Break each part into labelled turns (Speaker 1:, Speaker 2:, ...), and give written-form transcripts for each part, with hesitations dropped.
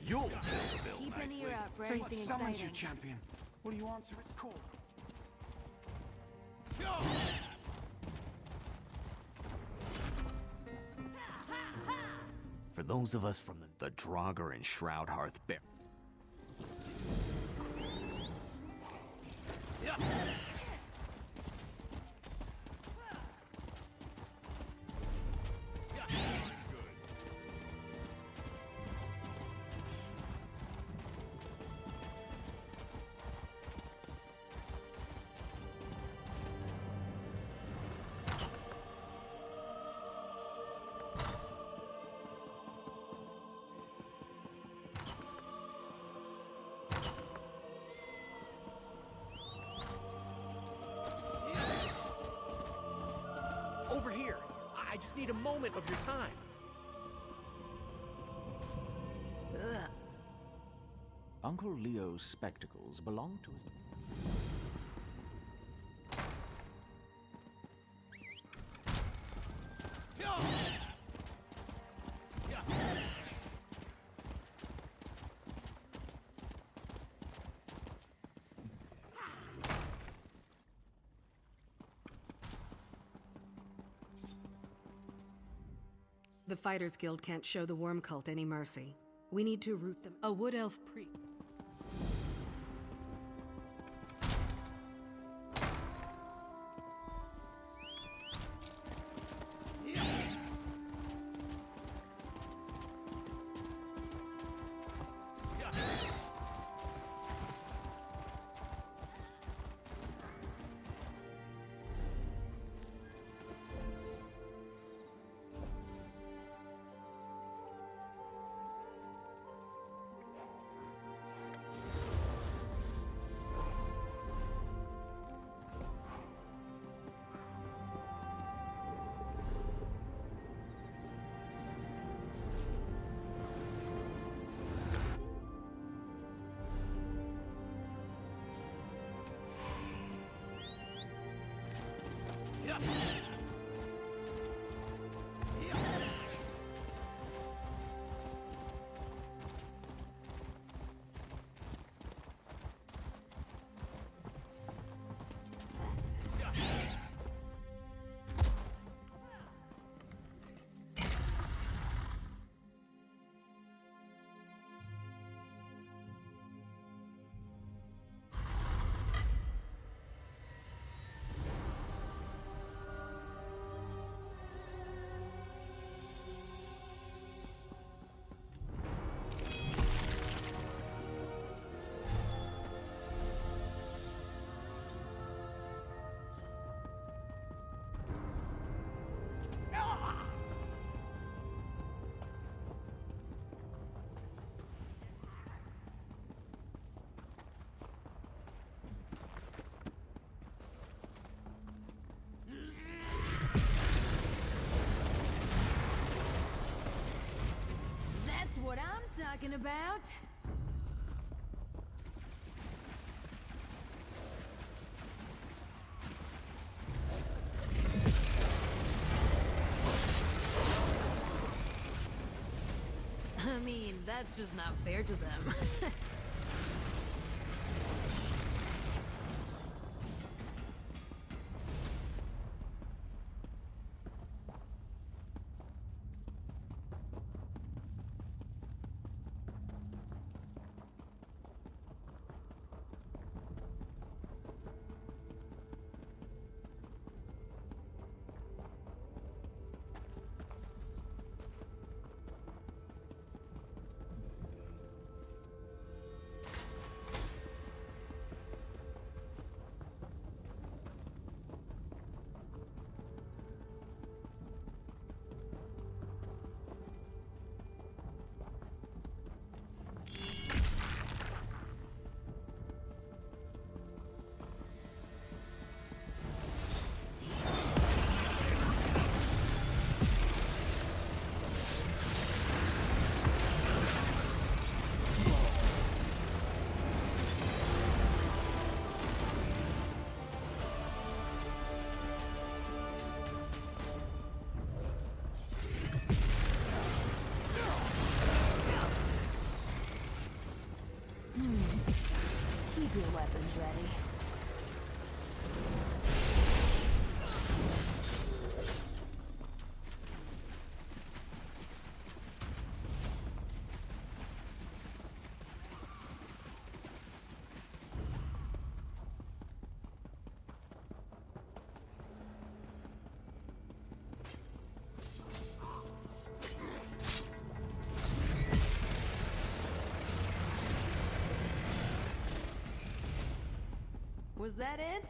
Speaker 1: You'll fill the bill
Speaker 2: Keep an
Speaker 1: nicely.
Speaker 2: ear out for
Speaker 3: Fate
Speaker 2: anything
Speaker 3: summons you,
Speaker 2: exciting.
Speaker 3: champion. Will you answer its call?
Speaker 1: For those of us from the Draugr and Shroudhearth Bear. Over here. I just need a moment of your time.
Speaker 4: Uncle Leo's spectacles belong to his...
Speaker 5: The Fighters Guild can't show the Worm Cult any mercy. We need to root them.
Speaker 2: A Wood Elf priest. That's what I'm talking about. I mean, that's just not fair to them.
Speaker 6: Keep your weapons ready.
Speaker 2: Was that it?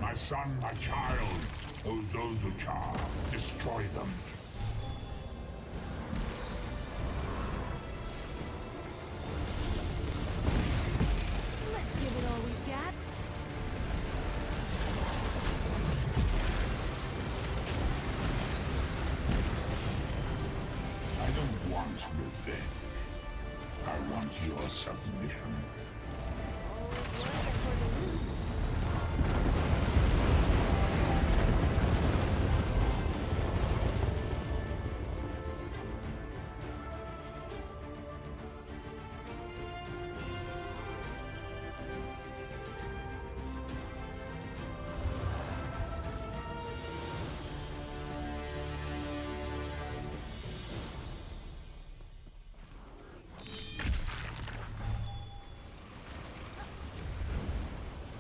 Speaker 7: My son, my child, Ozozuchar, destroy them.
Speaker 2: Let's give it all we've got.
Speaker 7: I don't want revenge. I want your submission.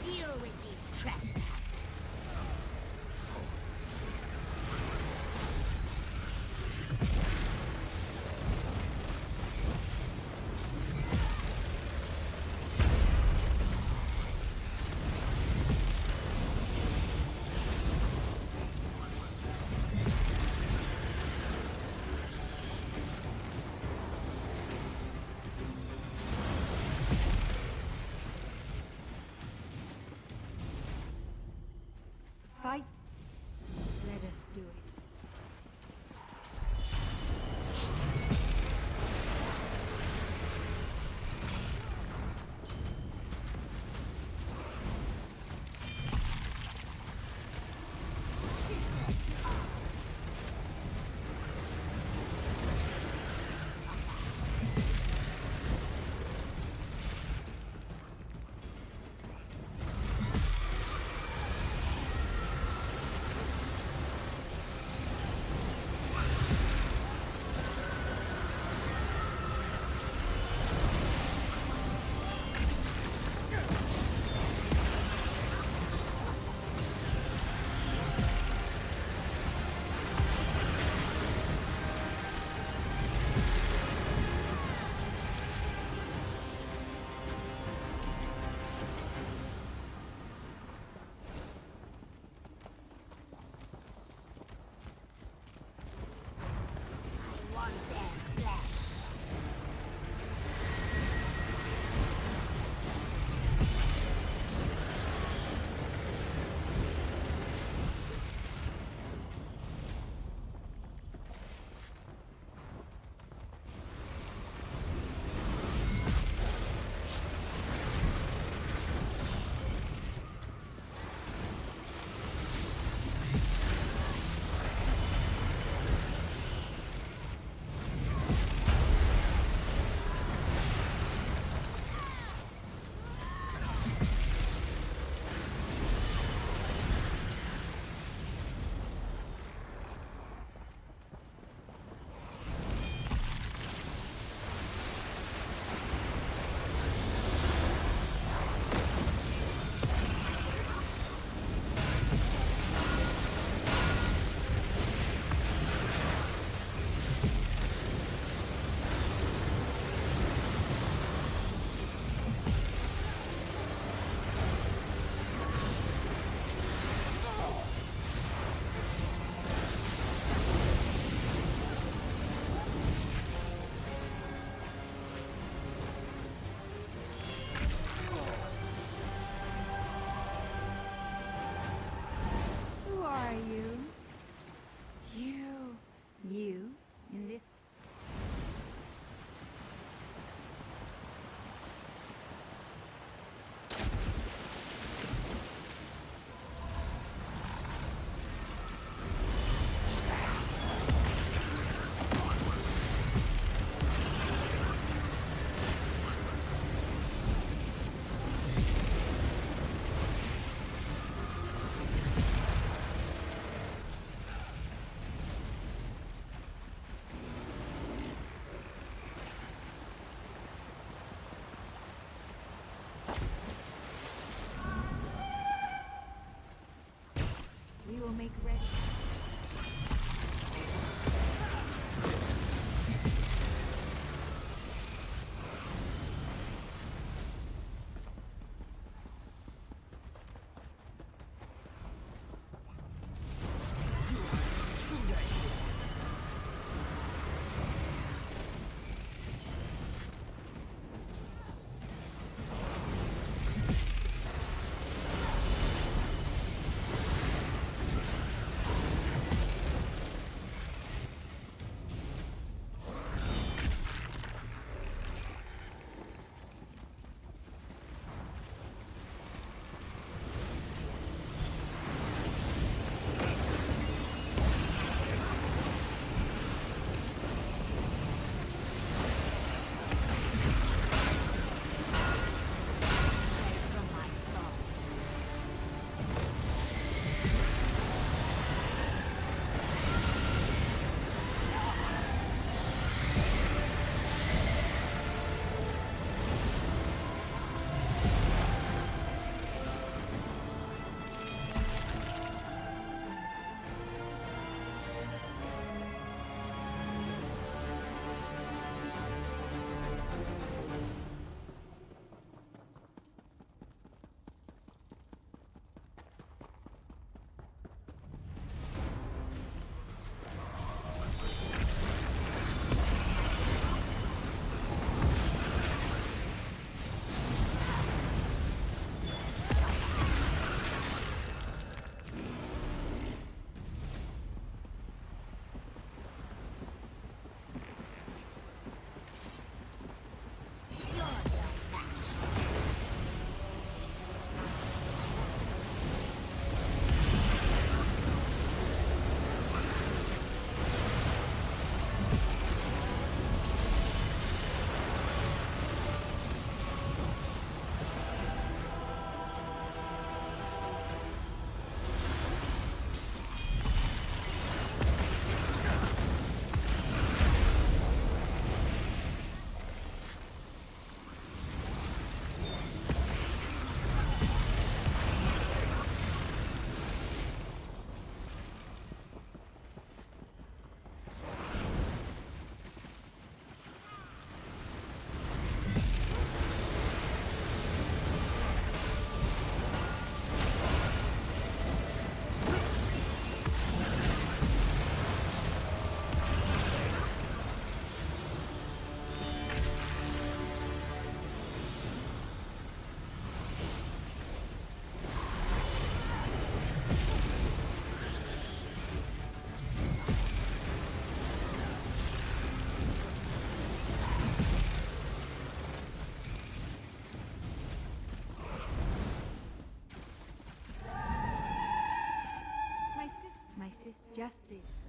Speaker 6: Deal with these trespassers.
Speaker 2: Fight. Let us do it.
Speaker 6: Make ready. Justice.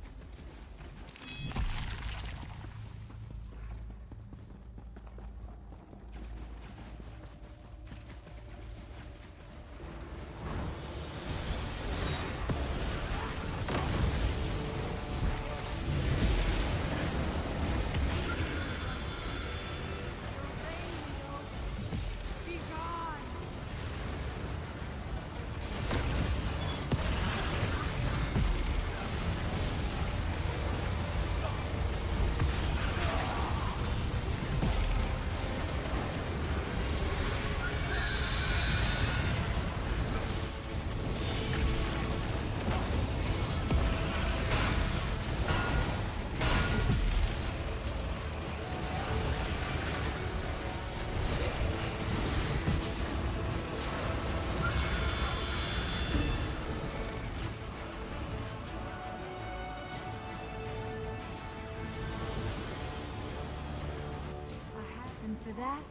Speaker 6: For that?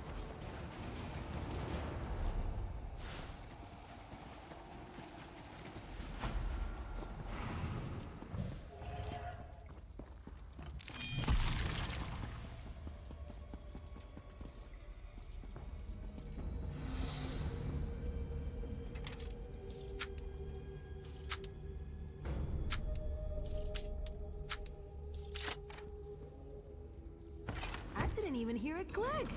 Speaker 2: I didn't even hear it click.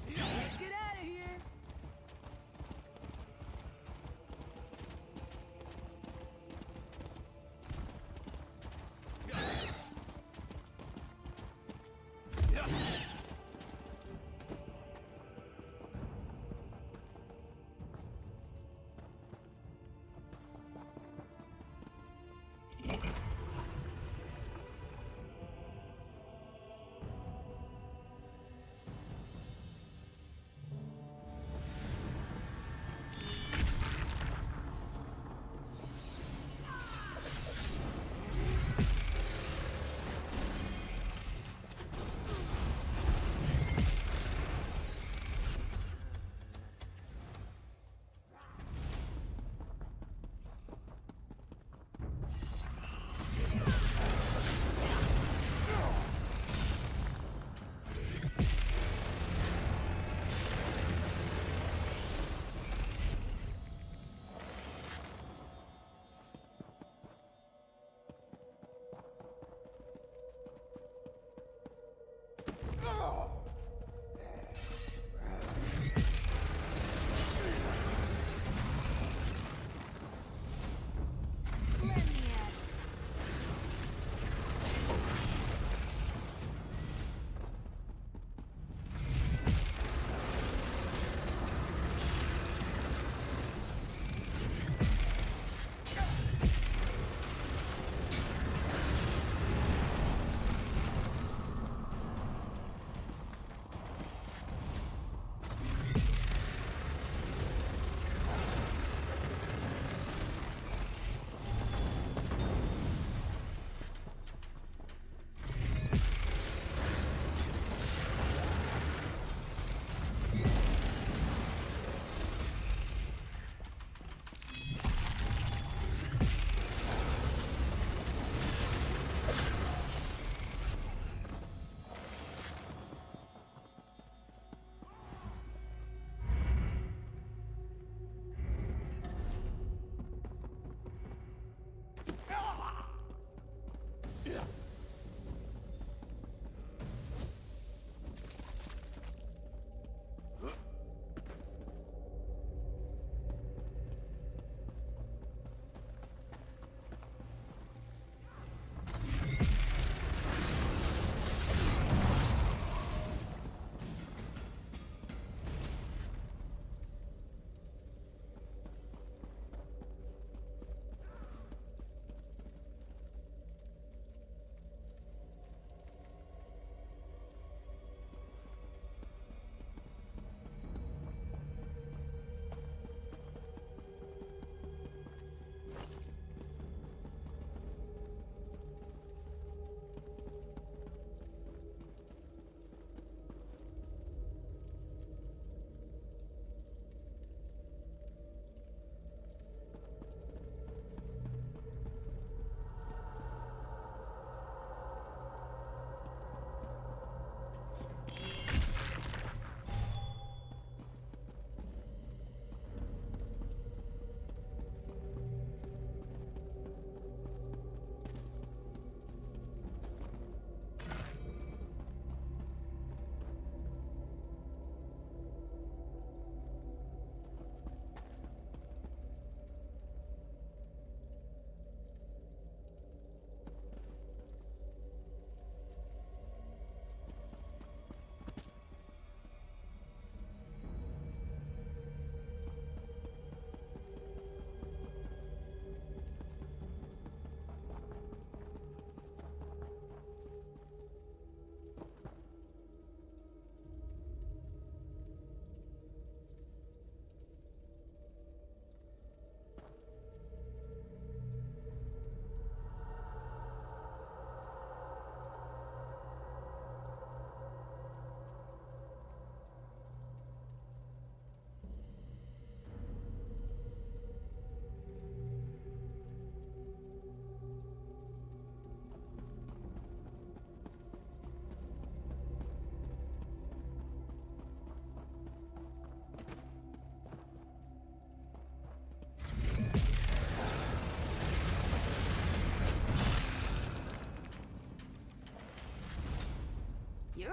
Speaker 2: Let's get out of here.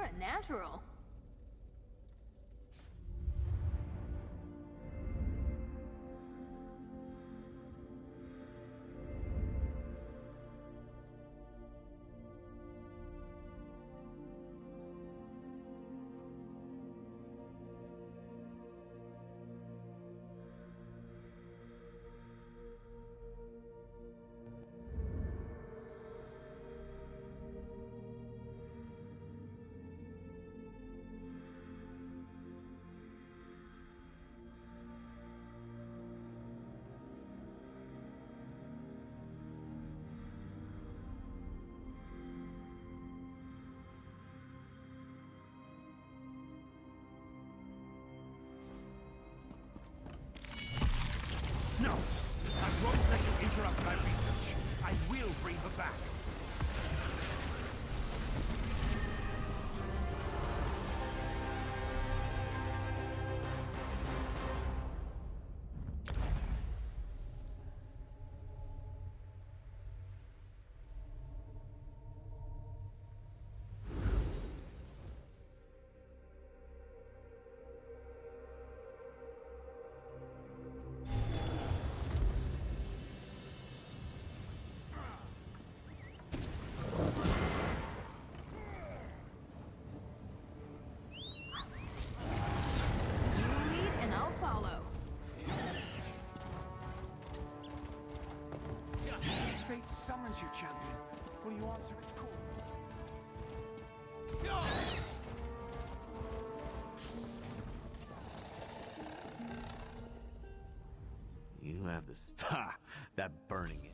Speaker 2: You're a natural.
Speaker 3: No! I won't let you interrupt my research. I will bring her back. Fate summons you, champion. Will you answer its call?
Speaker 1: You have the that burning it.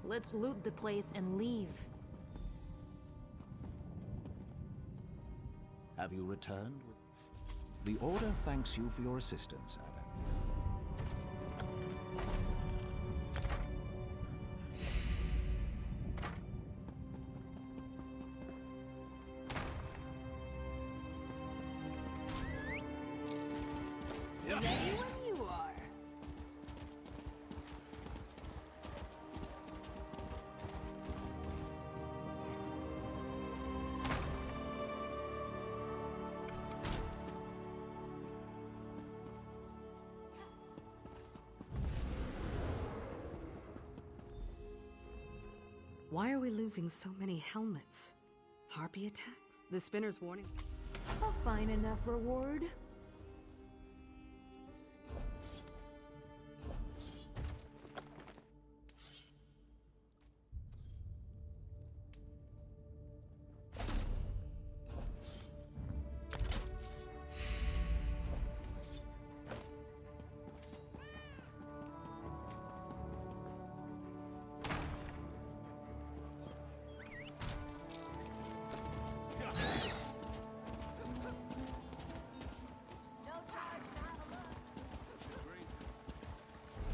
Speaker 2: Let's loot the place and leave.
Speaker 4: Have you returned? The Order thanks you for your assistance, Adam.
Speaker 2: Ready when you are.
Speaker 5: Why are we losing so many helmets? Harpy attacks? The spinner's warning?
Speaker 2: A fine enough reward.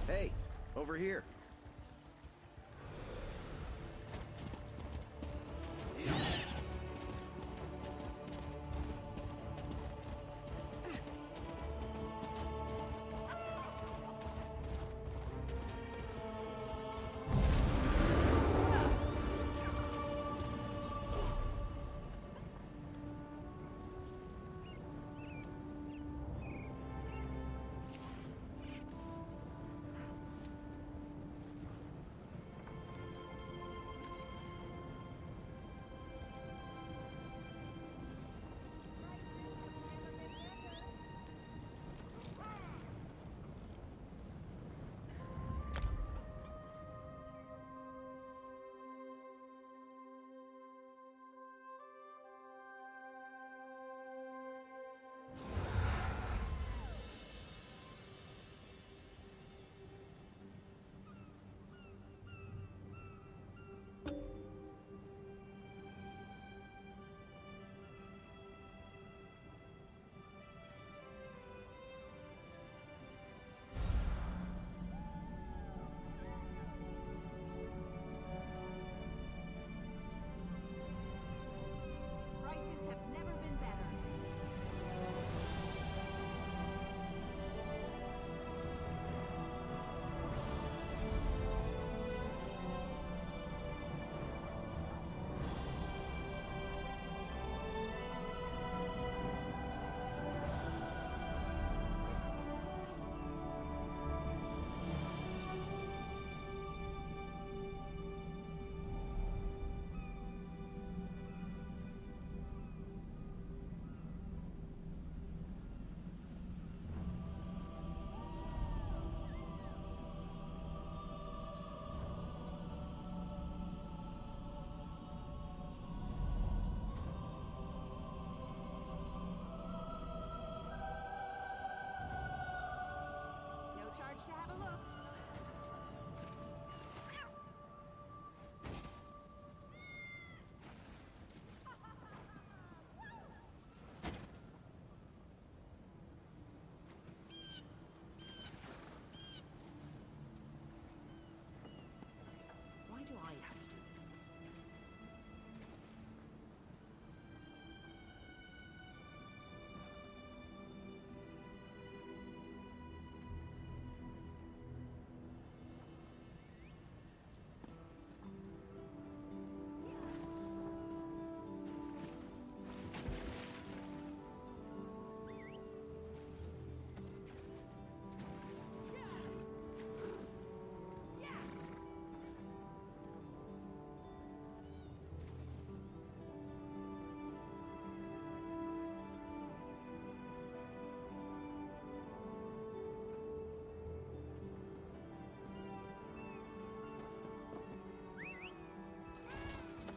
Speaker 8: Hey, over here.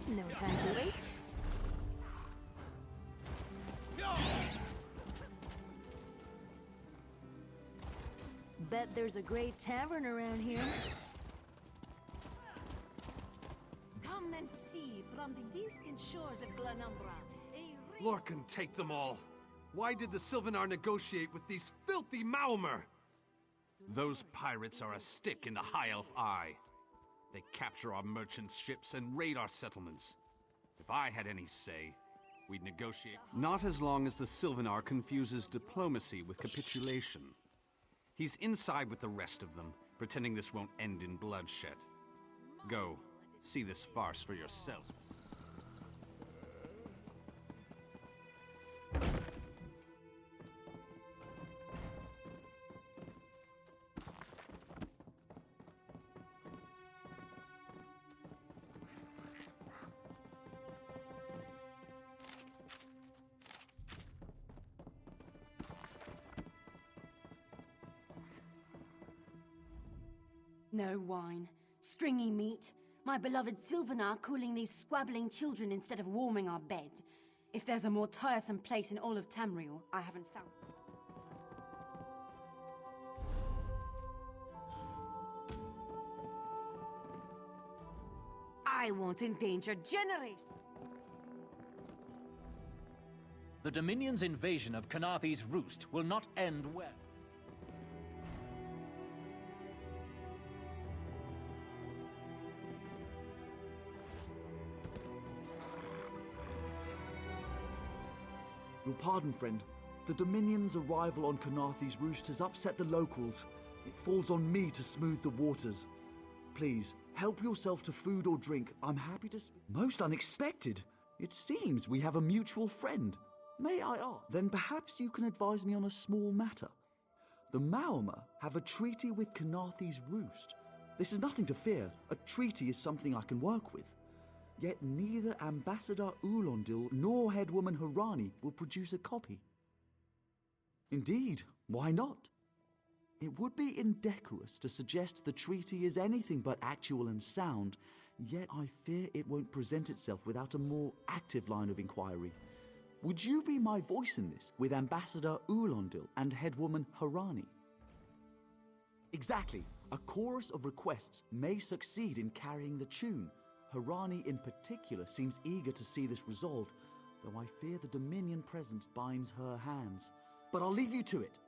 Speaker 6: No time to waste. Bet there's a great tavern around here.
Speaker 9: Come and see from the distant shores of Glanumbra.
Speaker 3: Lorcan, take them all. Why did the Sylvanar negotiate with these filthy Maomer? Those pirates are a stick in the High Elf eye. They capture our merchant ships and raid our settlements. If I had any say, we'd negotiate. Not as long as the Sylvanar confuses diplomacy with capitulation. He's inside with the rest of them, pretending this won't end in bloodshed. Go, see this farce for yourself.
Speaker 9: No wine, stringy meat, my beloved Sylvanar cooling these squabbling children instead of warming our bed. If there's a more tiresome place in all of Tamriel, I haven't found. I won't endanger generations.
Speaker 10: The Dominion's invasion of Kanathi's Roost will not end well.
Speaker 11: Your pardon, friend. The Dominion's arrival on Kanathi's Roost has upset the locals. It falls on me to smooth the waters. Please, help yourself to food or drink. I'm happy to speak. Most unexpected. It seems we have a mutual friend. May I ask? Then perhaps you can advise me on a small matter. The Maomer have a treaty with Kanathi's Roost. This is nothing to fear. A treaty is something I can work with. Yet neither Ambassador Ulondil nor Headwoman Harani will produce a copy. Indeed, why not? It would be indecorous to suggest the treaty is anything but actual and sound, yet I fear it won't present itself without a more active line of inquiry. Would you be my voice in this with Ambassador Ulondil and Headwoman Harani? Exactly. A chorus of requests may succeed in carrying the tune. Harani in particular seems eager to see this resolved, though I fear the Dominion presence binds her hands. But I'll leave you to it.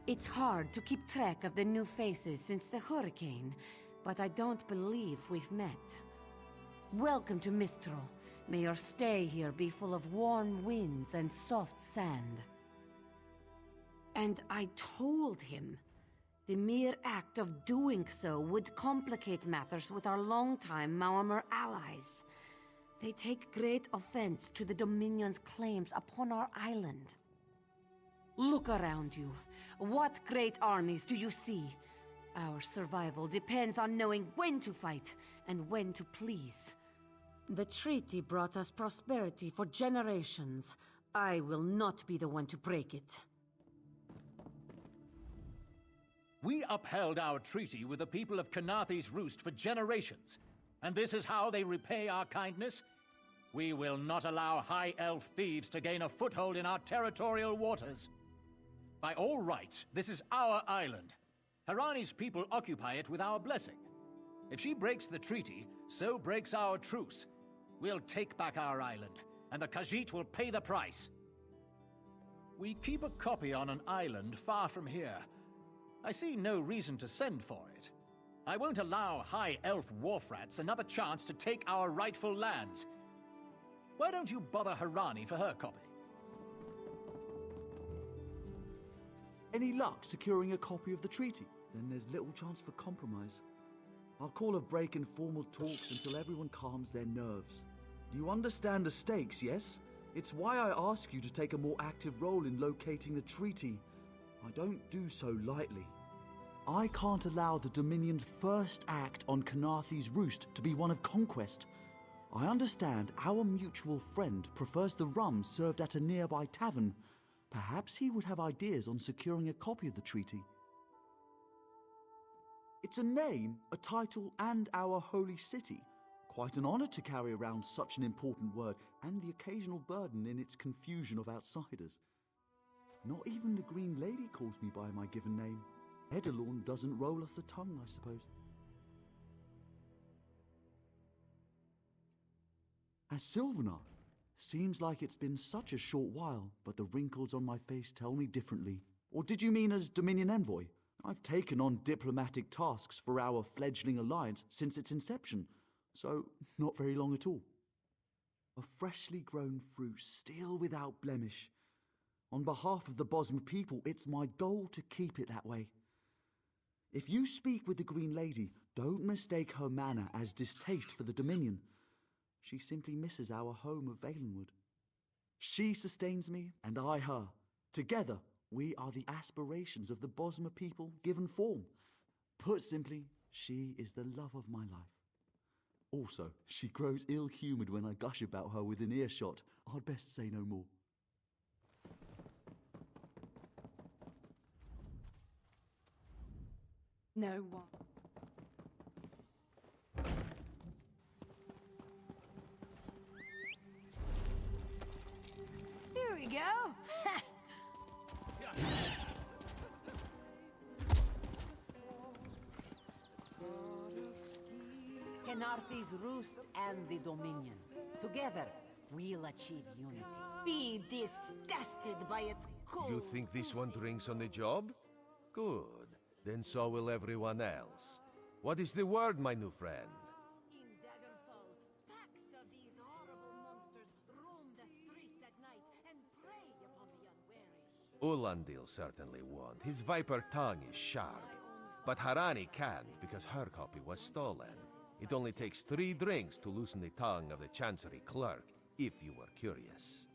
Speaker 9: It's hard to keep track of the new faces since the hurricane, but I don't believe we've met. Welcome to Mistral. May your stay here be full of warm winds and soft sand. And I told him the mere act of doing so would complicate matters with our longtime Maomer allies. They take great offense to the Dominion's claims upon our island. Look around you. What great armies do you see? Our survival depends on knowing when to fight and when to please. The treaty brought us prosperity for generations. I will not be the one to break it.
Speaker 10: We upheld our treaty with the people of Kanathi's Roost for generations, and this is how they repay our kindness? We will not allow High Elf thieves to gain a foothold in our territorial waters. By all rights, this is our island. Harani's people occupy it with our blessing. If she breaks the treaty, so breaks our truce. We'll take back our island, and the Khajiit will pay the price. We keep a copy on an island far from here. I see no reason to send for it. I won't allow High Elf wharf-rats another chance to take our rightful lands. Why don't you bother Harani for her copy?
Speaker 11: Any luck securing a copy of the treaty? Then there's little chance for compromise. I'll call a break in formal talks until everyone calms their nerves. You understand the stakes, yes? It's why I ask you to take a more active role in locating the treaty. I don't do so lightly. I can't allow the Dominion's first act on Kanathe's Roost to be one of conquest. I understand our mutual friend prefers the rum served at a nearby tavern. Perhaps he would have ideas on securing a copy of the treaty. It's a name, a title, and our holy city. Quite an honor to carry around such an important word, and the occasional burden in its confusion of outsiders. Not even the Green Lady calls me by my given name. Edelorn doesn't roll off the tongue, I suppose. As Sylvanar, seems like it's been such a short while, but the wrinkles on my face tell me differently. Or did you mean as Dominion Envoy? I've taken on diplomatic tasks for our fledgling alliance since its inception, so not very long at all. A freshly grown fruit, still without blemish. On behalf of the Bosmer people, it's my goal to keep it that way. If you speak with the Green Lady, don't mistake her manner as distaste for the Dominion. She simply misses our home of Valenwood. She sustains me, and I her. Together, we are the aspirations of the Bosmer people given form. Put simply, she is the love of my life. Also, she grows ill-humoured when I gush about her within earshot. I'd best say no more.
Speaker 9: No one.
Speaker 6: Here we go.
Speaker 12: Kanathe's Roost and the Dominion. Together, we'll achieve unity.
Speaker 9: Be disgusted by its cold.
Speaker 13: You think this one drinks on the job? Good. Then so will everyone else. What is the word, my new friend?
Speaker 9: In Daggerfall, packs of these horrible monsters roam the streets at night and prey upon the unwary.
Speaker 13: Ulandil certainly won't. His viper tongue is sharp. But Harani can't because her copy was stolen. It only takes 3 drinks to loosen the tongue of the Chancery clerk, if you were curious.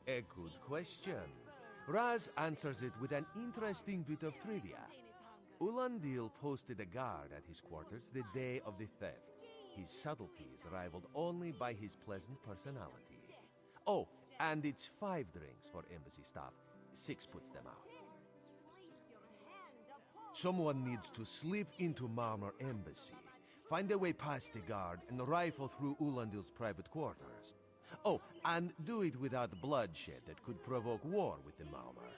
Speaker 13: A good question. Raz answers it with an interesting bit of trivia. Ulandil posted a guard at his quarters the day of the theft. His subtlety is rivaled only by his pleasant personality. Oh, and it's 5 drinks for embassy staff. 6 puts them out. Someone needs to slip into Marmor Embassy, find a way past the guard, and rifle through Ulandil's private quarters. Oh, and do it without bloodshed that could provoke war with the Marmor.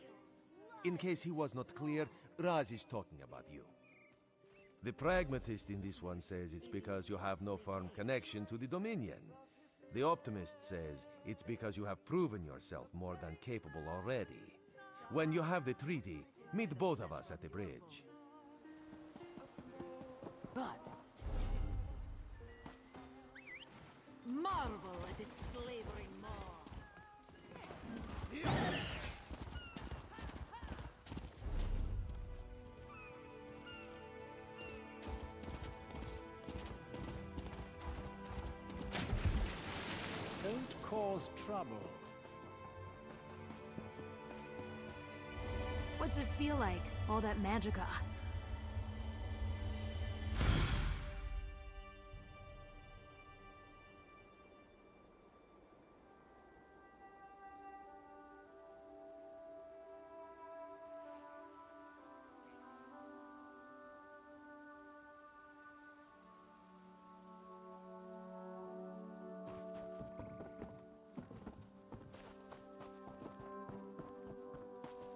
Speaker 13: In case he was not clear, Raz is talking about you. The pragmatist in this one says it's because you have no firm connection to the Dominion. The optimist says it's because you have proven yourself more than capable already. When you have the treaty, meet both of us at the bridge.
Speaker 9: But marvel at its slavering maw.
Speaker 10: Don't cause trouble.
Speaker 6: What's it feel like, all that magicka?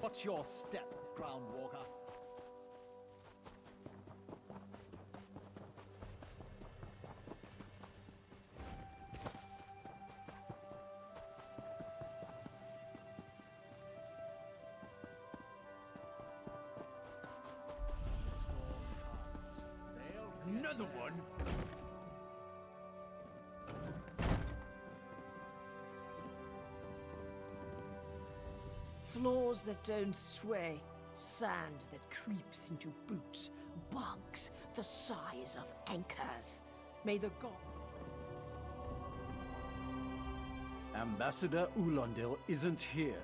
Speaker 10: What's your step, Groundwalker?
Speaker 3: Another one?
Speaker 14: Floors that don't sway, sand that creeps into boots, bugs the size of anchors. May the god...
Speaker 15: Ambassador Ulondil isn't here.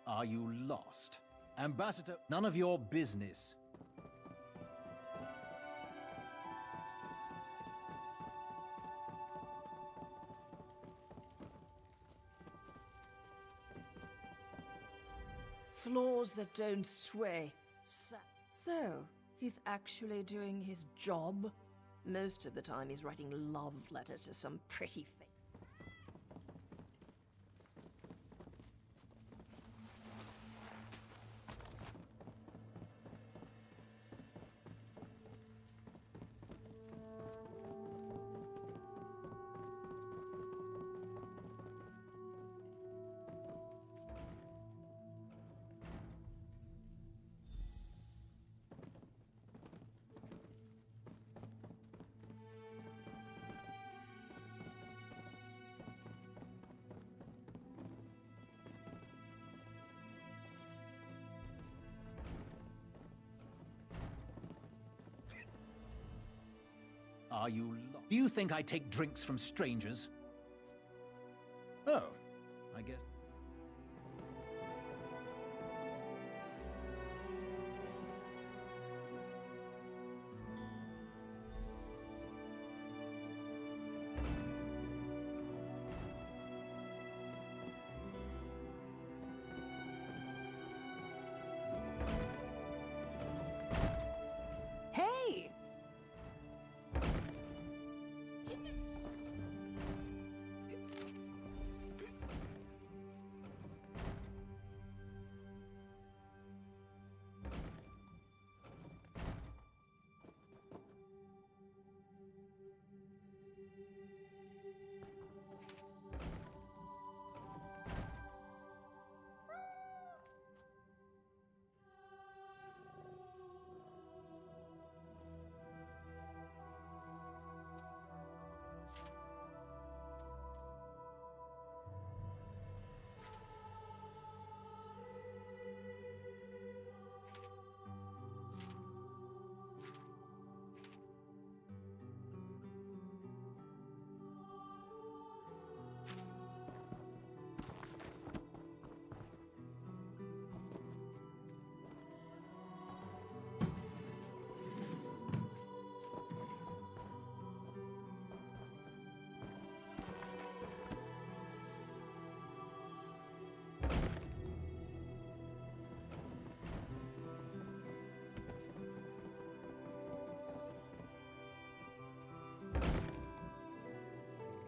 Speaker 10: Are you lost? Ambassador, none of your business.
Speaker 14: Floors that don't sway. So, he's actually doing his job? Most of the time he's writing love letters to some pretty face.
Speaker 10: Are you Do you think I take drinks from strangers? Oh, I guess...
Speaker 14: Hey!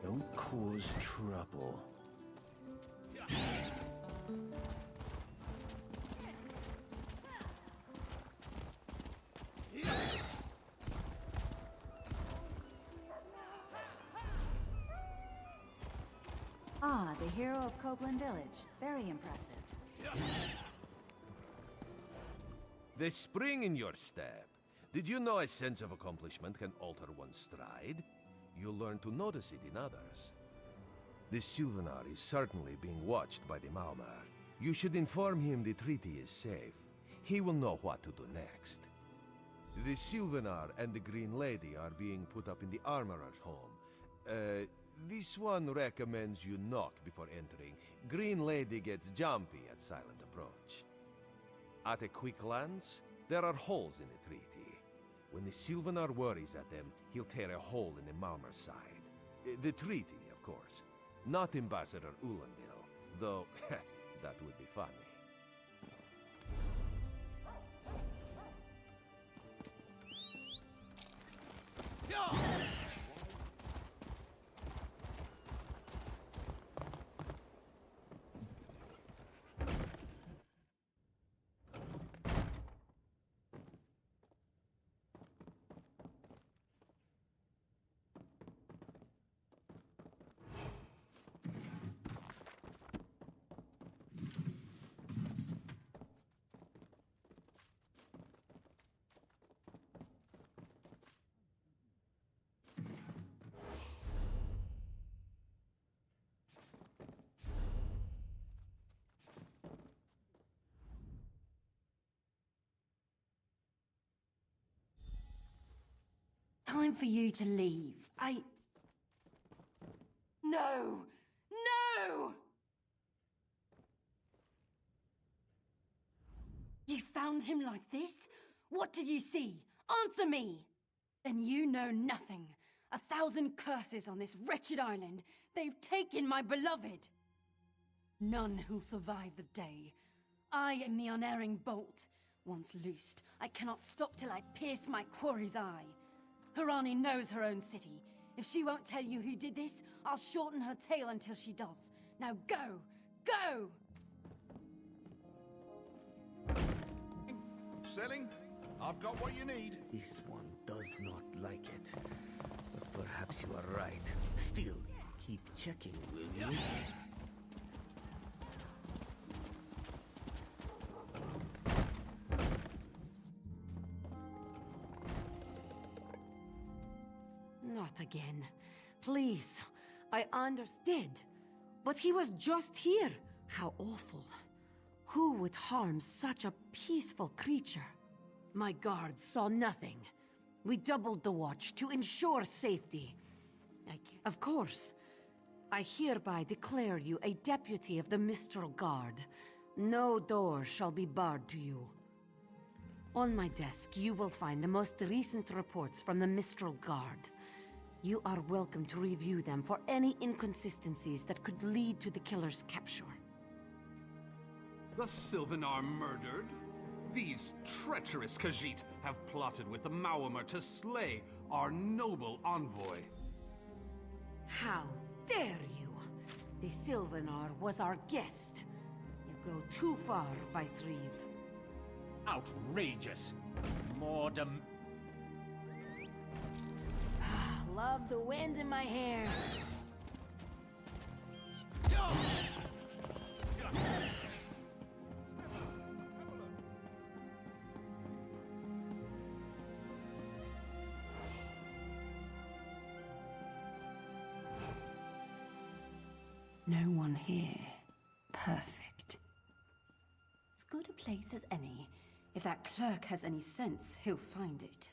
Speaker 15: Don't cause trouble.
Speaker 16: Ah, the hero of Copeland Village. Very impressive.
Speaker 13: The spring in your step. Did you know a sense of accomplishment can alter one's stride? You'll learn to notice it in others. The Sylvanar is certainly being watched by the Maumar. You should inform him the treaty is safe. He will know what to do next. The Sylvanar and the Green Lady are being put up in the Armorer's home. This one recommends you knock before entering. Green Lady gets jumpy at silent approach. At a quick glance, there are holes in the treaty. When the Sylvanar worries at them, he'll tear a hole in the Malmer's side. The treaty, of course. Not Ambassador Ulondil, though that would be funny.
Speaker 9: Time for you to leave. No! No! You found him like this? What did you see? Answer me! Then you know nothing. 1,000 curses on this wretched island. They've taken my beloved. None who'll survive the day. I am the unerring bolt. Once loosed, I cannot stop till I pierce my quarry's eye. Harani knows her own city. If she won't tell you who did this, I'll shorten her tail until she does. Now go! Go!
Speaker 8: Selling? I've got what you need.
Speaker 15: This one does not like it. But perhaps you are right. Still, keep checking, will you?
Speaker 9: Not again. Please. I understood. But he was just here. How awful. Who would harm such a peaceful creature? My guards saw nothing. We doubled the watch to ensure safety. Of course. I hereby declare you a deputy of the Mistral Guard. No door shall be barred to you. On my desk, you will find the most recent reports from the Mistral Guard. You are welcome to review them for any inconsistencies that could lead to the killer's capture.
Speaker 3: The Sylvan are murdered? These treacherous Khajiit have plotted with the Maormer to slay our noble envoy.
Speaker 9: How dare you! The Sylvanar was our guest. You go too far, Vice Reeve.
Speaker 10: Outrageous!
Speaker 6: Love the wind in my hair.
Speaker 9: No one here. Perfect. As good a place as any. If that clerk has any sense, he'll find it.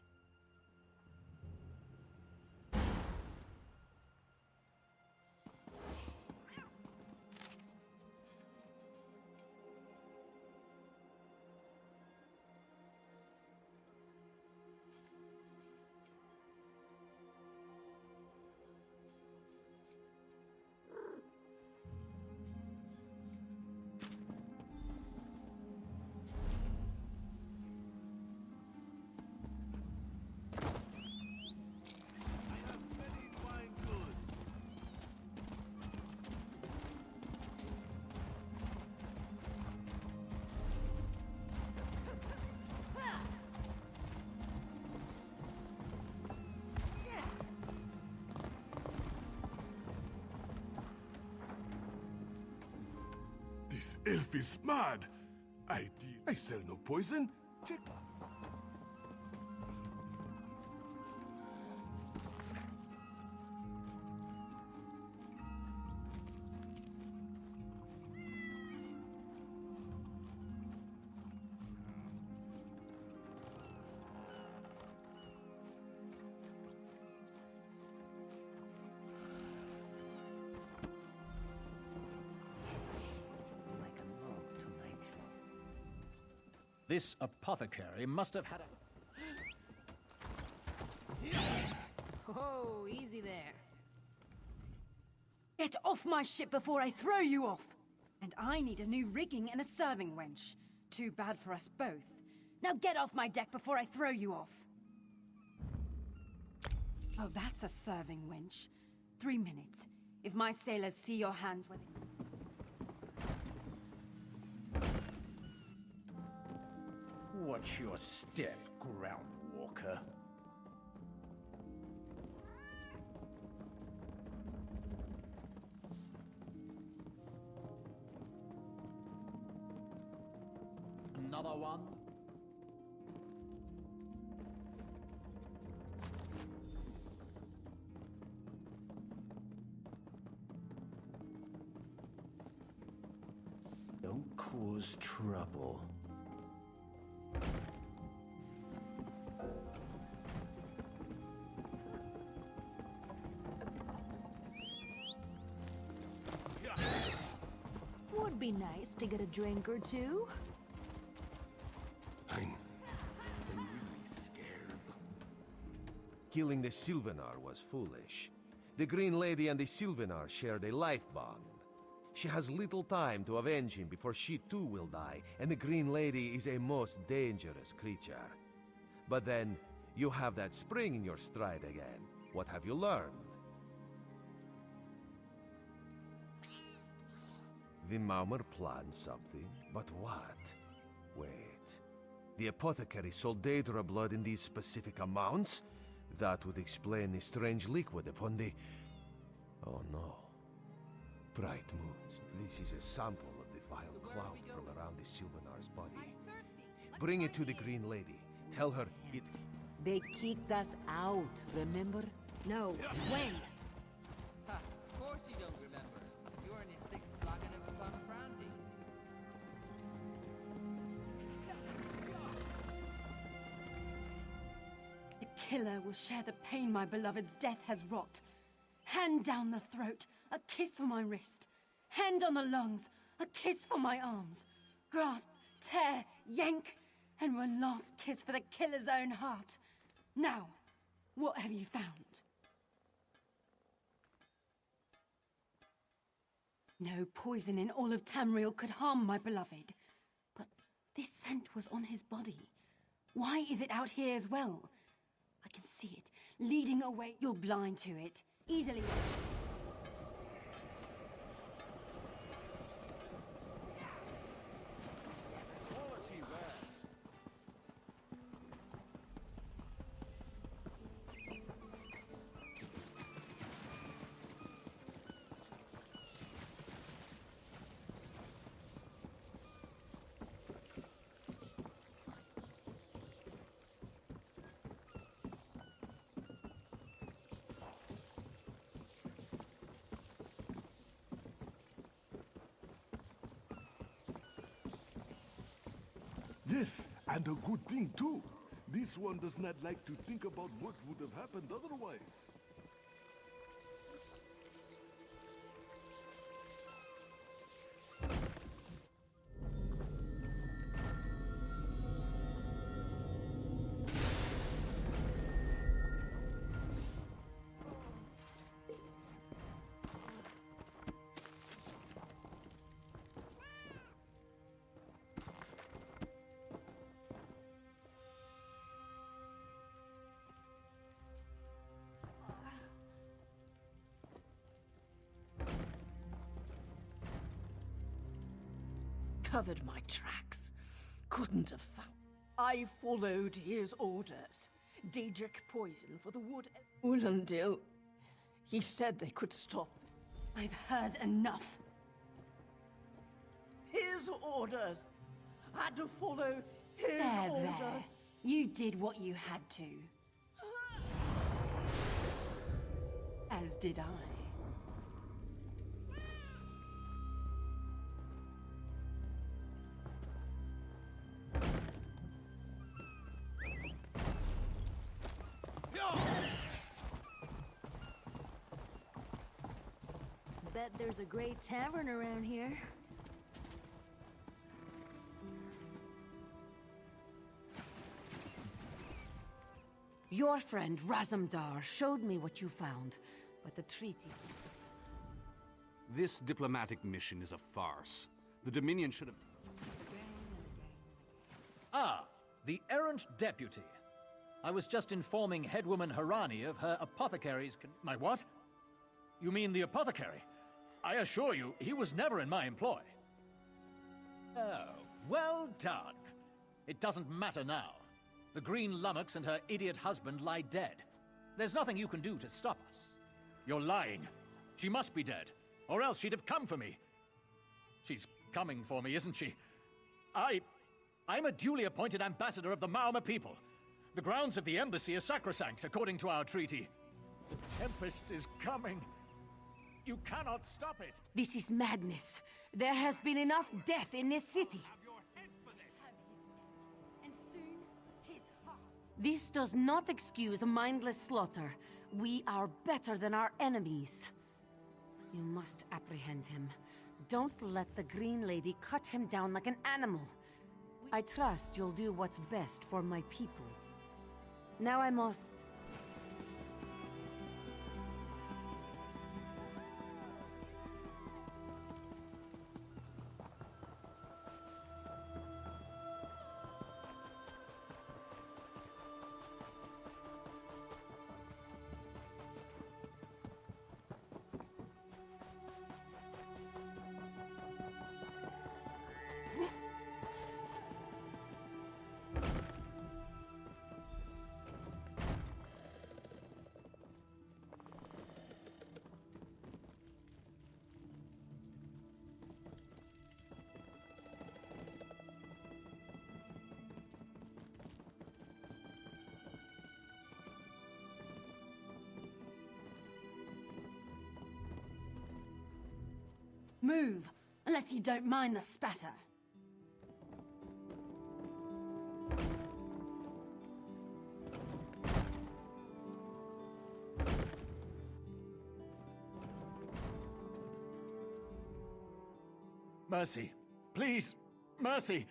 Speaker 7: This elf is mad. I sell no poison. Check.
Speaker 10: This apothecary must have had a...
Speaker 2: Oh, easy there.
Speaker 9: Get off my ship before I throw you off! And I need a new rigging and a serving wench. Too bad for us both. Now get off my deck before I throw you off! Oh, that's a serving wench. 3 minutes. If my sailors see your hands with it.
Speaker 15: Watch your step, ground walker.
Speaker 10: Another one?
Speaker 15: Don't cause trouble.
Speaker 6: Be nice to get a drink or two.
Speaker 7: I'm really scared.
Speaker 13: Killing the Sylvanar was foolish. The Green Lady and the Sylvanar shared a life bond. She has little time to avenge him before she too will die, and the Green Lady is a most dangerous creature. But then, you have that spring in your stride again. What have you learned? The Maumer planned something, but what? Wait. The apothecary sold Daedra blood in these specific amounts? That would explain the strange liquid upon the... Oh no. Bright moons. This is a sample of the vile cloud from around the Sylvanar's body. Bring it to the Green Lady. Tell her it...
Speaker 12: They kicked us out, remember?
Speaker 5: No, when?
Speaker 17: Ha, of course you don't remember. You were in your sixth block and never found brandy.
Speaker 9: The killer will share the pain my beloved's death has wrought. Hand down the throat, a kiss for my wrist. Hand on the lungs, a kiss for my arms. Grasp, tear, yank, and one last kiss for the killer's own heart. Now, what have you found? No poison in all of Tamriel could harm my beloved. But this scent was on his body. Why is it out here as well? I can see it, leading away. You're blind to it. Easily.
Speaker 7: Yes, and a good thing too. This one does not like to think about what would have happened otherwise.
Speaker 14: Covered my tracks. Couldn't have found. I followed his orders. Daedric poison for the wood. Ulandil. He said they could stop.
Speaker 9: I've heard enough.
Speaker 14: His orders. Had to follow his orders.
Speaker 9: There. You did what you had to. As did I.
Speaker 6: Bet there's a great tavern around here.
Speaker 9: Your friend Razumdar showed me what you found, but the treaty...
Speaker 3: This diplomatic mission is a farce. The Dominion should have...
Speaker 10: Ah, the errant deputy. I was just informing headwoman Harani of her apothecary's My what? You mean the apothecary? I assure you, he was never in my employ. Oh, well done. It doesn't matter now. The Green Lummox and her idiot husband lie dead. There's nothing you can do to stop us. You're lying. She must be dead, or else she'd have come for me. She's coming for me, isn't she? I'm a duly appointed ambassador of the Mauma people. The grounds of the embassy are sacrosanct, according to our treaty. The Tempest is coming. You cannot stop it.
Speaker 9: This is madness. There has been enough death in this city. This does not excuse a mindless slaughter. We are better than our enemies. You must apprehend him. Don't let the Green Lady cut him down like an animal. I trust you'll do what's best for my people. Now I must...
Speaker 6: Move, unless you don't mind the spatter.
Speaker 10: Mercy. Please. Mercy.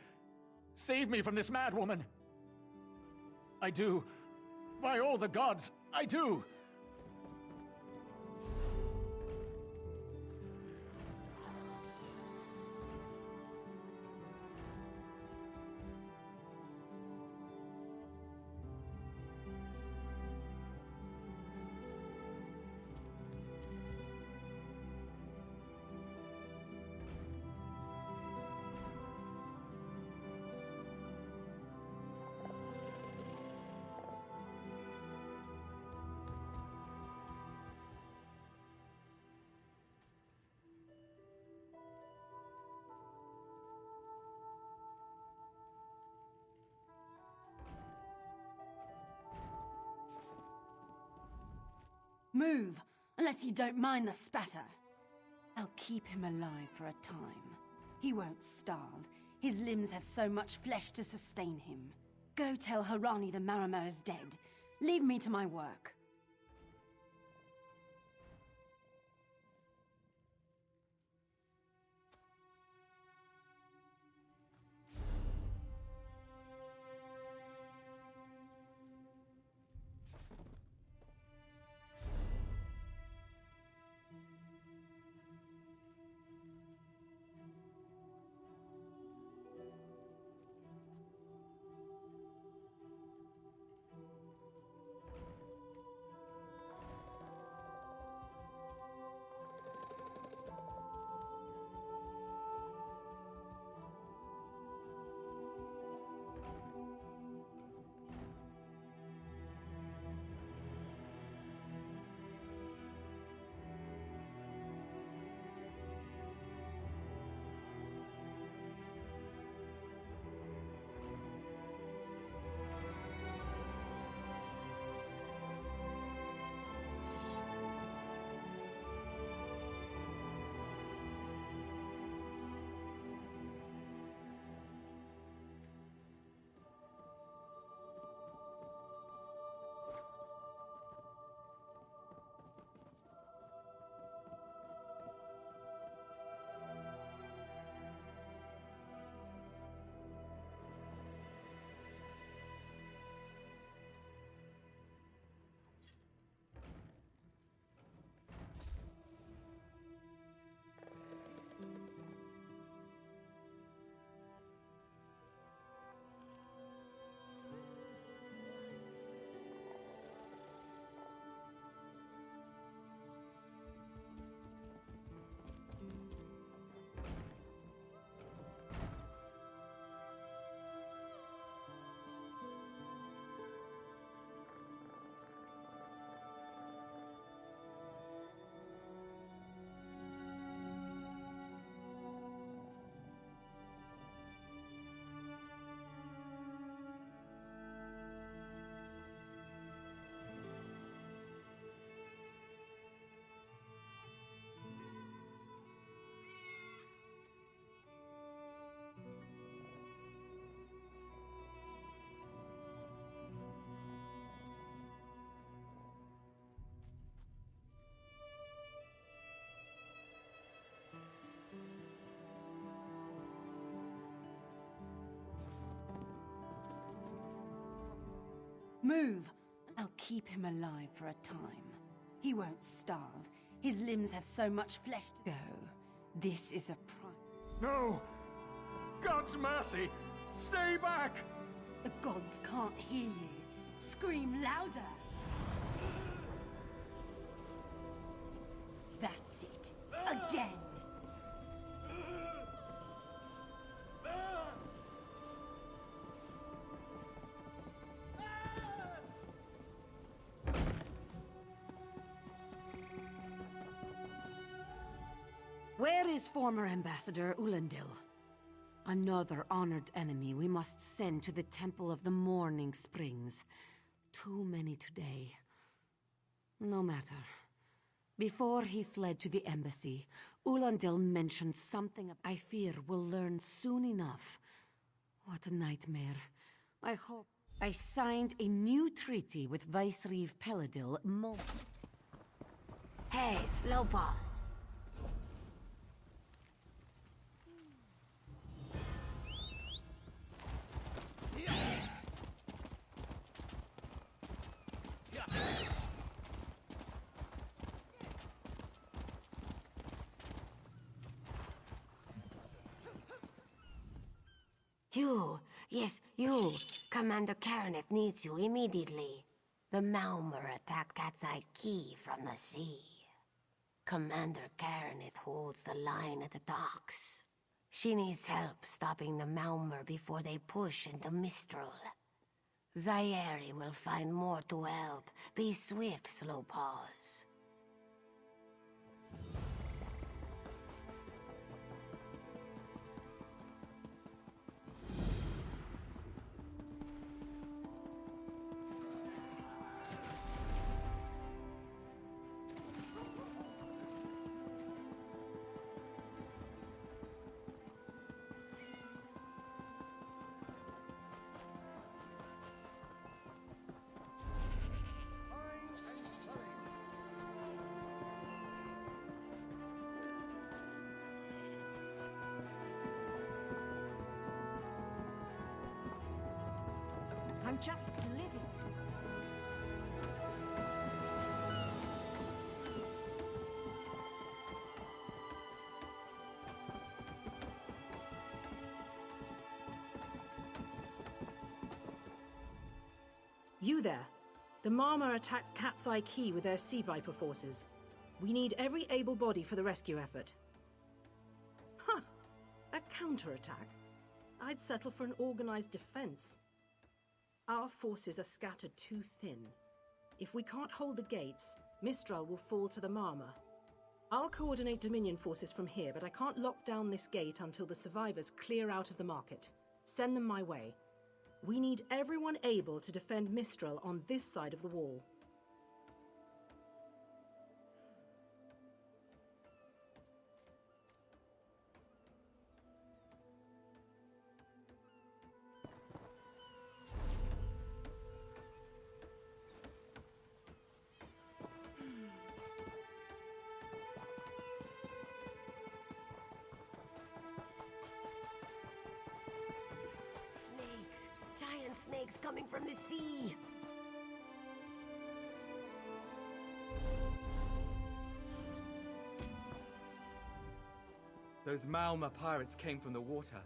Speaker 10: Save me from this madwoman. I do. By all the gods, I do.
Speaker 6: Move, unless you don't mind the spatter. I'll keep him alive for a time. He won't starve. His limbs have so much flesh to sustain him. Go tell Harani the Marama is dead. Leave me to my work. Move! I'll keep him alive for a time. He won't starve. His limbs have so much flesh to go. This is a price.
Speaker 10: No! God's mercy! Stay back!
Speaker 6: The gods can't hear you. Scream louder! That's it. Again!
Speaker 9: Where is former Ambassador Ulandil? Another honored enemy we must send to the Temple of the Morning Springs. Too many today. No matter. Before he fled to the embassy, Ulandil mentioned something I fear we'll learn soon enough. What a nightmare. I hope... I signed a new treaty with Vicereeve Peladil
Speaker 18: Hey, slow pause. You, yes, you. Commander Karaneth needs you immediately. The Malmer attacked Cat's Eye Key from the sea. Commander Karaneth holds the line at the docks. She needs help stopping the Malmer before they push into Mistral. Zairi will find more to help. Be swift, Slow Paws.
Speaker 14: I'm just livid.
Speaker 5: You there. The Marmor attacked Cat's Eye Key with their Sea Viper forces. We need every able body for the rescue effort. Huh! A counterattack? I'd settle for an organized defense. Our forces are scattered too thin. If we can't hold the gates, Mistral will fall to the Marmor. I'll coordinate Dominion forces from here, but I can't lock down this gate until the survivors clear out of the market. Send them my way. We need everyone able to defend Mistral on this side of the wall.
Speaker 18: Giant snakes coming from the sea!
Speaker 19: Those Malma pirates came from the water.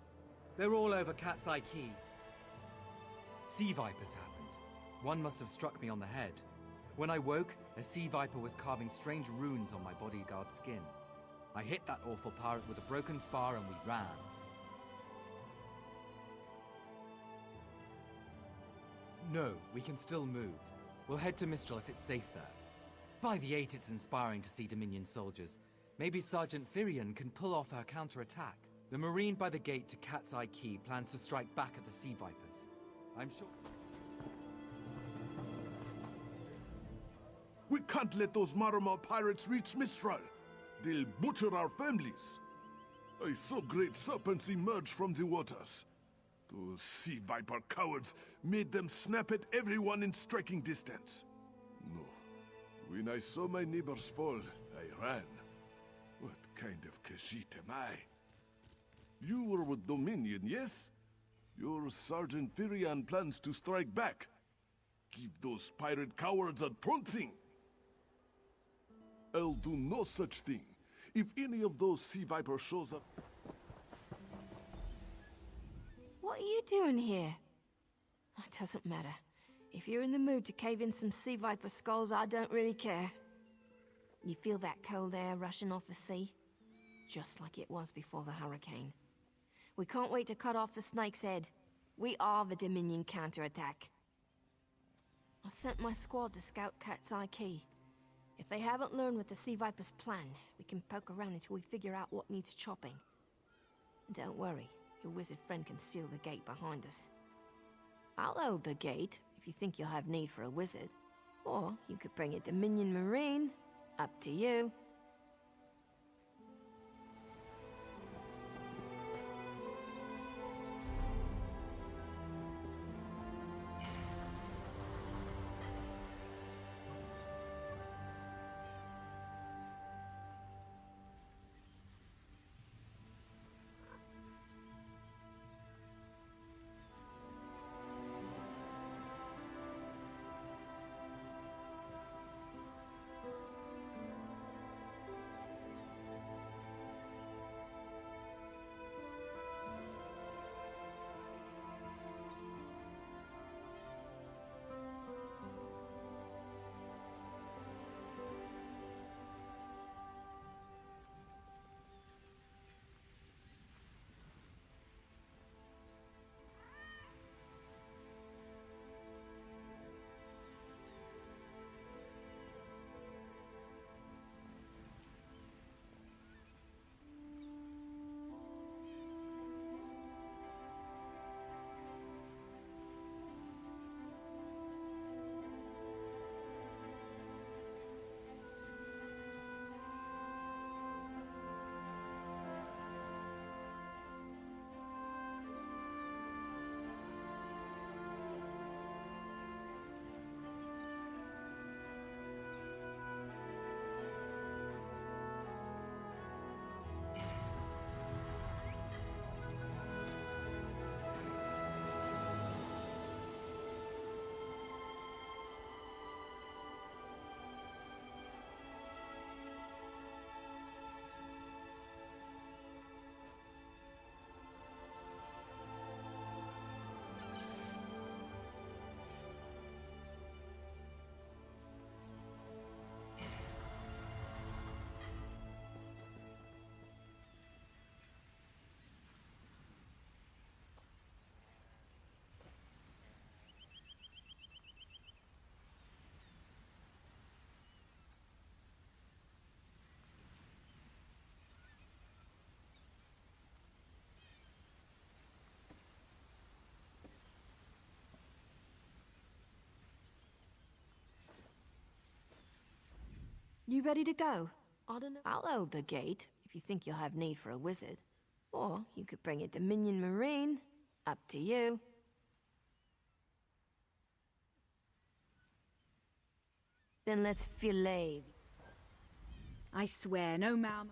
Speaker 19: They're all over Cat's Eye Key. Sea vipers happened. One must have struck me on the head. When I woke, a sea viper was carving strange runes on my bodyguard's skin. I hit that awful pirate with a broken spar and we ran. No, we can still move. We'll head to Mistral if it's safe there. By the 8, it's inspiring to see Dominion soldiers. Maybe Sergeant Firion can pull off our counterattack. The Marine by the gate to Cat's Eye Key plans to strike back at the Sea Vipers. I'm sure...
Speaker 7: We can't let those Marmor pirates reach Mistral. They'll butcher our families. I saw great serpents emerge from the waters. Those sea viper cowards made them snap at everyone in striking distance. No. When I saw my neighbors fall, I ran. What kind of Khajiit am I? You were with Dominion, yes? Your Sergeant Firion plans to strike back. give those pirate cowards a taunting. I'll do no such thing. If any of those sea vipers shows up...
Speaker 14: What are you doing here? It doesn't matter. If you're in the mood to cave in some sea viper skulls, I don't really care. You feel that cold air rushing off the sea? Just like it was before the hurricane. We can't wait to cut off the snake's head. We are the Dominion counterattack. I sent my squad to scout Cat's Eye Key. If they haven't learned what the Sea Viper's plan, we can poke around until we figure out what needs chopping. Don't worry, your wizard friend can seal the gate behind us. I'll hold the gate, if you think you'll have need for a wizard. Or you could bring a Dominion Marine. Up to you. You ready to go? I don't know. I'll hold the gate, if you think you'll have need for a wizard. Or you could bring a Dominion Marine. Up to you. Then let's fillet.
Speaker 16: I swear, no ma'am.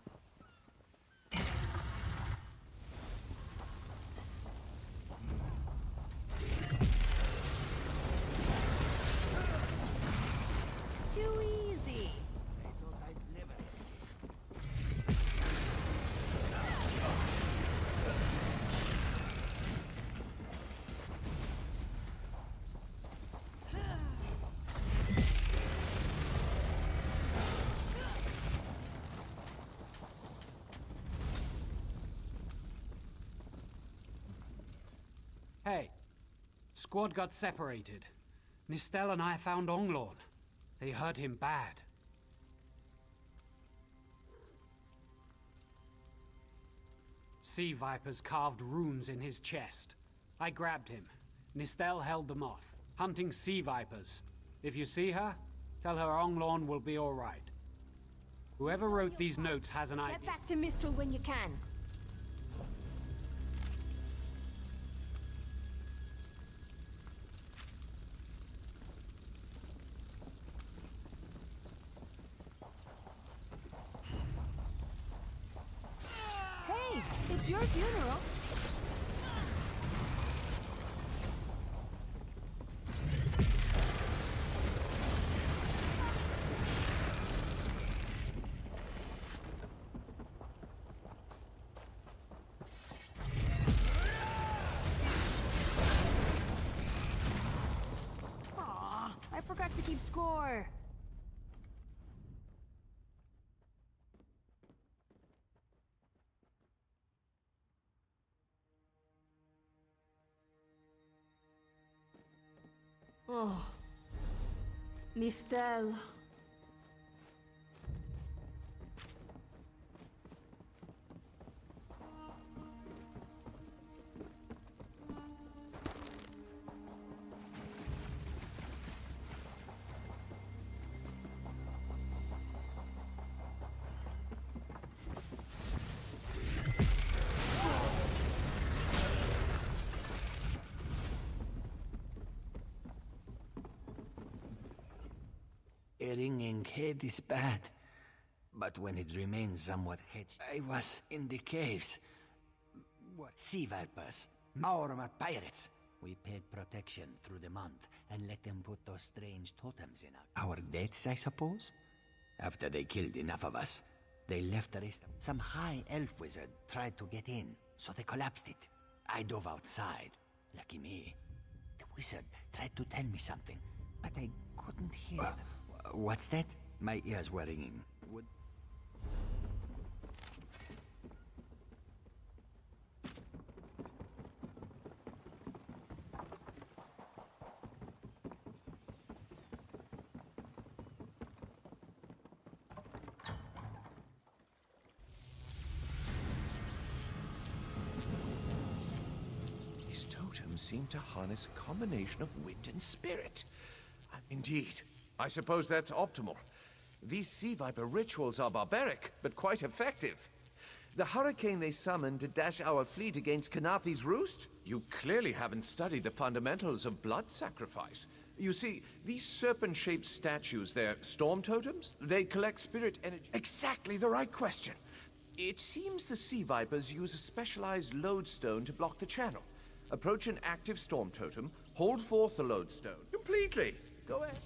Speaker 2: Too easy.
Speaker 15: I thought I'd never
Speaker 20: Hey, squad got separated. Nistel and I found Onglorn. They hurt him bad. Sea vipers carved runes in his chest. I grabbed him. Nistel held them off, hunting sea vipers. If you see her, tell her Onglorn will be all right. Whoever wrote these notes has an idea.
Speaker 2: Get back to Mistral when you can. Hey, it's your funeral.
Speaker 9: keep score! Oh. Nistel.
Speaker 15: A ringing head is bad, but when it remains somewhat hedged. I was in the caves. What? Sea vipers, Maorma pirates. We paid protection through the month and let them put those strange totems in our deaths, I suppose? After they killed enough of us, they left the rest. Some high elf wizard tried to get in, so they collapsed it. I dove outside. Lucky me. The wizard tried to tell me something, but I couldn't hear. What's that? My ears were ringing. Would...
Speaker 13: These totems seem to harness a combination of wind and spirit. Indeed. I suppose that's optimal. These sea viper rituals are barbaric, but quite effective. The hurricane they summoned to dash our fleet against Kanathi's roost? You clearly haven't studied the fundamentals of blood sacrifice. You see, these serpent-shaped statues, they're storm totems? They collect spirit energy. Exactly the right question. It seems the sea vipers use a specialized lodestone to block the channel. Approach an active storm totem, hold forth the lodestone. Completely. Go ahead.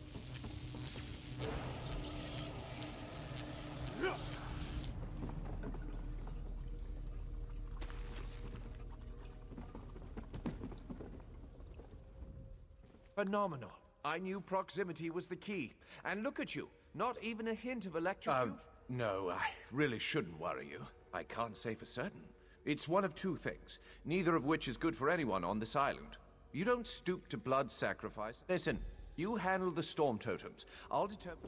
Speaker 13: Phenomenal. I knew proximity was the key. And look at you. Not even a hint of electrocution. No, I really shouldn't worry you. I can't say for certain. It's one of two things, neither of which is good for anyone on this island. You don't stoop to blood sacrifice. Listen, you handle the storm totems. I'll determine...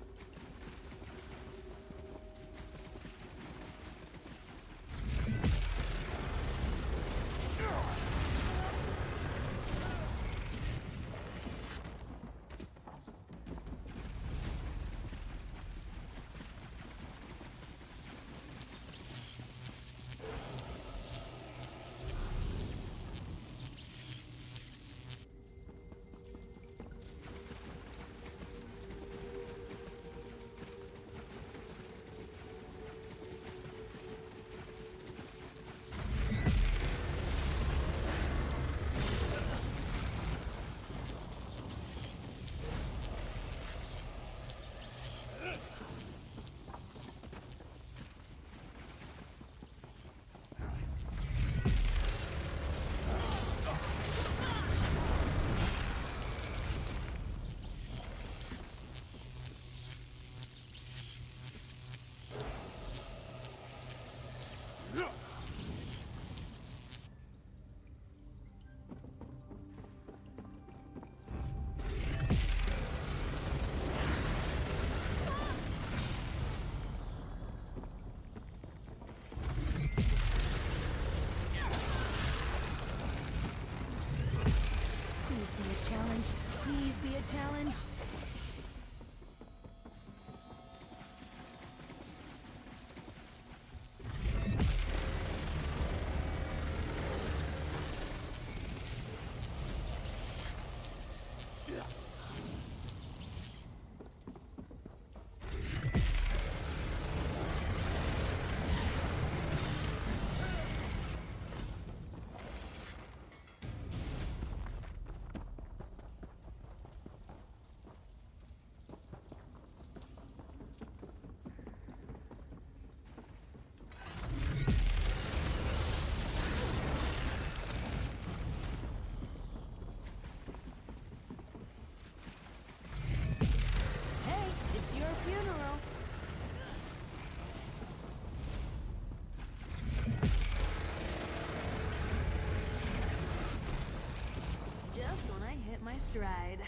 Speaker 2: stride.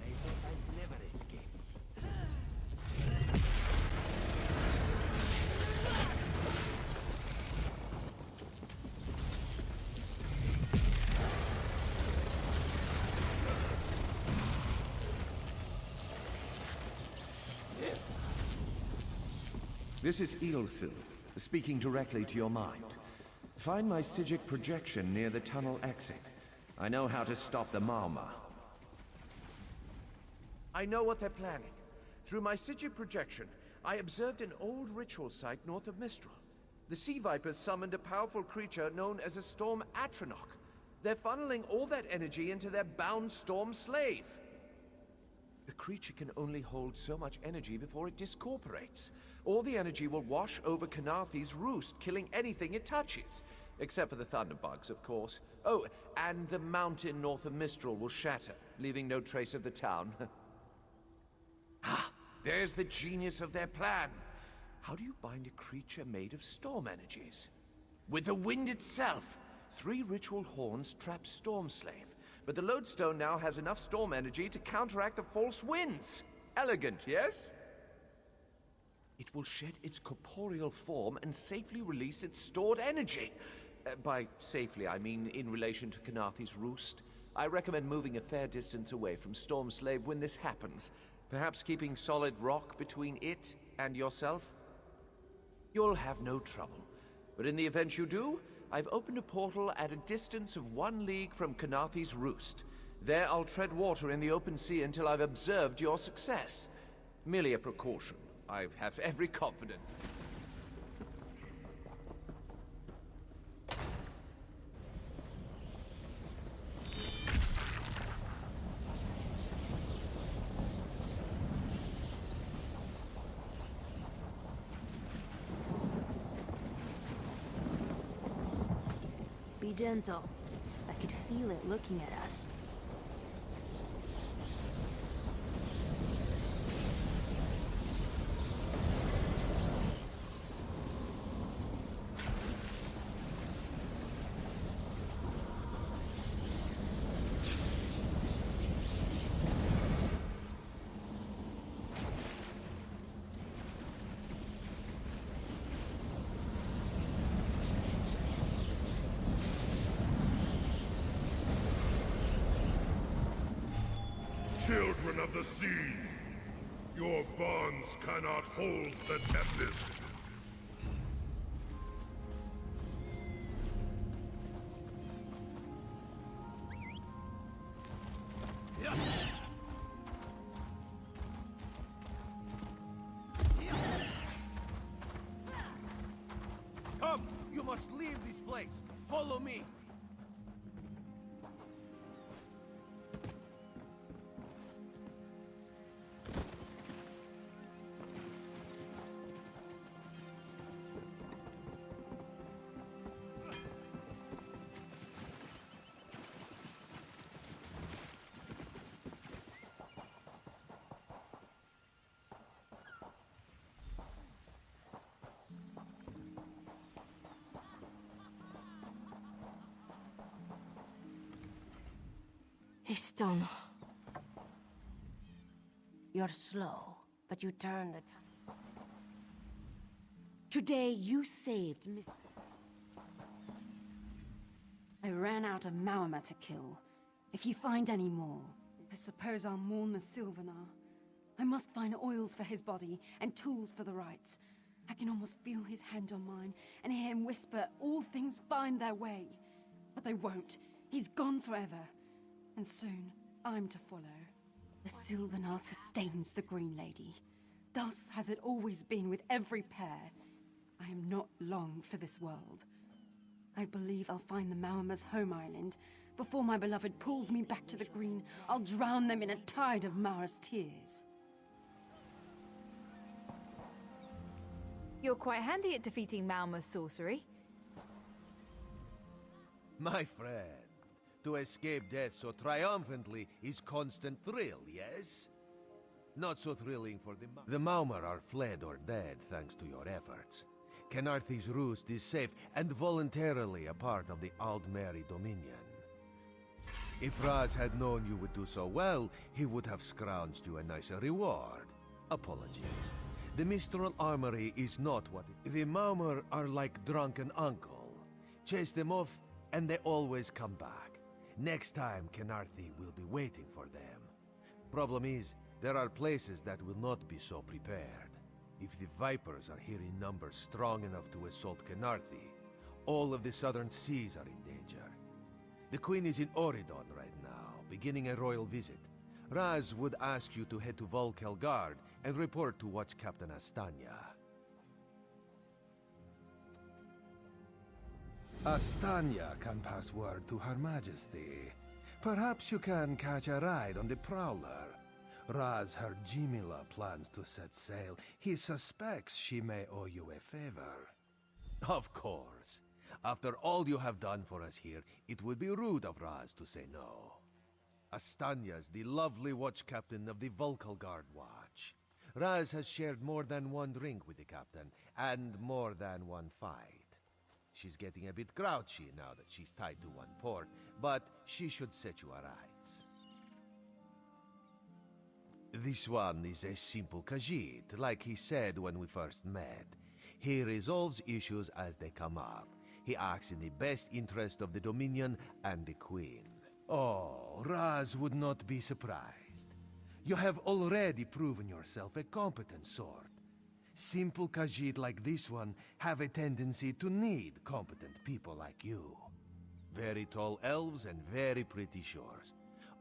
Speaker 15: I'd never escape.
Speaker 2: This is Ilsil, speaking directly to your mind. Find my Psijic projection near the tunnel exit. I know how to stop the Malma.
Speaker 21: I know what they're planning. Through my Psijic projection, I observed an old ritual site north of Mistral. The Sea Vipers summoned a powerful creature known as a Storm Atronach. They're funneling all that energy into their bound Storm Slave. The creature can only hold so much energy before it discorporates. All the energy will wash over Kanafi's roost, killing anything it touches. Except for the thunderbugs, of course. Oh, and the mountain north of Mistral will shatter, leaving no trace of the town. Ah, there's the genius of their plan. How do you bind a creature made of storm energies? With the wind itself. 3 ritual horns trap Storm Slave, but the lodestone now has enough storm energy to counteract the false winds. Elegant, yes? It will shed its corporeal form and safely release its stored energy. By safely, I mean in relation to Kanafi's roost. I recommend moving a fair distance away from Storm Slave when this happens. Perhaps keeping solid rock between it and yourself? You'll have no trouble. But in the event you do, I've opened a portal at a distance of 1 league from Kanafi's roost. There I'll tread water in the open sea until I've observed your success. Merely a precaution. I have every confidence.
Speaker 2: Be gentle. I could feel it looking at us.
Speaker 7: Children of the sea, your bonds cannot hold the Tempest.
Speaker 21: Come! You must leave this place! Follow me!
Speaker 18: It's done. You're slow, but you turn the time. Today you saved Miss...
Speaker 6: I ran out of Maorma to kill. If you find any more, I suppose I'll mourn the Sylvanar. I must find oils for his body and tools for the rites. I can almost feel his hand on mine and hear him whisper, all things find their way. But they won't. He's gone forever. And soon, I'm to follow. The Sylvanar sustains the Green Lady. Thus has it always been with every pair. I am not long for this world. I believe I'll find the Maorma's home island. Before my beloved pulls me back to the Green, I'll drown them in a tide of Mara's tears.
Speaker 22: You're quite handy at defeating Maorma's sorcery.
Speaker 13: My friend, to escape death so triumphantly is constant thrill, yes? Not so thrilling for the Maumar are fled or dead thanks to your efforts. Kenarthi's roost is safe and voluntarily a part of the Aldmeri Dominion. If Raz had known you would do so well, he would have scrounged you a nicer reward. Apologies. The Mistral Armory is not what it... The Maumar are like drunken uncle. Chase them off, and they always come back. Next time, Kenarthi will be waiting for them. Problem is, there are places that will not be so prepared. If the Vipers are here in numbers strong enough to assault Kenarthi, all of the southern seas are in danger. The Queen is in Oridon right now, beginning a royal visit. Raz would ask you to head to Volkelgard and report to Watch Captain Astanya. Astanya can pass word to Her Majesty. Perhaps you can catch a ride on the Prowler. Raz her Jimila plans to set sail. He suspects she may owe you a favor. Of course. After all you have done for us here, it would be rude of Raz to say no. Astanya's the lovely watch captain of the Volkelgard Watch. Raz has shared more than one drink with the captain, and more than one fight. She's getting a bit grouchy now that she's tied to one port, but she should set you aright. This one is a simple Khajiit, like he said when we first met. He resolves issues as they come up. He acts in the best interest of the Dominion and the Queen. Oh, Raz would not be surprised. You have already proven yourself a competent sword. Simple Khajiit like this one have a tendency to need competent people like you. Very tall elves and very pretty shores.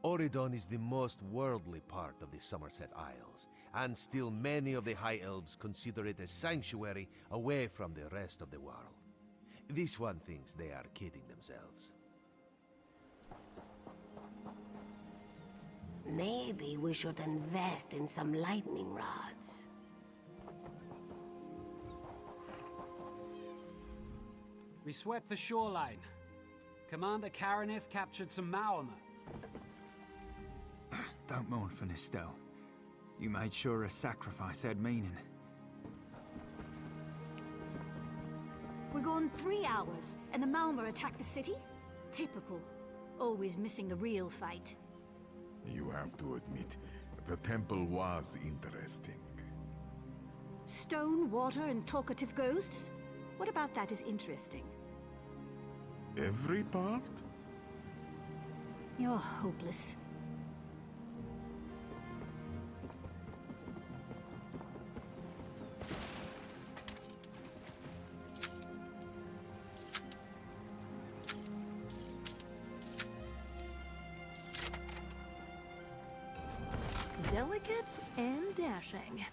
Speaker 13: Oridon is the most worldly part of the Somerset Isles, and still many of the High Elves consider it a sanctuary away from the rest of the world. This one thinks they are kidding themselves.
Speaker 18: Maybe we should invest in some lightning rods.
Speaker 20: We swept the shoreline. Commander Karanith captured some Maormer.
Speaker 1: Don't mourn for Nistel. You made sure a sacrifice had meaning.
Speaker 22: We're gone 3 hours, and the Malmer attacked the city? Typical. Always missing the real fight.
Speaker 7: You have to admit, the temple was interesting.
Speaker 22: Stone, water, and talkative ghosts? What about that is interesting?
Speaker 7: Every part?
Speaker 22: You're hopeless.
Speaker 14: Delicate and dashing.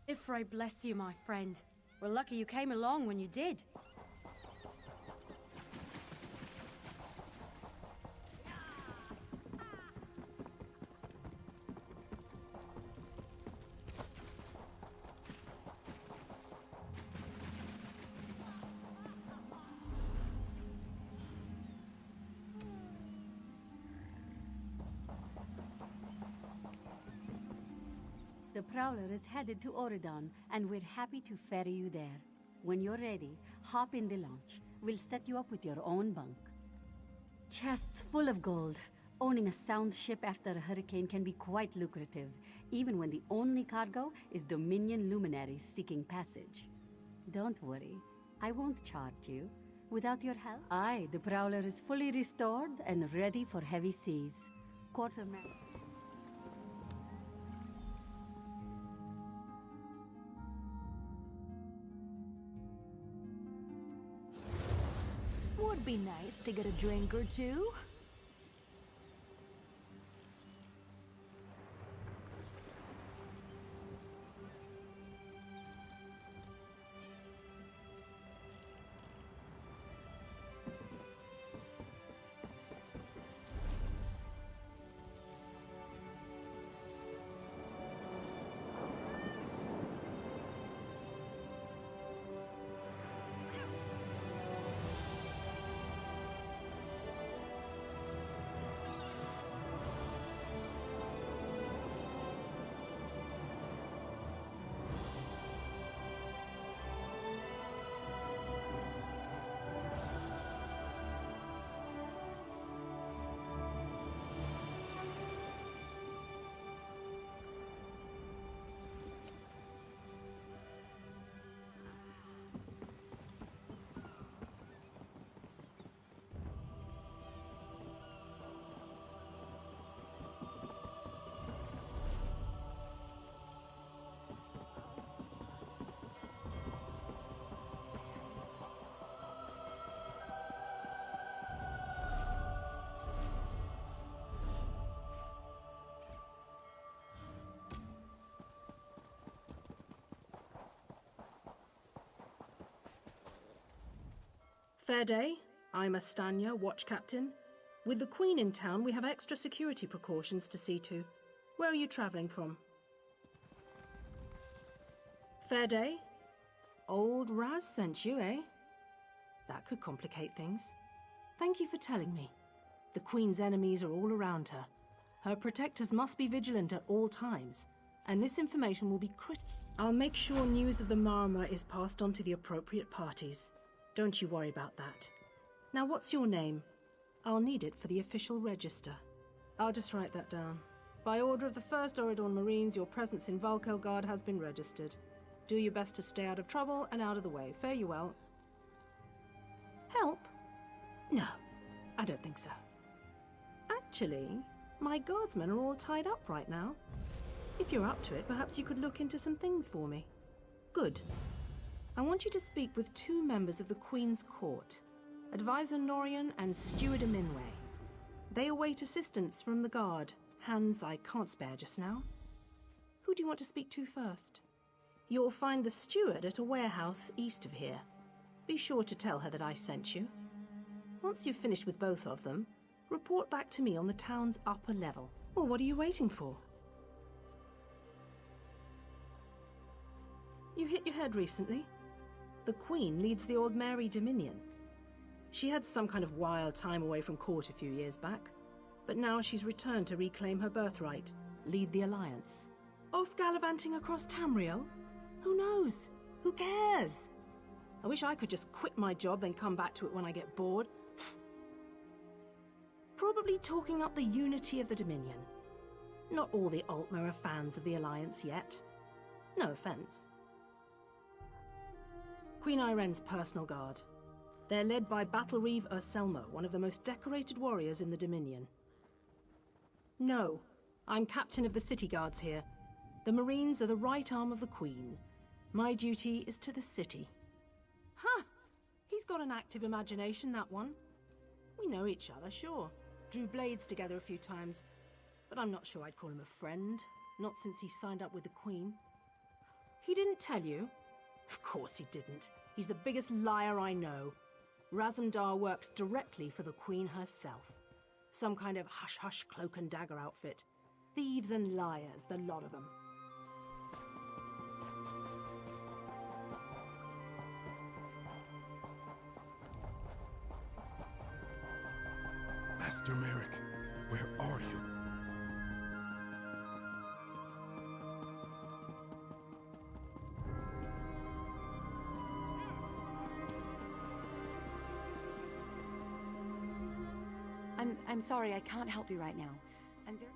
Speaker 6: Ifray bless you, my friend. We're lucky you came along when you did.
Speaker 9: The Prowler is headed to Oridon, and we're happy to ferry you there. When you're ready, hop in the launch. We'll set you up with your own bunk. Chests full of gold. Owning a sound ship after a hurricane can be quite lucrative, even when the only cargo is Dominion luminaries seeking passage. Don't worry, I won't charge you. Without your help, the Prowler is fully restored and ready for heavy seas. Quartermaster.
Speaker 14: Would be nice to get a drink or two.
Speaker 5: Fair day. I'm Astanya, watch captain. With the Queen in town, we have extra security precautions to see to. Where are you traveling from? Fair day. Old Raz sent you, eh? That could complicate things. Thank you for telling me. The Queen's enemies are all around her. Her protectors must be vigilant at all times, and this information will be critical. I'll make sure news of the Marmor is passed on to the appropriate parties. Don't you worry about that. Now, what's your name? I'll need it for the official register. I'll just write that down. By order of the 1st Oridorn Marines, your presence in Valkelgard has been registered. Do your best to stay out of trouble and out of the way. Fare you well. Help? No, I don't think so. Actually, my guardsmen are all tied up right now. If you're up to it, perhaps you could look into some things for me. Good. I want you to speak with 2 members of the Queen's Court, Advisor Norian and Steward Aminway. They await assistance from the guard, hands I can't spare just now. Who do you want to speak to first? You'll find the steward at a warehouse east of here. Be sure to tell her that I sent you. Once you've finished with both of them, report back to me on the town's upper level. Well, what are you waiting for? You hit your head recently? The Queen leads the Aldmeri Dominion. She had some kind of wild time away from court a few years back, but now she's returned to reclaim her birthright, lead the Alliance. Off gallivanting across Tamriel? Who knows? Who cares? I wish I could just quit my job then come back to it when I get bored. Probably talking up the unity of the Dominion. Not all the Altmer are fans of the Alliance yet. No offense. Queen Irene's personal guard. They're led by Battlereeve Urselmo, one of the most decorated warriors in the Dominion. No, I'm captain of the city guards here. The Marines are the right arm of the Queen. My duty is to the city. Huh! He's got an active imagination, that one. We know each other, sure. Drew blades together a few times, but I'm not sure I'd call him a friend, not since he signed up with the Queen. He didn't tell you? Of course he didn't. He's the biggest liar I know. Razumdar works directly for the Queen herself. Some kind of hush-hush cloak and dagger outfit. Thieves and liars, the lot of them.
Speaker 7: Master Merrick, where are you?
Speaker 16: I'm sorry, I can't help you right now. I'm very...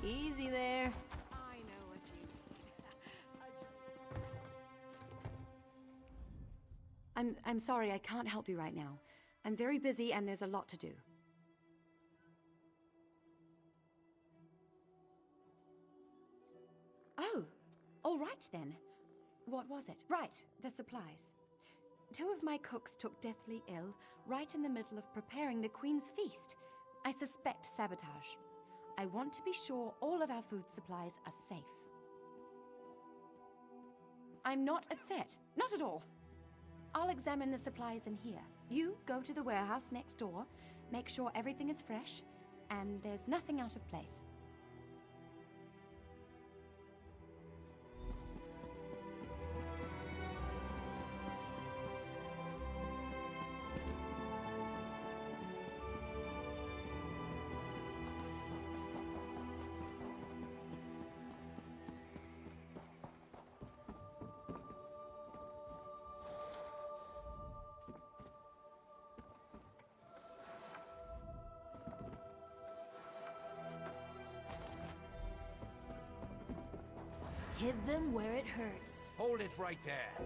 Speaker 9: Easy there.
Speaker 6: I know what you need.
Speaker 4: I'm sorry, I can't help you right now. I'm very busy and there's a lot to do. Oh, all right then. What was it? Right, the supplies. 2 of my cooks took deathly ill right in the middle of preparing the Queen's feast. I suspect sabotage. I want to be sure all of our food supplies are safe. I'm not upset. Not at all. I'll examine the supplies in here. You go to the warehouse next door, make sure everything is fresh, and there's nothing out of place.
Speaker 18: Hit them where it hurts.
Speaker 8: Hold it right there.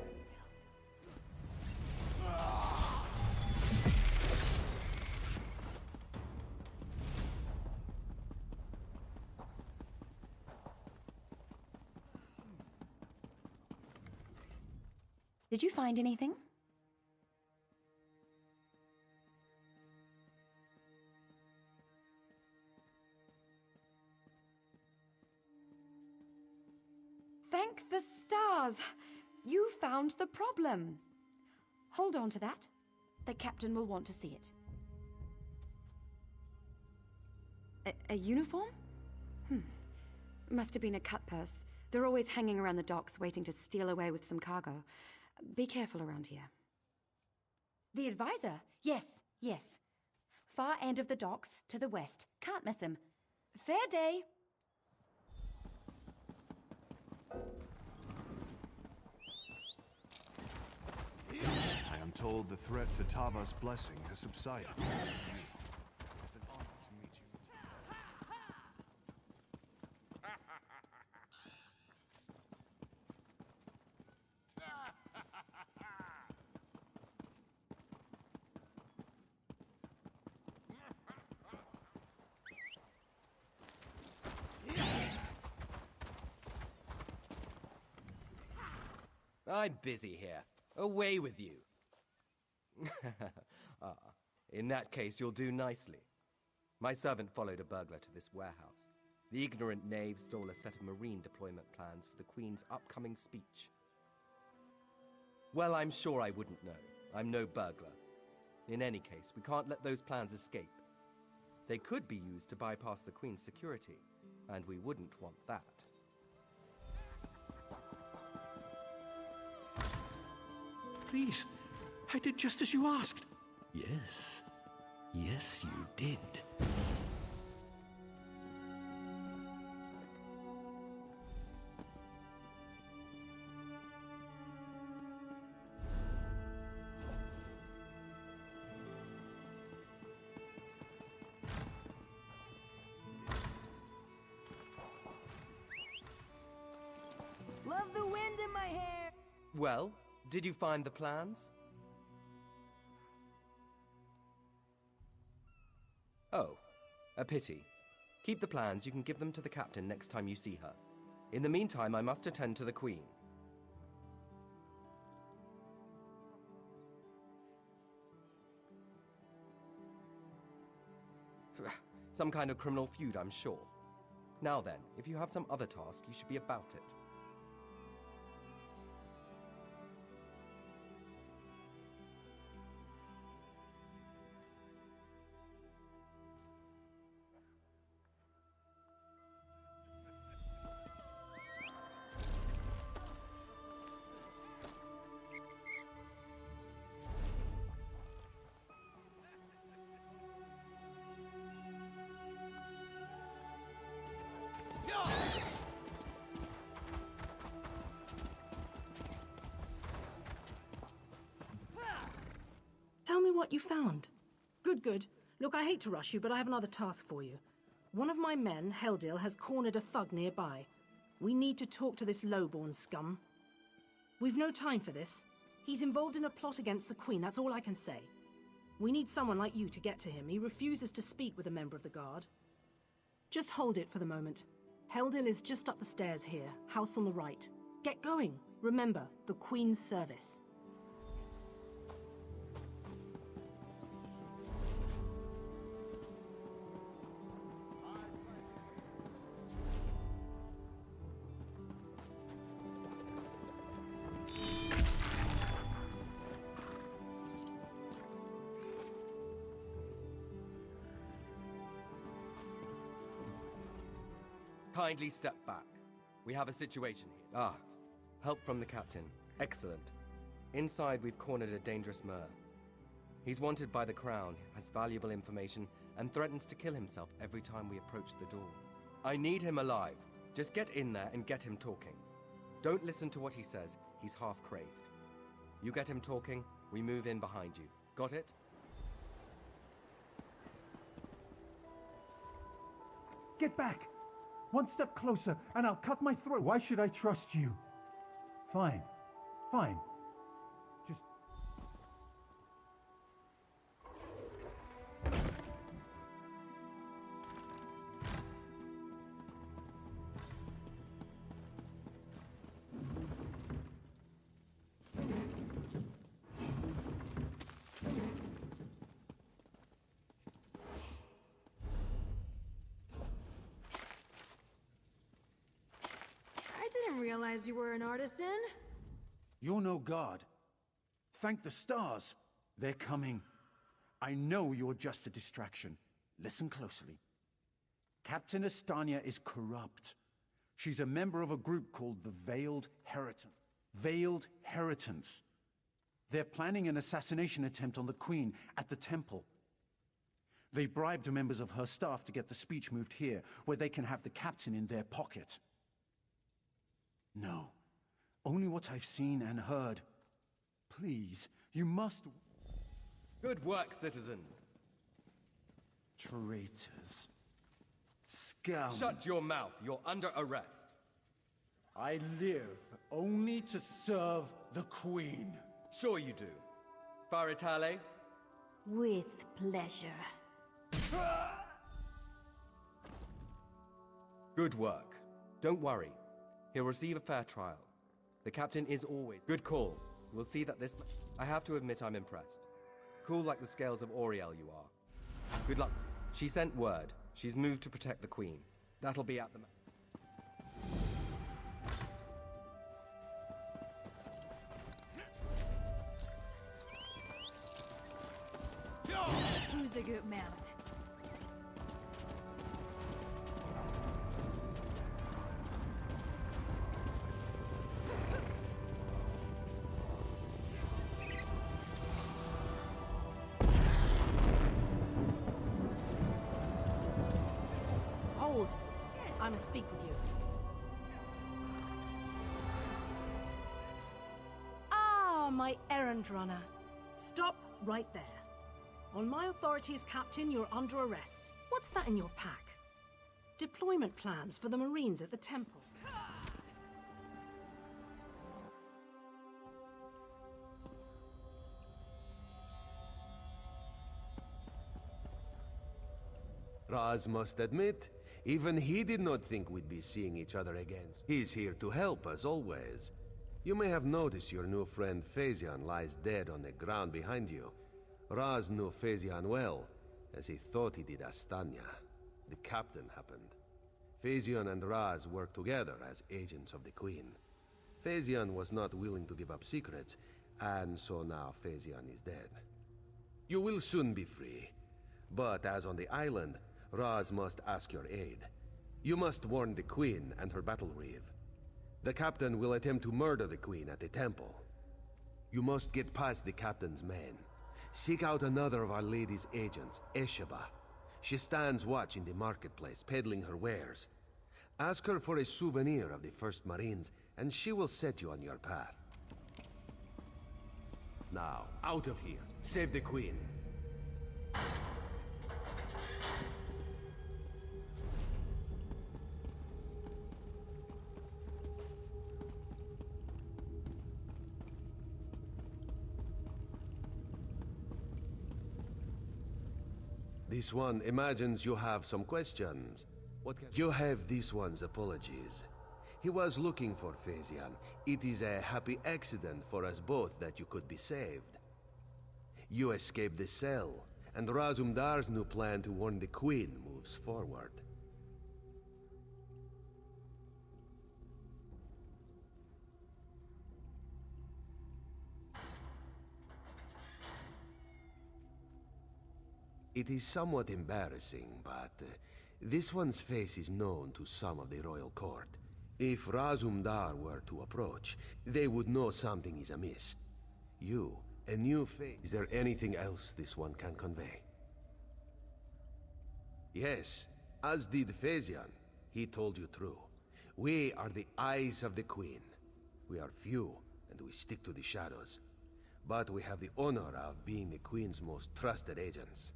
Speaker 4: Did you find anything? Thank the stars! You found the problem. Hold on to that. The captain will want to see it. A uniform? Must have been a cut purse. They're always hanging around the docks waiting to steal away with some cargo. Be careful around here. The advisor? Yes, yes. Far end of the docks, to the west. Can't miss him. Fair day.
Speaker 11: I am told the threat to Tava's blessing has subsided. Thanks to you. It's an honor to meet you.
Speaker 19: I'm busy here. Away with you. In that case, you'll do nicely. My servant followed a burglar to this warehouse. The ignorant knave stole a set of marine deployment plans for the Queen's upcoming speech. Well, I'm sure I wouldn't know. I'm no burglar. In any case, we can't let those plans escape. They could be used to bypass the Queen's security, and we wouldn't want that.
Speaker 23: Please, I did just as you asked. Yes. Yes, you did.
Speaker 12: Love the wind in my hair!
Speaker 19: Well, did you find the plans? Oh, a pity. Keep the plans, you can give them to the captain next time you see her. In the meantime, I must attend to the Queen. Some kind of criminal feud, I'm sure. Now then, if you have some other task, you should be about it.
Speaker 5: Tell me what you found. Good, good. Look, I hate to rush you, but I have another task for you. One of my men, Heldil, has cornered a thug nearby. We need to talk to this lowborn scum. We've no time for this. He's involved in a plot against the Queen, that's all I can say. We need someone like you to get to him. He refuses to speak with a member of the Guard. Just hold it for the moment. Heldil is just up the stairs here, house on the right. Get going. Remember, the Queen's service.
Speaker 19: Kindly step back. We have a situation here. Ah, help from the captain. Excellent. Inside, we've cornered a dangerous Mer. He's wanted by the Crown, has valuable information, and threatens to kill himself every time we approach the door. I need him alive. Just get in there and get him talking. Don't listen to what he says. He's half crazed. You get him talking, we move in behind you. Got it?
Speaker 23: Get back! One step closer, and I'll cut my throat. Why should I trust you? Fine. Fine. Just...
Speaker 3: I didn't realize you were an artisan.
Speaker 23: You're no god. Thank the stars. They're coming. I know you're just a distraction. Listen closely. Captain Estania is corrupt. She's a member of a group called the Veiled Heritance. Veiled Heritance. They're planning an assassination attempt on the Queen at the temple. They bribed members of her staff to get the speech moved here, where they can have the captain in their pocket. No. Only what I've seen and heard. Please, you must...
Speaker 19: Good work, citizen.
Speaker 23: Traitors. Scum.
Speaker 19: Shut your mouth. You're under arrest.
Speaker 23: I live only to serve the Queen.
Speaker 19: Sure you do. Faritale?
Speaker 22: With pleasure.
Speaker 19: Good work. Don't worry. He'll receive a fair trial. The captain is always... Good call. We'll see that this... I have to admit I'm impressed. Cool like the scales of Auriel you are. Good luck. She sent word. She's moved to protect the Queen. That'll be at the...
Speaker 22: Who's a good mount?
Speaker 5: Hold! I must speak with you. Ah, my errand runner. Stop right there. On my authority as captain, you're under arrest. What's that in your pack? Deployment plans for the Marines at the temple.
Speaker 13: Raz must admit, even he did not think we'd be seeing each other again. He's here to help, as always. You may have noticed your new friend Phaezion lies dead on the ground behind you. Raz knew Phaezion well, as he thought he did Astanya. The captain happened. Phaezion and Raz worked together as agents of the Queen. Phaezion was not willing to give up secrets, and so now Phaezion is dead. You will soon be free, but as on the island, Raz must ask your aid. You must warn the Queen and her battle reeve. The captain will attempt to murder the Queen at the temple. You must get past the captain's men. Seek out another of Our Lady's agents, Esheba. She stands watch in the marketplace, peddling her wares. Ask her for a souvenir of the First Marines, and she will set you on your path. Now, out of here. Save the Queen. This one imagines you have some questions. You have this one's apologies. He was looking for Phasian. It is a happy accident for us both that you could be saved. You escaped the cell, and Razumdar's new plan to warn the Queen moves forward. It is somewhat embarrassing, but this one's face is known to some of the royal court. If Razumdar were to approach, they would know something is amiss. You, a new face. Is there anything else this one can convey? Yes, as did Phasian. He told you true. We are the eyes of the Queen. We are few, and we stick to the shadows. But we have the honor of being the Queen's most trusted agents.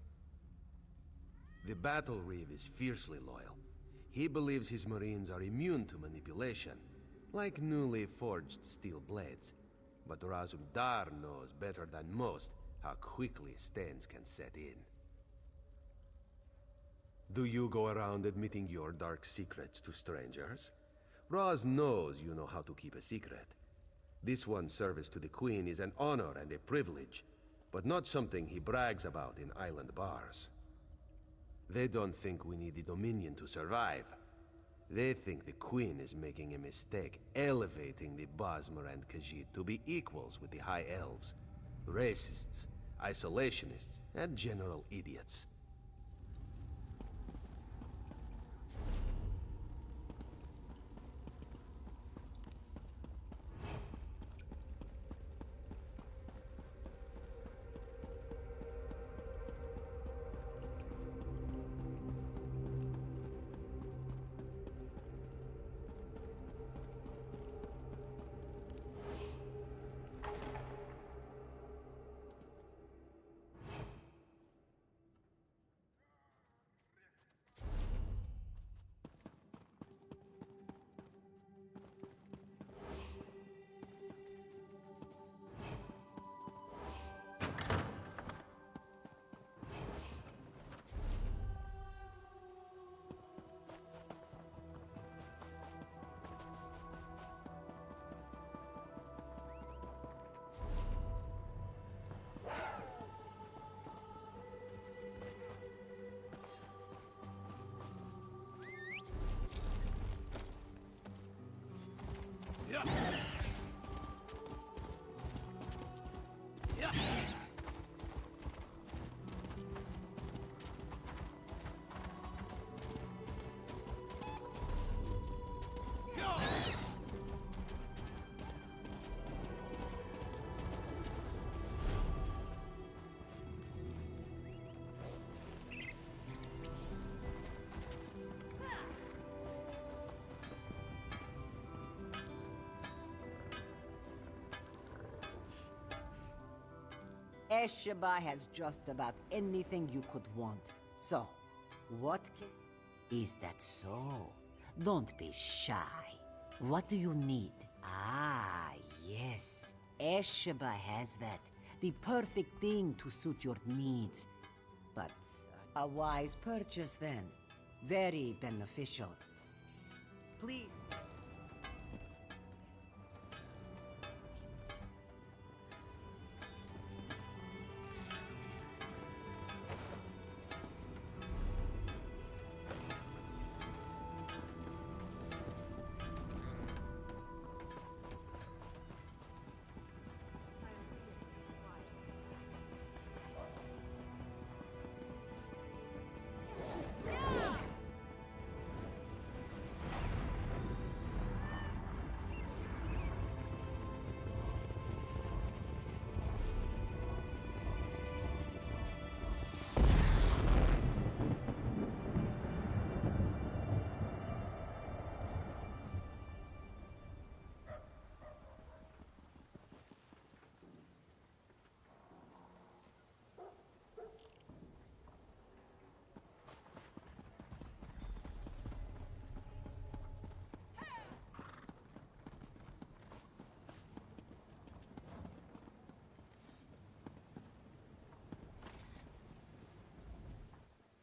Speaker 13: The Battle Reeve is fiercely loyal. He believes his Marines are immune to manipulation, like newly forged steel blades. But Razumdar knows better than most how quickly stains can set in. Do you go around admitting your dark secrets to strangers? Raz knows you know how to keep a secret. This one's service to the Queen is an honor and a privilege, but not something he brags about in island bars. They don't think we need the Dominion to survive. They think the Queen is making a mistake, elevating the Bosmer and Khajiit to be equals with the High Elves. Racists, isolationists, and general idiots.
Speaker 12: Esheba has just about anything you could want. So, what is that so? Don't be shy. What do you need? Ah, yes. Esheba has that. The perfect thing to suit your needs. But a wise purchase then. Very beneficial. Please.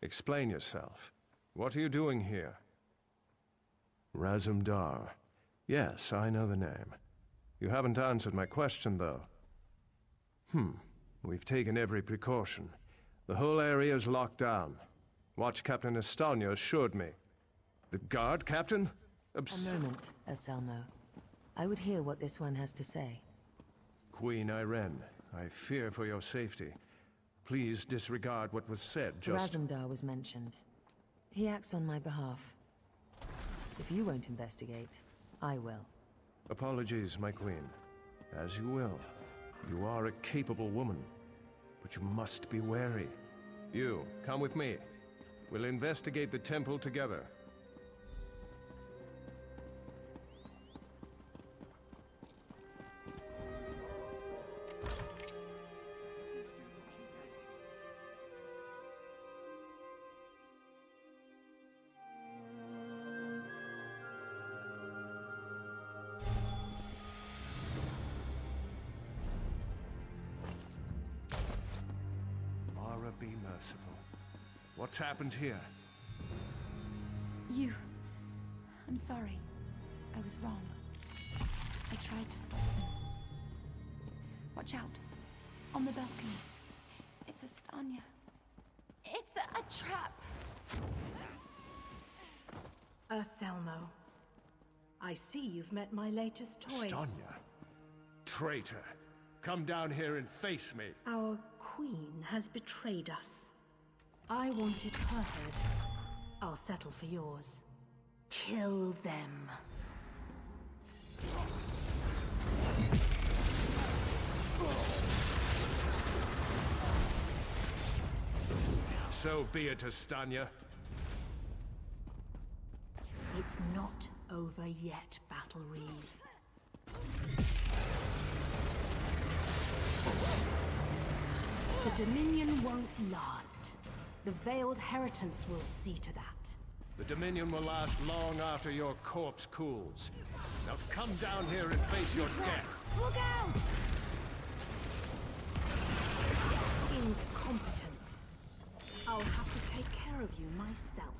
Speaker 11: Explain yourself. What are you doing here? Razumdar. Yes, I know the name. You haven't answered my question, though. We've taken every precaution. The whole area is locked down. Watch Captain Estonia assured me. The guard, Captain?
Speaker 9: A moment, Anselmo. I would hear what this one has to say.
Speaker 11: Queen Irene, I fear for your safety. Please disregard what was said, just...
Speaker 9: Razumdar was mentioned. He acts on my behalf. If you won't investigate, I will.
Speaker 11: Apologies, my queen. As you will. You are a capable woman. But you must be wary. You, come with me. We'll investigate the temple together. Be merciful. What's happened here?
Speaker 4: I'm sorry. I was wrong. I tried to stop them. Watch out. On the balcony. It's Estonia. It's a trap!
Speaker 5: Anselmo. I see you've met my latest toy.
Speaker 11: Estonia? Traitor. Come down here and face me.
Speaker 5: Our queen has betrayed us. I wanted her head. I'll settle for yours. Kill them.
Speaker 11: So be it, Estonia.
Speaker 5: It's not over yet, Battle Reeve. The Dominion won't last. The Veiled Heritance will see to that.
Speaker 11: The Dominion will last long after your corpse cools. Now come down here and face your death.
Speaker 22: Look out!
Speaker 5: Incompetence. I'll have to take care of you myself.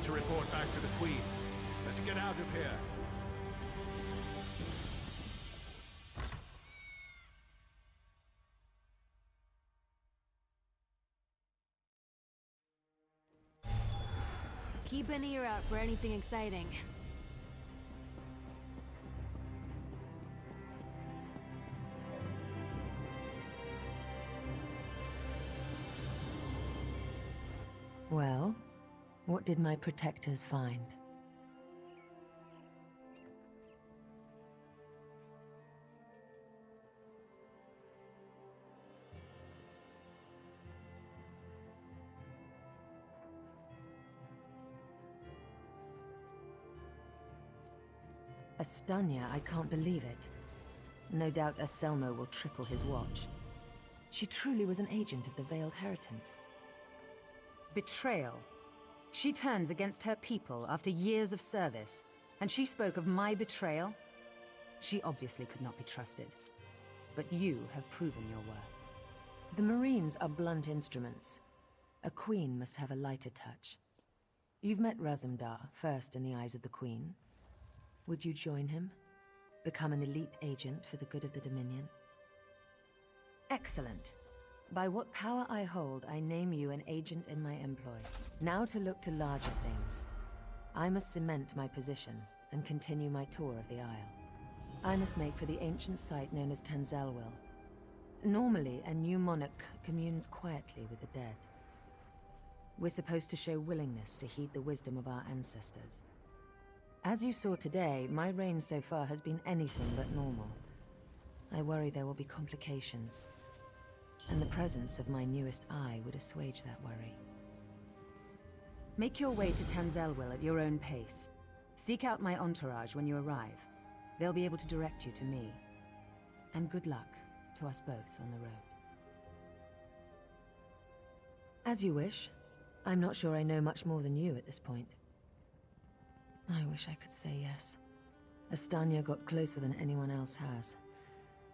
Speaker 11: To report back to the Queen. Let's get out of here.
Speaker 3: Keep an ear out for anything exciting.
Speaker 9: Well, what did my protectors find? Estonia, I can't believe it. No doubt Anselmo will triple his watch. She truly was an agent of the Veiled Heritance. Betrayal. She turns against her people after years of service, and she spoke of my betrayal? She obviously could not be trusted. But you have proven your worth. The Marines are blunt instruments. A queen must have a lighter touch. You've met Razumdar, first in the eyes of the Queen. Would you join him? Become an elite agent for the good of the Dominion? Excellent. By what power I hold, I name you an agent in my employ. Now to look to larger things. I must cement my position and continue my tour of the Isle. I must make for the ancient site known as Tanzelwil. Normally, a new monarch communes quietly with the dead. We're supposed to show willingness to heed the wisdom of our ancestors. As you saw today, my reign so far has been anything but normal. I worry there will be complications. And the presence of my newest eye would assuage that worry. Make your way to Tanzelwil at your own pace. Seek out my entourage when you arrive. They'll be able to direct you to me. And good luck to us both on the road. As you wish. I'm not sure I know much more than you at this point. I wish I could say yes. Estania got closer than anyone else has.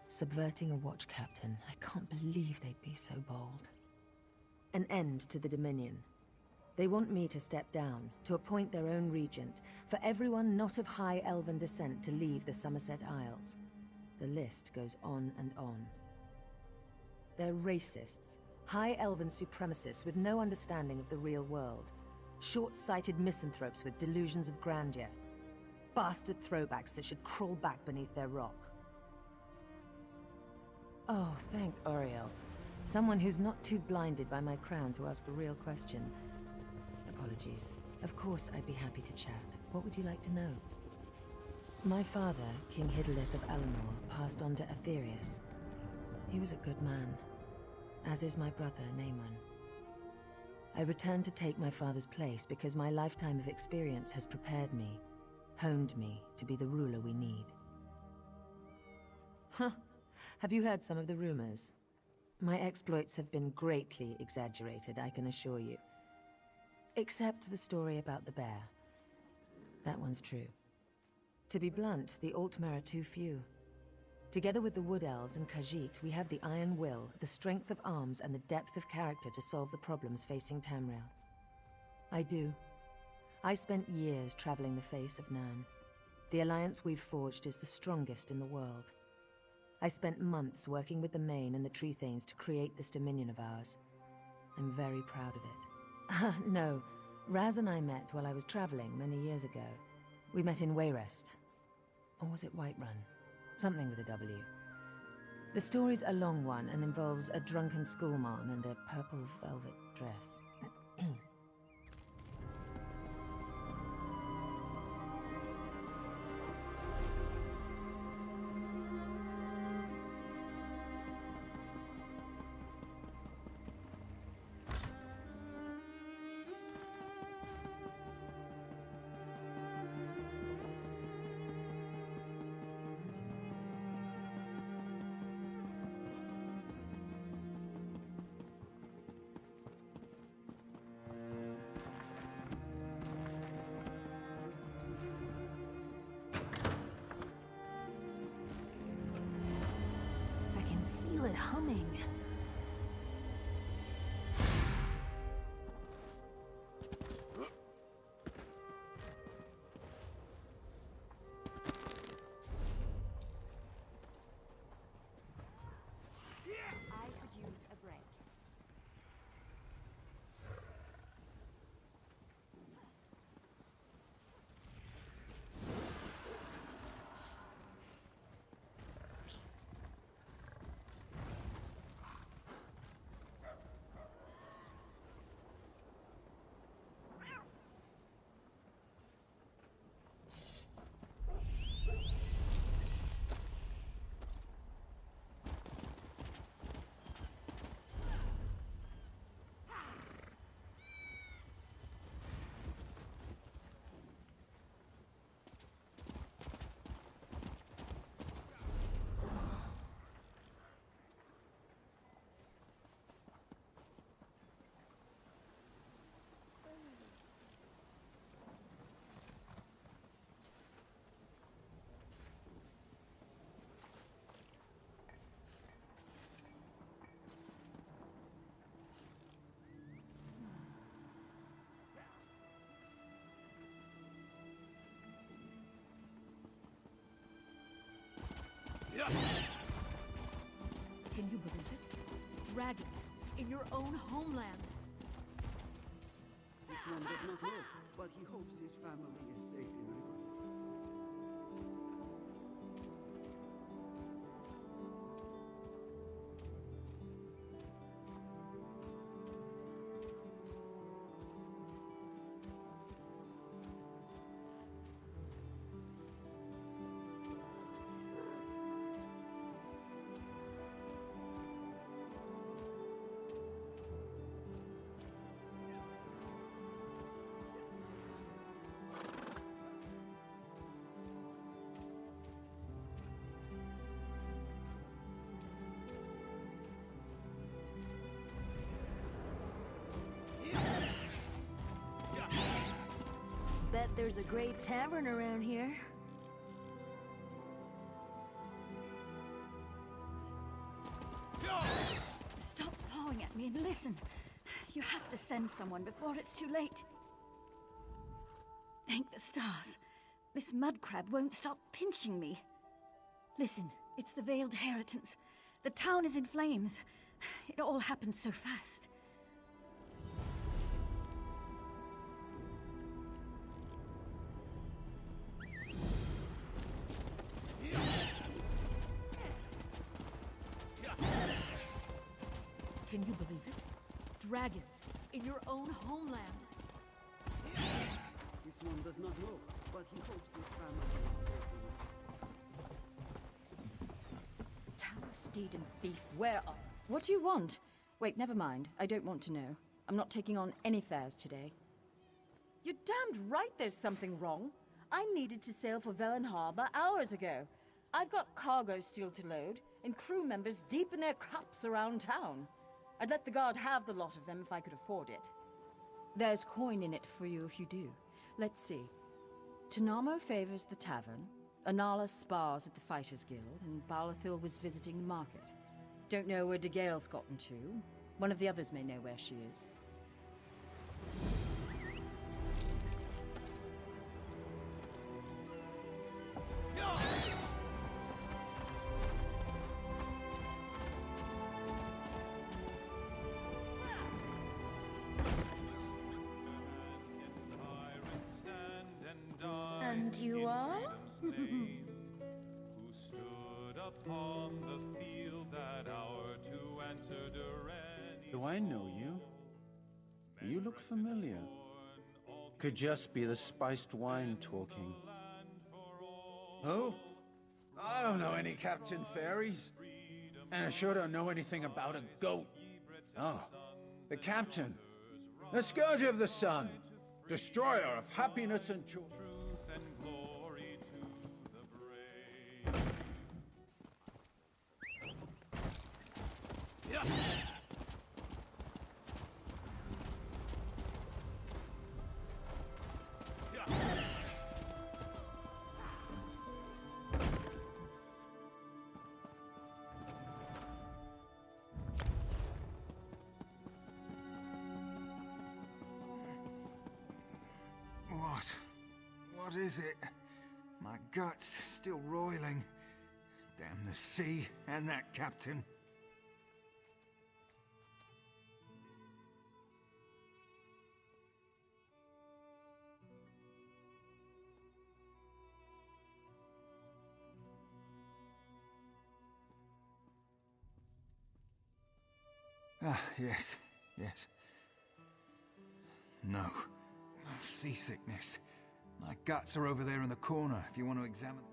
Speaker 9: Subverting a watch captain, I can't believe they'd be so bold. An end to the Dominion. They want me to step down, to appoint their own regent, for everyone not of high elven descent to leave the Somerset Isles. The list goes on and on. They're racists, high elven supremacists with no understanding of the real world. Short-sighted misanthropes with delusions of grandeur. Bastard throwbacks that should crawl back beneath their rock. Oh, thank Oriel. Someone who's not too blinded by my crown to ask a real question. Apologies. Of course I'd be happy to chat. What would you like to know? My father, King Hidalith of Alinor, passed on to Aetherius. He was a good man, as is my brother, Naemon. I returned to take my father's place because my lifetime of experience has prepared me, honed me to be the ruler we need. Huh. Have you heard some of the rumors? My exploits have been greatly exaggerated, I can assure you. Except the story about the bear. That one's true. To be blunt, the Aldmeri are too few. Together with the Wood Elves and Khajiit, we have the iron will, the strength of arms, and the depth of character to solve the problems facing Tamriel. I do. I spent years traveling the face of Nirn. The alliance we've forged is the strongest in the world. I spent months working with the Main and the Tree Thanes to create this dominion of ours. I'm very proud of it. No, Raz and I met while I was traveling many years ago. We met in Wayrest. Or was it Whiterun? Something with a W. The story's a long one and involves a drunken schoolmarm and a purple velvet dress.
Speaker 3: Feel it humming.
Speaker 4: I could use a break.
Speaker 3: Can you believe it? Dragons in your own homeland.
Speaker 10: This one does not know, but he hopes his family is safe in River.
Speaker 3: there's a great tavern around here.
Speaker 22: Stop pawing at me and listen. You have to send someone before it's too late. Thank the stars. This mud crab won't stop pinching me. Listen, it's the Veiled Heritance. The town is in flames. It all happened so fast.
Speaker 3: Can you believe it? Dragons in your own homeland.
Speaker 10: This one does not know, but he hopes his family is safe.
Speaker 22: Tower steed and thief, where are... What do you want? Wait, never mind. I don't want to know. I'm not taking on any fares today.
Speaker 14: You're damned right there's something wrong. I needed to sail for Velen Harbor hours ago. I've got cargo still to load, and crew members deep in their cups around town. I'd let the guard have the lot of them if I could afford it.
Speaker 22: There's coin in it for you if you do. Let's see. Tanamo favors the tavern, Anala spars at the Fighters Guild, and Balathil was visiting the market. Don't know where DeGale's gotten to. One of the others may know where she is.
Speaker 3: And you are?
Speaker 2: Who stood upon the field that hour to answer Durrani's
Speaker 23: Do I know you? You look familiar. Could just be the spiced wine talking. Who? I don't know any Captain Fairies. And I sure don't know anything about a goat. Oh, the Captain. The Scourge of the Sun. Destroyer of happiness and joy.
Speaker 1: What is it? My gut's still roiling. Damn the sea and that captain. Ah, yes, yes. No. Seasickness. My guts are over there in the corner if you want to examine them.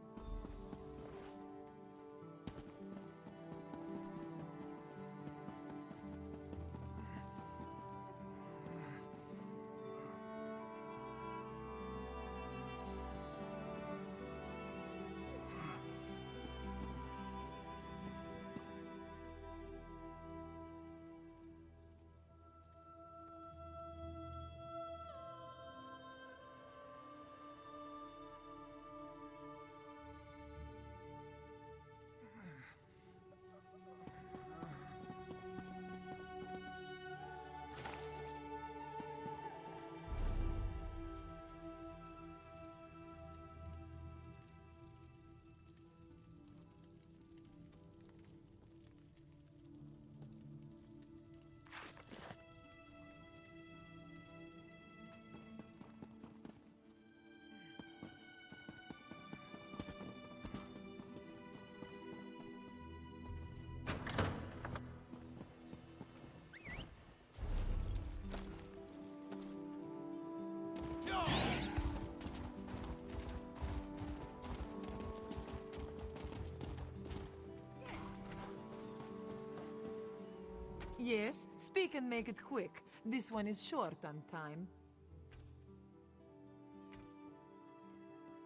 Speaker 15: Yes, speak and make it quick. This one is short on time.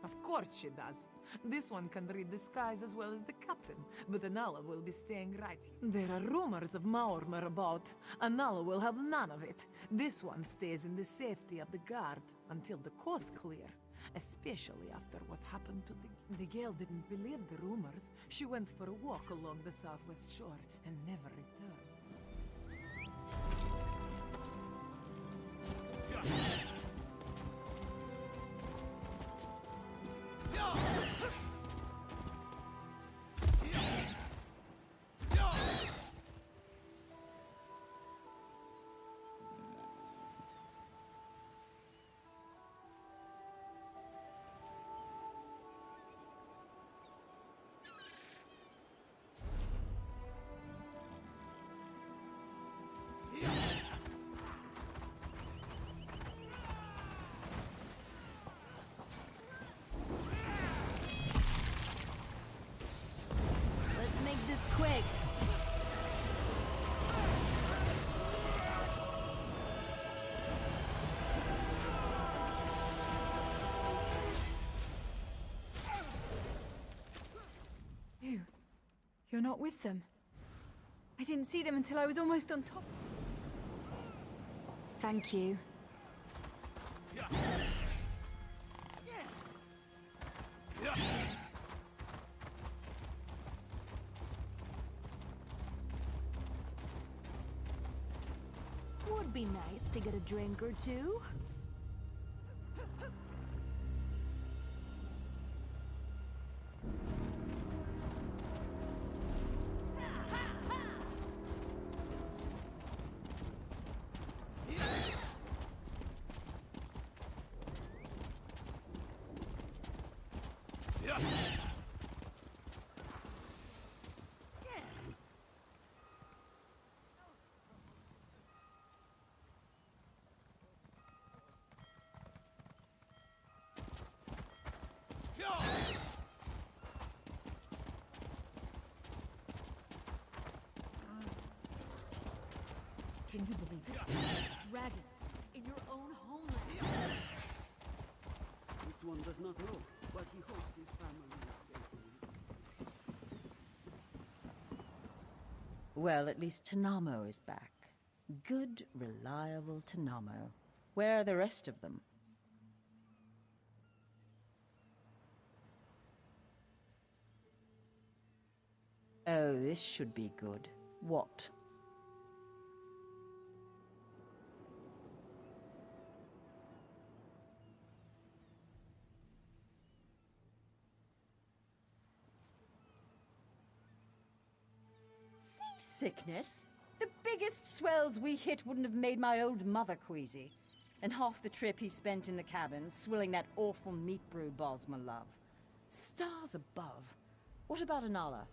Speaker 15: Of course she does. This one can read the skies as well as the captain, but Anala will be staying right here. There are rumors of Maormer about. Anala will have none of it. This one stays in the safety of the guard until the coast clear. especially after what happened to the girl didn't believe the rumors. She went for a walk along the southwest shore and never returned.
Speaker 3: Let's make this quick.
Speaker 22: You're not with them. I didn't see them until I was almost on top.
Speaker 3: Thank you. Would be nice to get a drink or two. Can you believe it? Dragons in your own homeland.
Speaker 10: This one does not know, but he hopes his family is safe.
Speaker 22: Well, at least Tanamo is back. Good, reliable Tanamo. Where are the rest of them? Oh, this should be good. What? Seasickness? The biggest swells we hit wouldn't have made my old mother queasy. And half the trip he spent in the cabin, swilling that awful meat brew Bosma love. Stars above. What about Anala?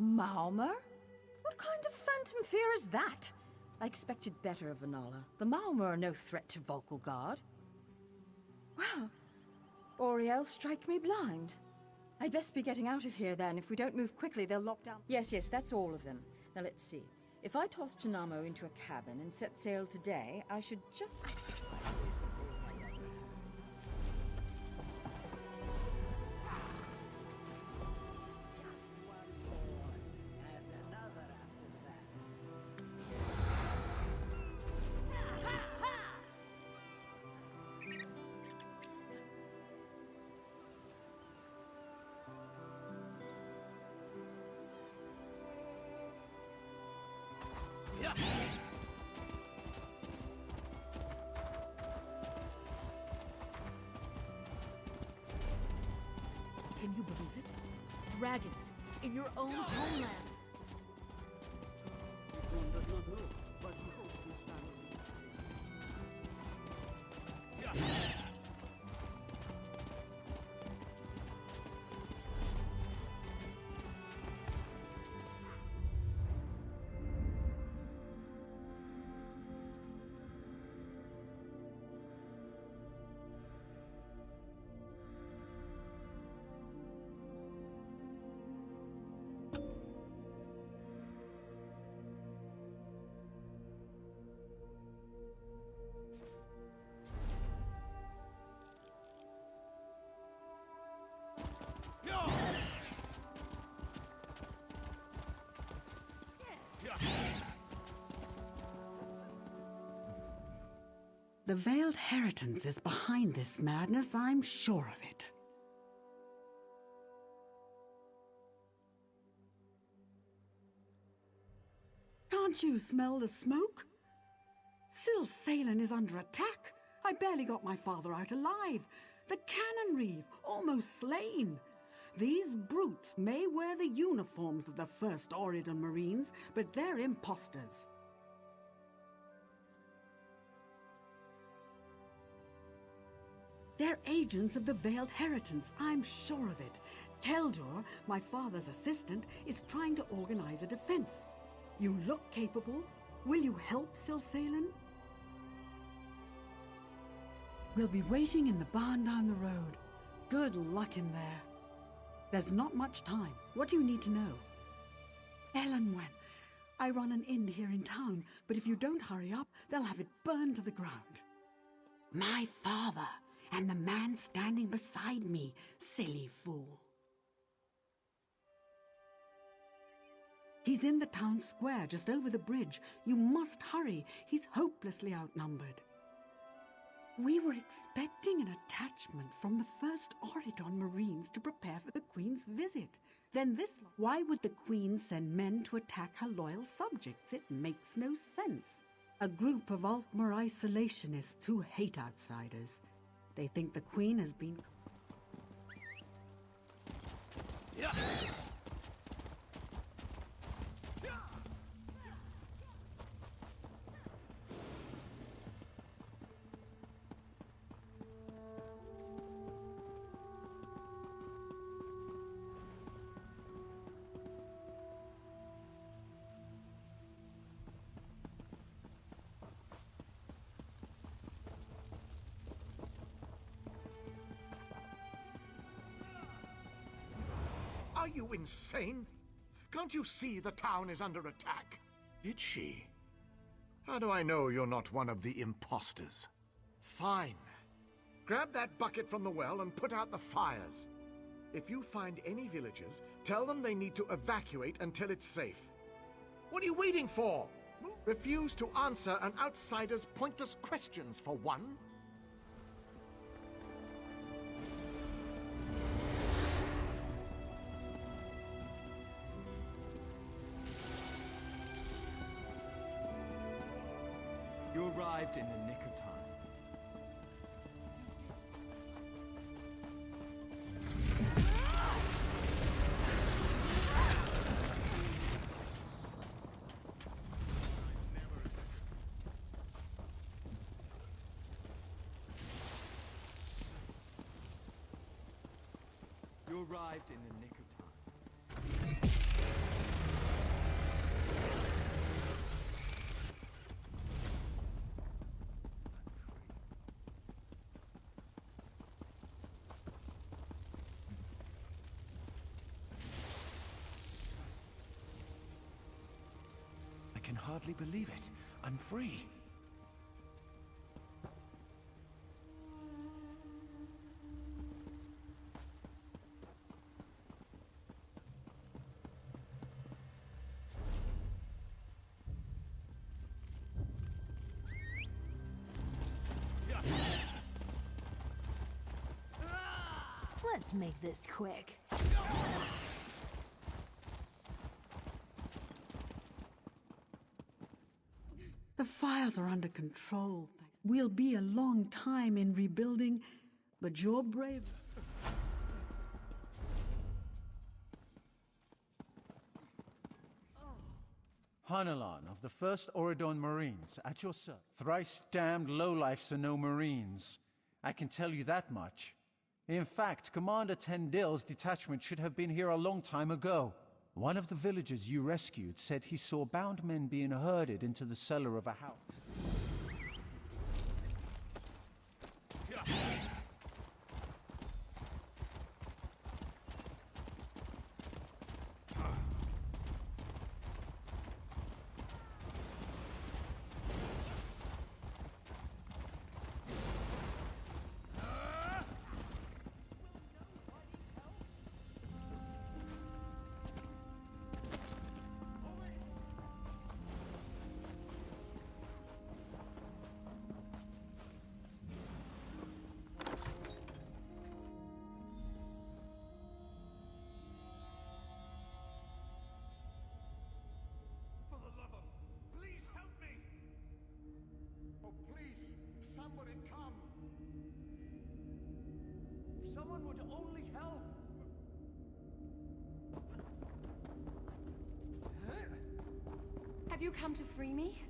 Speaker 22: Malmer? What kind of phantom fear is that? I expected better of Vanala. The Malmer are no threat to Volkelgard. Well, Oriel, strike me blind. I'd best be getting out of here then. If we don't move quickly, they'll lock down. Yes, that's all of them. Now let's see. If I toss Tanamo into a cabin and set sail today, I should just...
Speaker 3: Can you believe it? Dragons in your own homeland.
Speaker 10: This one does not know, but he hopes his family.
Speaker 14: The Veiled Heritance is behind this madness, I'm sure of it. Can't you smell the smoke? Sil Salen is under attack. I barely got my father out alive. The cannon reeve, almost slain. These brutes may wear the uniforms of the First Oridan Marines, but they're imposters. They're agents of the Veiled Heritance, I'm sure of it. Teldor, my father's assistant, is trying to organize a defense. You look capable. Will you help Sil Salen? We'll be waiting in the barn down the road. Good luck in there. There's not much time. What do you need to know? Elenwen, I run an inn here in town, but if you don't hurry up, they'll have it burned to the ground. My father, and the man standing beside me, silly fool. He's in the town square, just over the bridge. You must hurry. He's hopelessly outnumbered. We were expecting an attachment from the First Oridan Marines to prepare for the Queen's visit. Then this... Why would the Queen send men to attack her loyal subjects? It makes no sense. A group of Aldmeri isolationists who hate outsiders. They think the Queen has been...
Speaker 8: Yeah.
Speaker 17: Are you insane? Can't you see the town is under attack? Did she? How do I know you're not one of the imposters? Fine. Grab that bucket from the well and put out the fires. If you find any villagers, tell them they need to evacuate until it's safe. What are you waiting for? Refuse to answer an outsider's pointless questions for one?
Speaker 19: You arrived in the nick of time. You arrived in the nick of time.
Speaker 11: I can hardly believe it. I'm free.
Speaker 3: Let's make this quick.
Speaker 7: The fires are under control. We'll be a long time in rebuilding, but you're brave.
Speaker 23: Hanulan of the 1st Oridon Marines, at your service. Thrice damned lowlifes are no Marines. I can tell you that much. In fact, Commander Tendil's detachment should have been here a long time ago. One of the villagers you rescued said he saw bound men being herded into the cellar of a house.
Speaker 17: Somebody come! If someone would only help!
Speaker 4: Have you come to free me?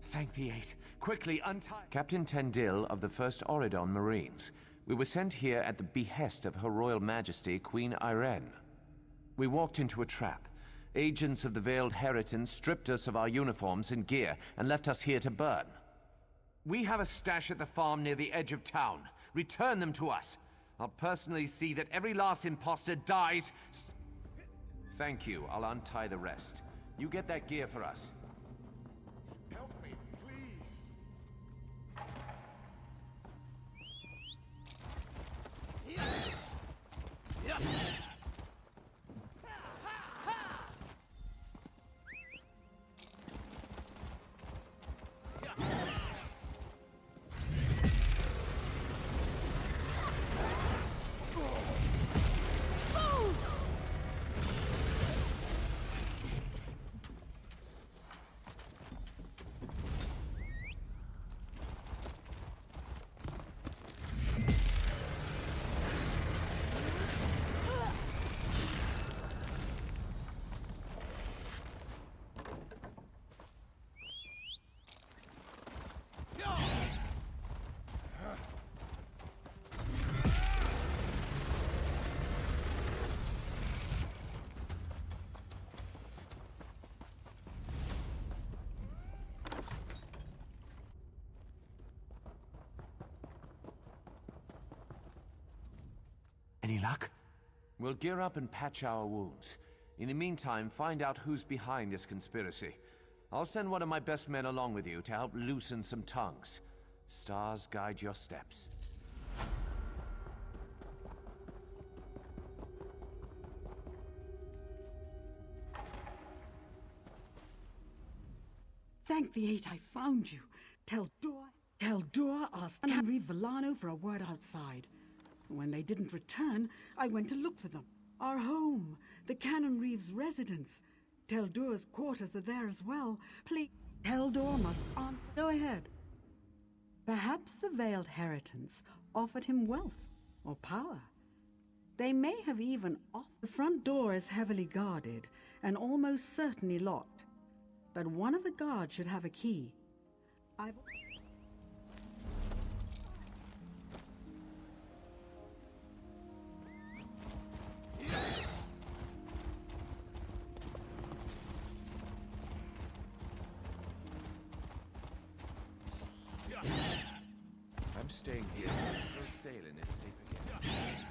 Speaker 13: Thank the Eight. Quickly untie... Captain Tendil of the 1st Oridon Marines. We were sent here at the behest of Her Royal Majesty, Queen Irene. We walked into a trap. Agents of the Veiled Heritance stripped us of our uniforms and gear and left us here to burn. We have a stash at the farm near the edge of town. Return them to us. I'll personally see that every last imposter dies. Thank you. I'll untie the rest. You get that gear for us.
Speaker 17: Help me, please!
Speaker 13: Any luck? We'll gear up and patch our wounds. In the meantime, find out who's behind this conspiracy. I'll send one of my best men along with you to help loosen some tongues. Stars guide your steps.
Speaker 7: Thank the Eight I found you. Tell Dora asked Henry Villano for a word outside. When they didn't return, I went to look for them. Our home, the Cannon Reeves residence. Tel'Dur's quarters are there as well. Please, Tel'Dur must answer. Go ahead. Perhaps the Veiled Heritance offered him wealth or power. They may have even offered. The front door is heavily guarded and almost certainly locked. But one of the guards should have a key. I've...
Speaker 13: I'm staying here until sailing is safe again.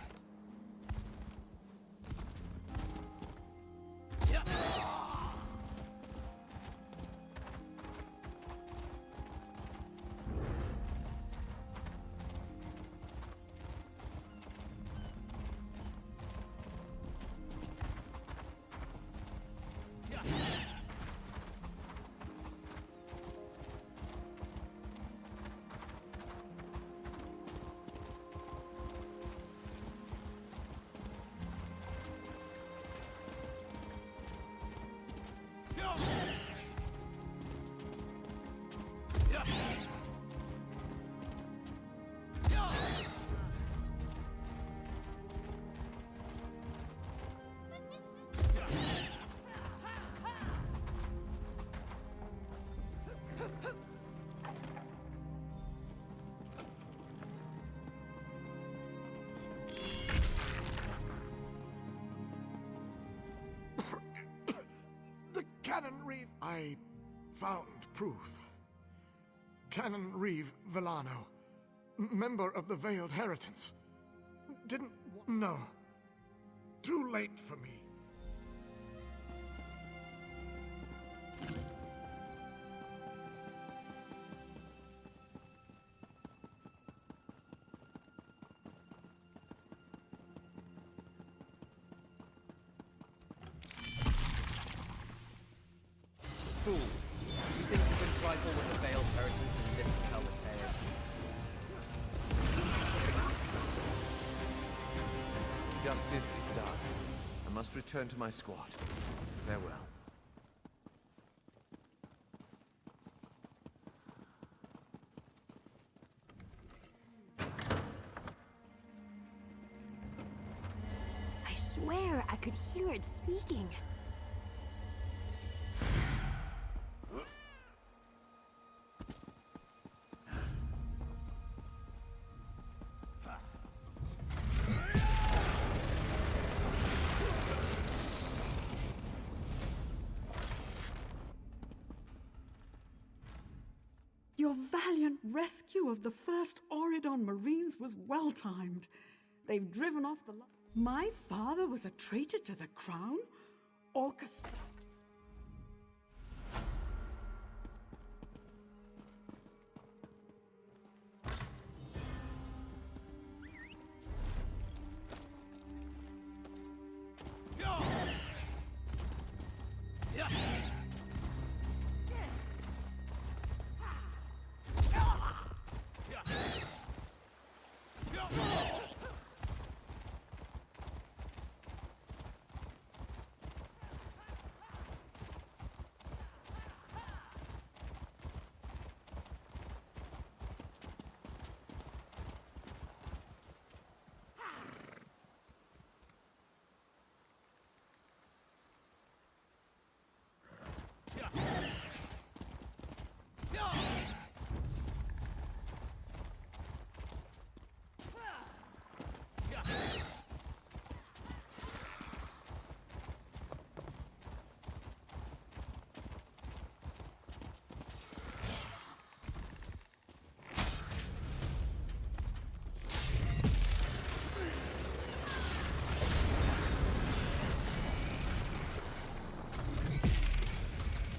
Speaker 17: The Canon Reeve... I found proof. Canon Reeve Villano, member of the Veiled Heritance. Didn't know. Too late for me.
Speaker 19: Fool. You think you can trifle with the Veiled Heritance and live to tell the tale?
Speaker 11: Justice is done. I must return to my squad. Farewell.
Speaker 18: I swear I could hear it speaking.
Speaker 7: Your valiant rescue of the first Auridon Marines was well-timed. They've driven off the... My father was a traitor to the crown? Orchestra...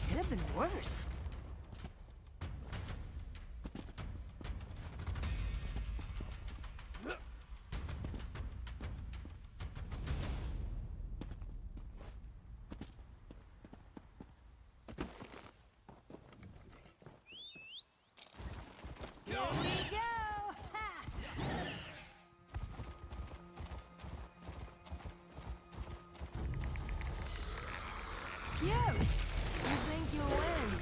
Speaker 3: Could have been worse.
Speaker 18: Here we go! Ha!
Speaker 3: You! You think you'll win?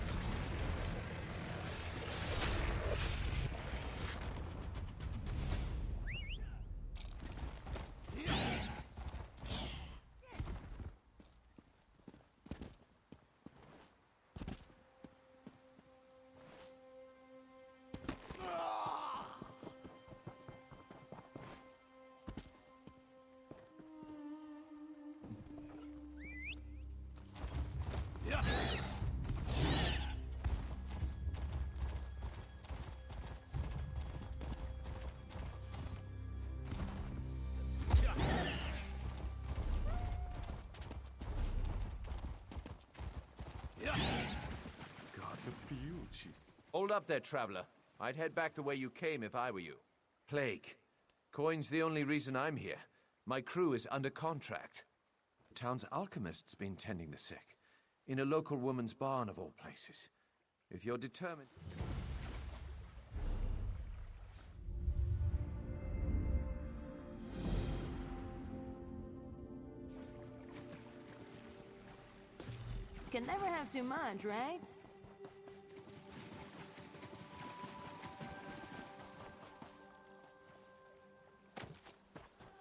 Speaker 11: God, the field, she's...
Speaker 13: Hold up there, traveler. I'd head back the way you came if I were you. Plague. Coin's the only reason I'm here. My crew is under contract. The town's alchemist's been tending the sick. In a local woman's barn, of all places. If you're determined...
Speaker 3: Can never have too much, right?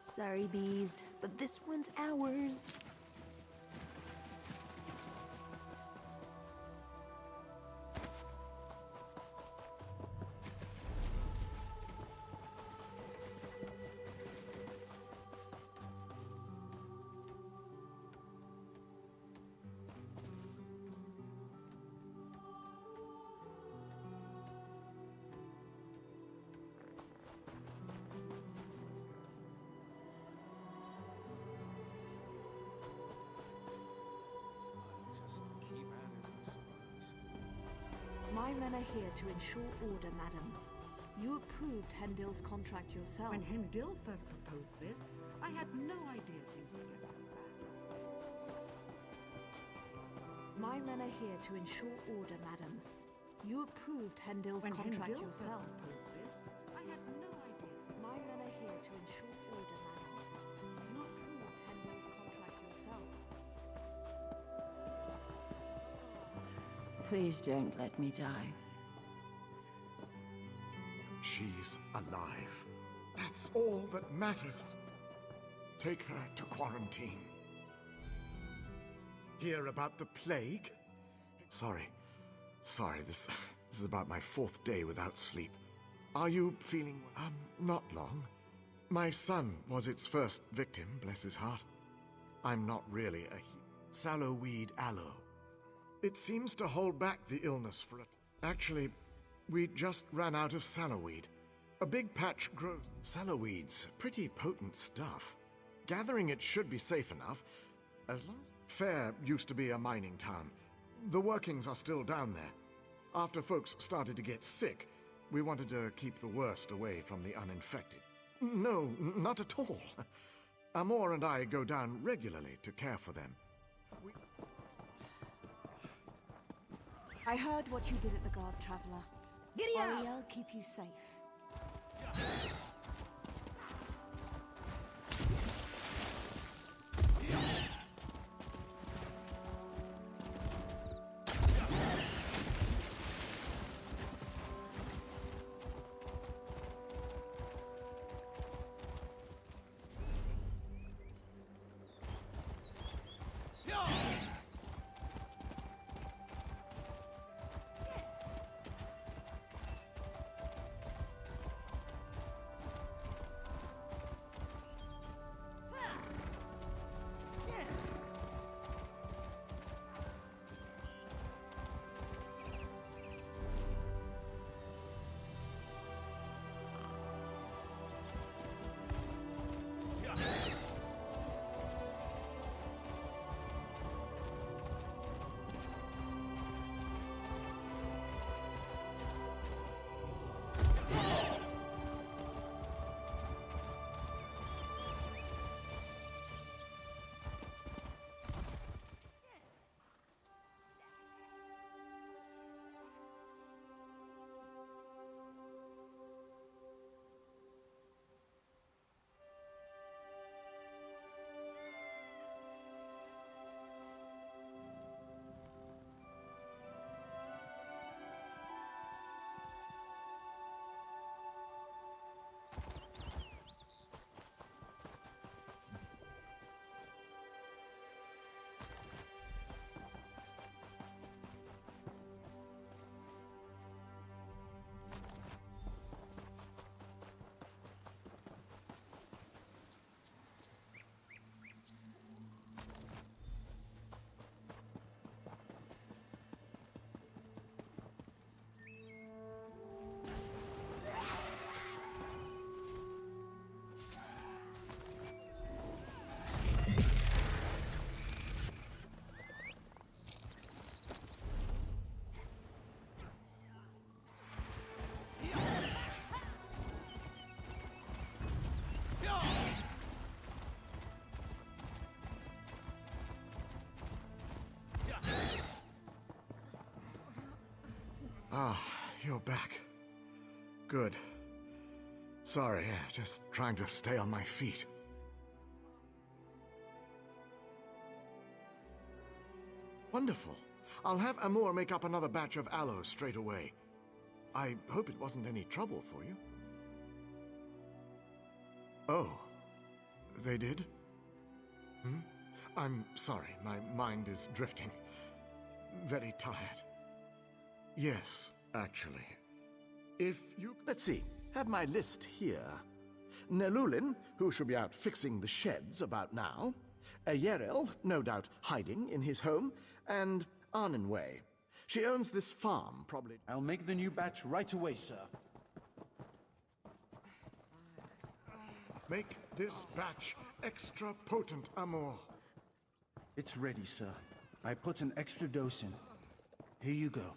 Speaker 3: Sorry, bees, but this one's ours. My men are here to ensure order, madam. You approved Hendil's contract yourself.
Speaker 7: When Hendil first proposed this, I had no idea things would get so bad.
Speaker 3: My men are here to ensure order, madam. You approved Hendil's contract
Speaker 7: Hendil
Speaker 3: yourself.
Speaker 7: first proposed this, I had no idea.
Speaker 3: My men are here to ensure order, madam. You approved Hendil's contract yourself.
Speaker 22: Please don't let me die.
Speaker 17: She's alive. That's all that matters. Take her to quarantine. Hear about the plague? Sorry, this is about my 4th day without sleep. Are you feeling... not long. My son was its first victim, bless his heart. I'm not really a Sallowweed aloe. It seems to hold back the illness for it. Actually, we just ran out of sallowweed. A big patch grows. Sallowweed's pretty potent stuff. Gathering it should be safe enough, as long as... Fair used to be a mining town. The workings are still down there. After folks started to get sick, we wanted to keep the worst away from the uninfected. No, not at all. Amor and I go down regularly to care for them.
Speaker 3: I heard what you did at the guard, Traveler.
Speaker 6: Giddy up!
Speaker 3: Ariel, keep you safe.
Speaker 17: Ah, you're back. Good. Sorry, just trying to stay on my feet. Wonderful. I'll have Amor make up another batch of aloe straight away. I hope it wasn't any trouble for you. Oh, they did? Hmm? I'm sorry, my mind is drifting. Very tired. Yes, actually. If you... Let's see, have my list here. Nelulin, who should be out fixing the sheds about now. Yerel, no doubt hiding in his home. And Arnenway. She owns this farm, probably...
Speaker 23: I'll make the new batch right away, sir.
Speaker 17: Make this batch extra potent, Amor.
Speaker 23: It's ready, sir. I put an extra dose in. Here you go.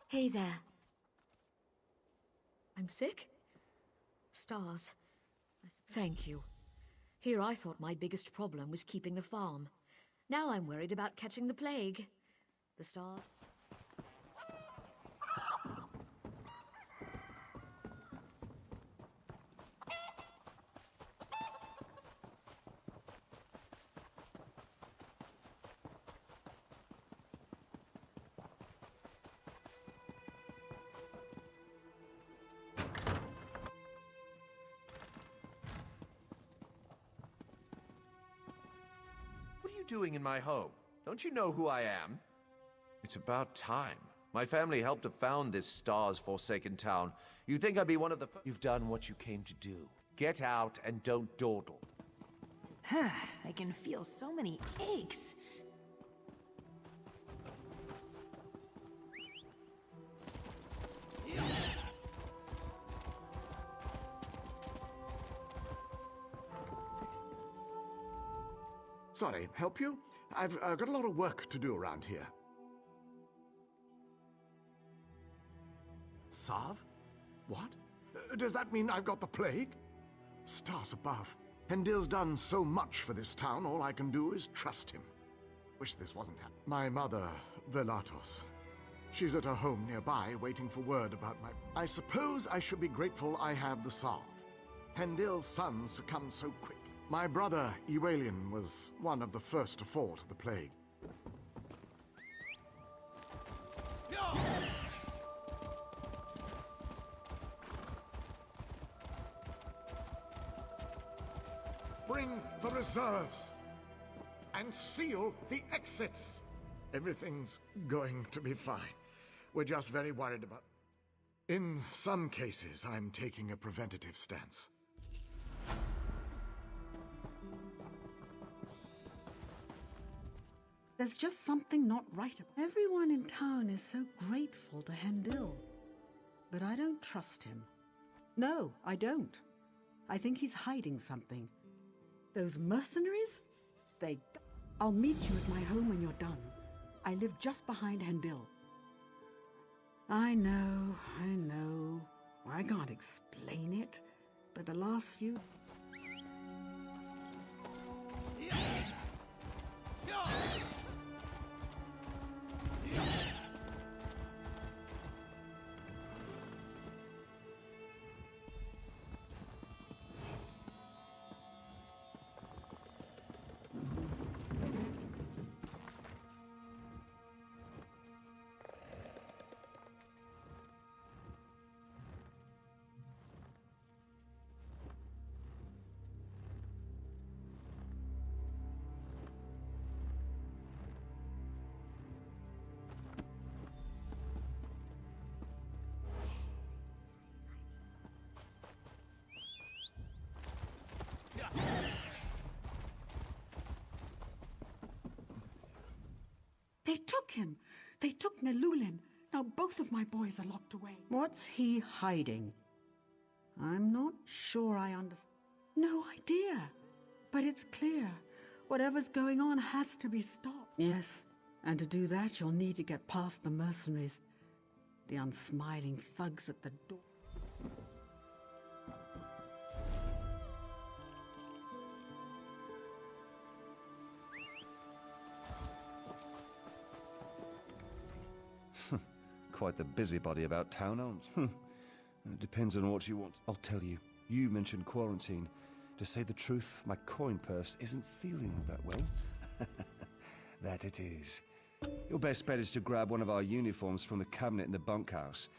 Speaker 3: Hey there. I'm sick? Stars. Thank you. Here I thought my biggest problem was keeping the farm. Now I'm worried about catching the plague. The stars...
Speaker 13: What are you doing in my home? Don't you know who I am? It's about time. My family helped to found this stars-forsaken town. You'd think I'd be one of the... You've done what you came to do. Get out and don't dawdle.
Speaker 3: I can feel so many aches.
Speaker 17: Sorry, help you? I've got a lot of work to do around here. Sav? What? Does that mean I've got the plague? Stars above. Hendil's done so much for this town, all I can do is trust him. Wish this wasn't happening. My mother, Velatos. She's at her home nearby, waiting for word about my... I suppose I should be grateful I have the salve. Hendil's son succumbed so quickly. My brother, Ewalian, was one of the first to fall to the plague. Bring the reserves and seal the exits. Everything's going to be fine. We're just very worried about... In some cases, I'm taking a preventative stance.
Speaker 7: There's just something not right about it. Everyone in town is so grateful to Hendil. But I don't trust him. No, I don't. I think he's hiding something. Those mercenaries? I'll meet you at my home when you're done. I live just behind Hendil. I know. I can't explain it, but the last few... They took him! They took Nelulin! Now both of my boys are locked away. What's he hiding? I'm not sure I understand. No idea. But it's clear. Whatever's going on has to be stopped. Yes, and to do that you'll need to get past the mercenaries. The unsmiling thugs at the door.
Speaker 13: Quite the busybody about town, aren't you? It depends on what you want. I'll tell you. You mentioned quarantine. To say the truth, my coin purse isn't feeling that well. That it is. Your best bet is to grab one of our uniforms from the cabinet in the bunkhouse.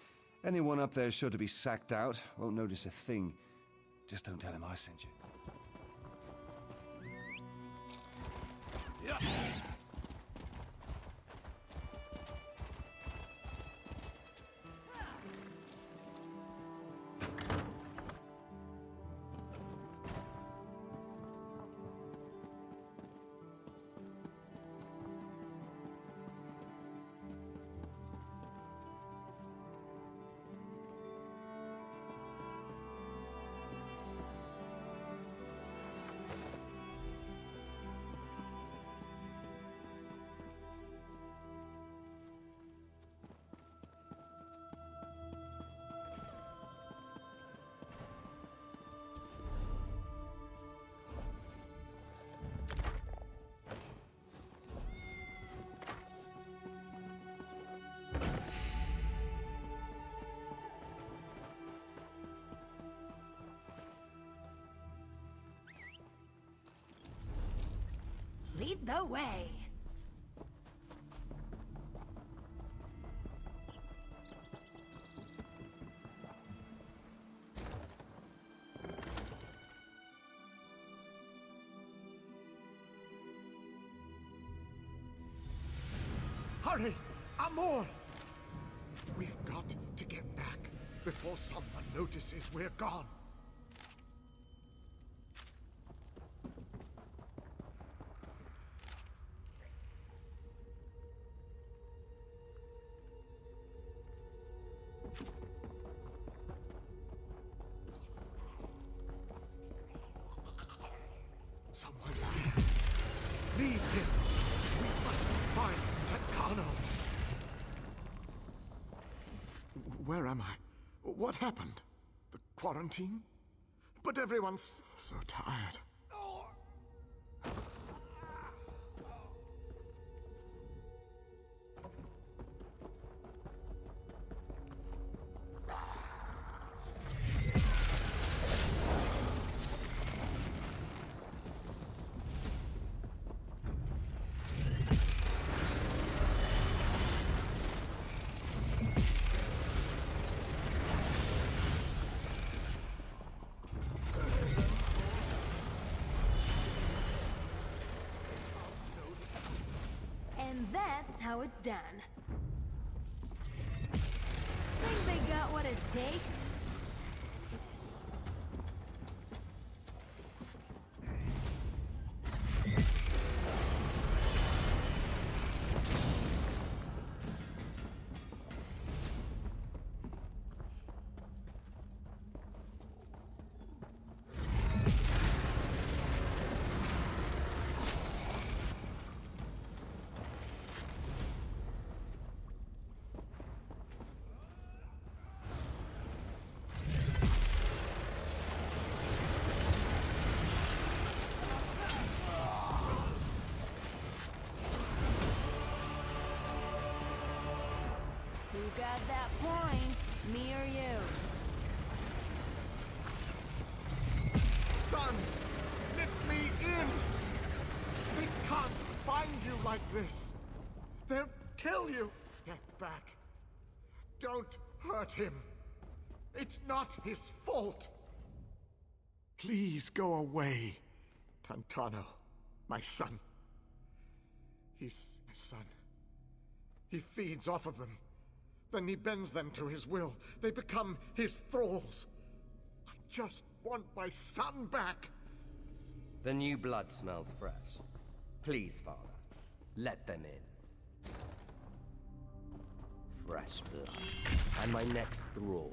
Speaker 13: Anyone up there sure to be sacked out, won't notice a thing. Just don't tell him I sent you. Yeah.
Speaker 6: the way.
Speaker 17: Hurry! Amor! We've got to get back before someone notices we're gone. Someone's here. Leave him. We must find Takano. Where am I? What happened? The quarantine? But everyone's so tired.
Speaker 16: And that's how it's done. Think they got what it takes? Who got that point? Me or you?
Speaker 17: Son! Let me in! They can't find you like this. They'll kill you. Get back. Don't hurt him. It's not his fault. Please go away, Tankano, my son. He's my son. He feeds off of them. Then he bends them to his will. They become his thralls. I just want my son back.
Speaker 20: The new blood smells fresh. Please, Father, let them in. Fresh blood. And my next thrall.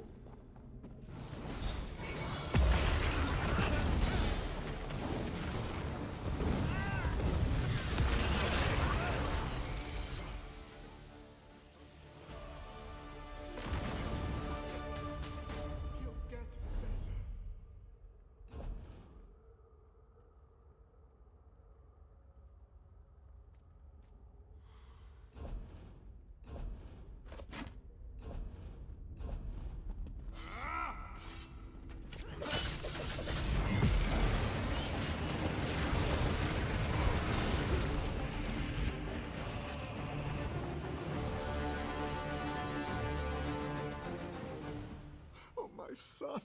Speaker 17: My son.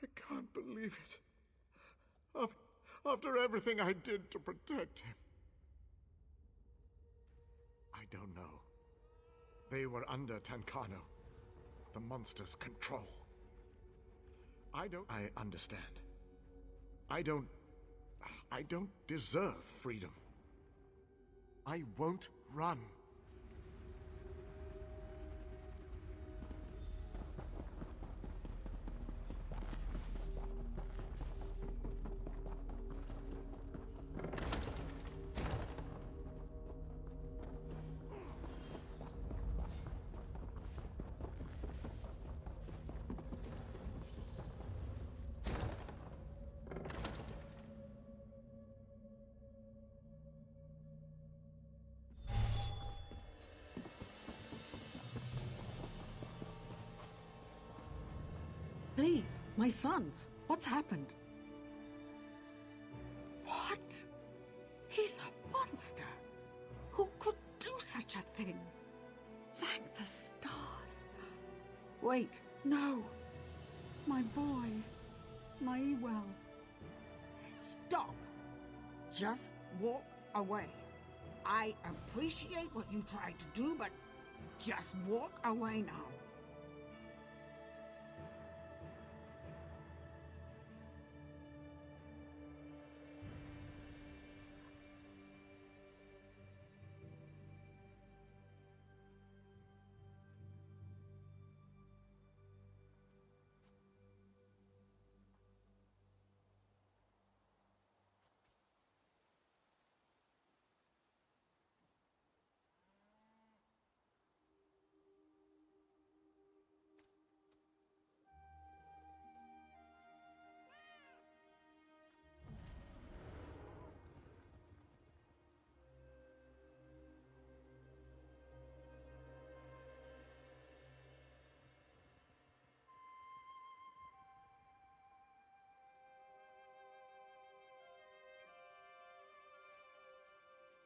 Speaker 17: I can't believe it. After everything I did to protect him. I don't know. They were under Tankano, the monster's control. I understand. I don't deserve freedom. I won't run.
Speaker 7: Please, my sons, what's happened? What? He's a Thank the stars. Wait, no. My boy. My Ewell.
Speaker 5: Stop. Just walk away. I appreciate what you tried to do, but just walk away now.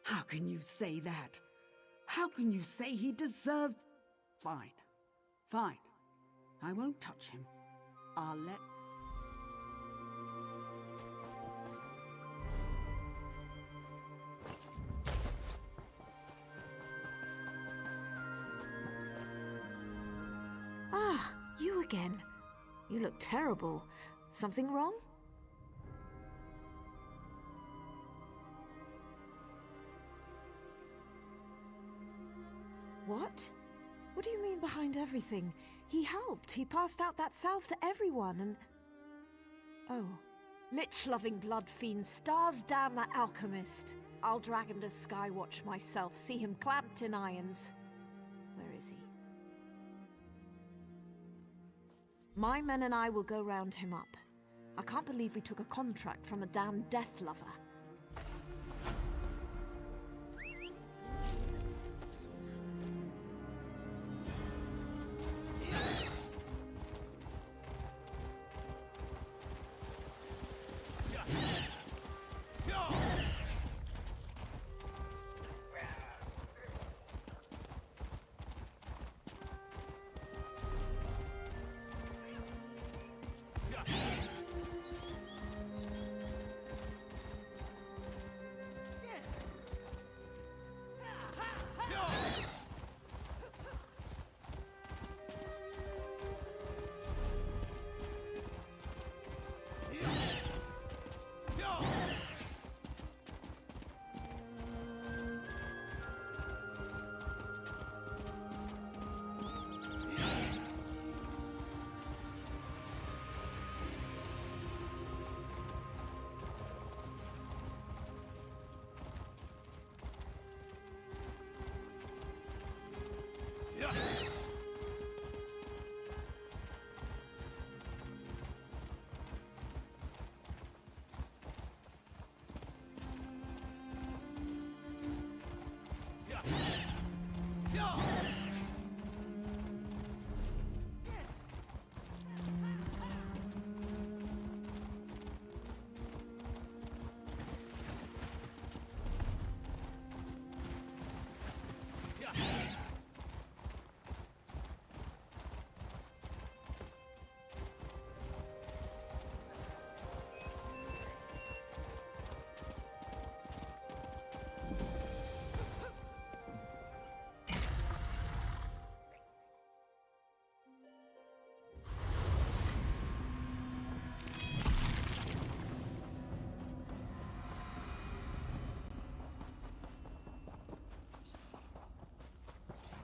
Speaker 7: How can you say that? How can you say he deserved... Fine. Fine. I won't touch him. I'll let...
Speaker 3: Ah, you again. You look terrible. Something wrong?
Speaker 12: What? What do you mean behind everything? He helped. He passed out that salve to everyone and... Oh. Lich-loving blood fiend, stars damn that alchemist. I'll drag him to Skywatch myself, see him clamped in irons. Where is he? My men and I will go round him up. I can't believe we took a contract from a damn death lover.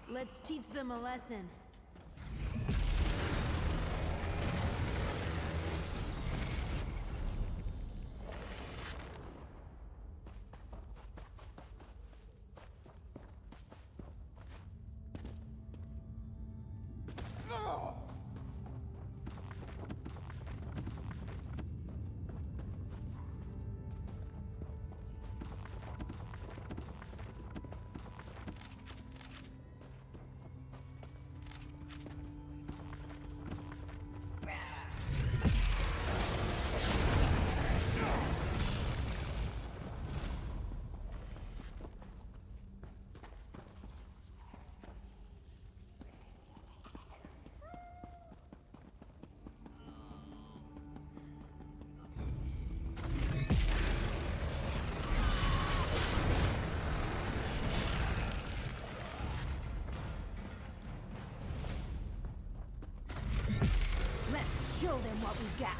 Speaker 16: Let's teach them a lesson. you got.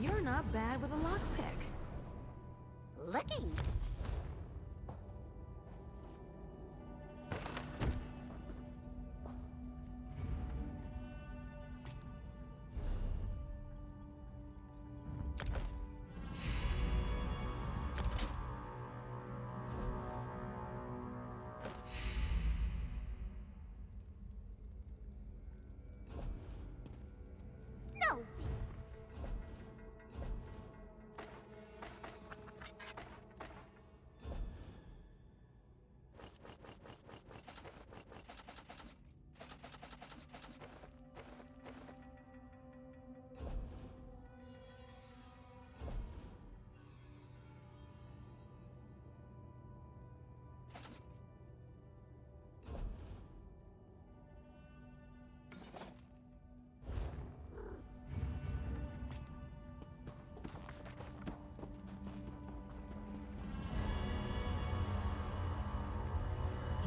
Speaker 16: You're not bad with a lockpick.
Speaker 18: Licking.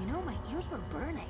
Speaker 16: You know, my ears were burning.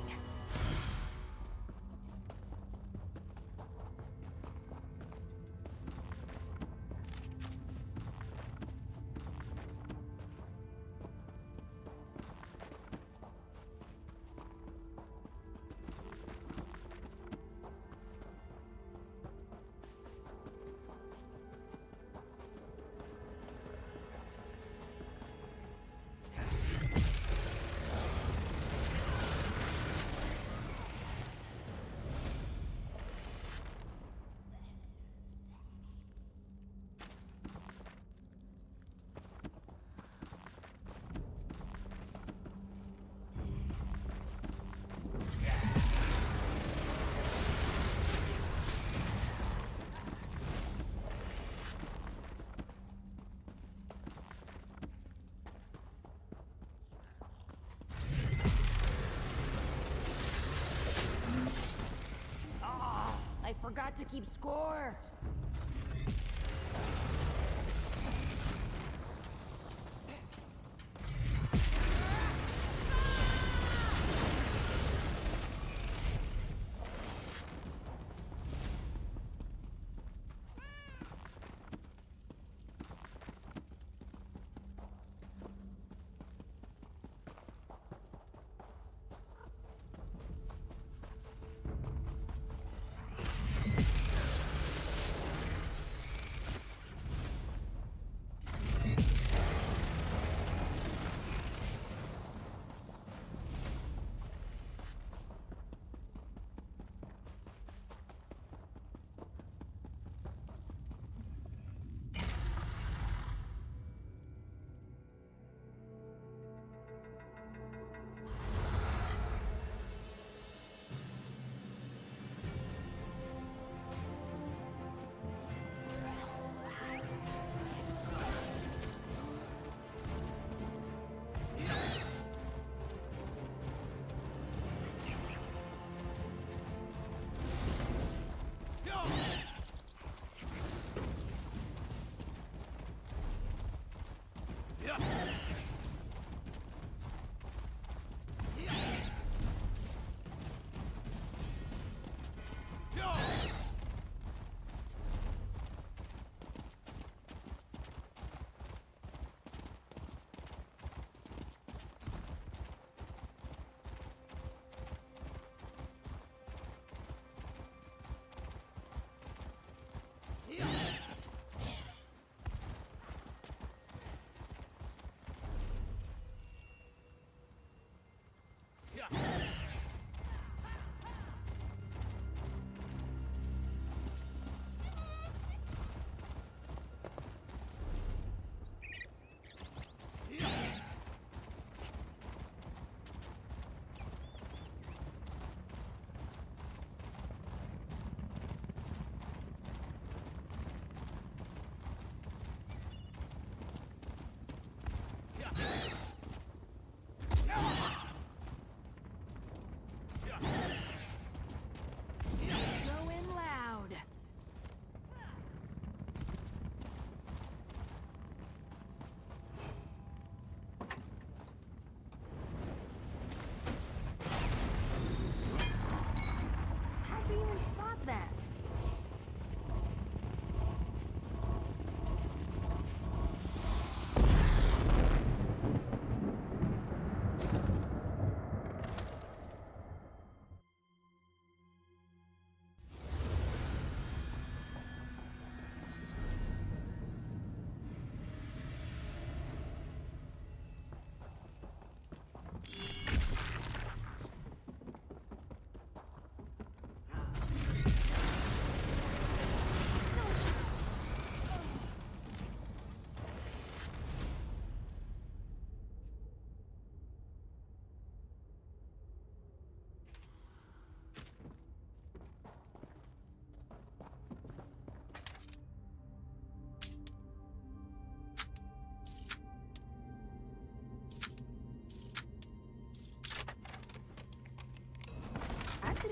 Speaker 16: I forgot to keep score.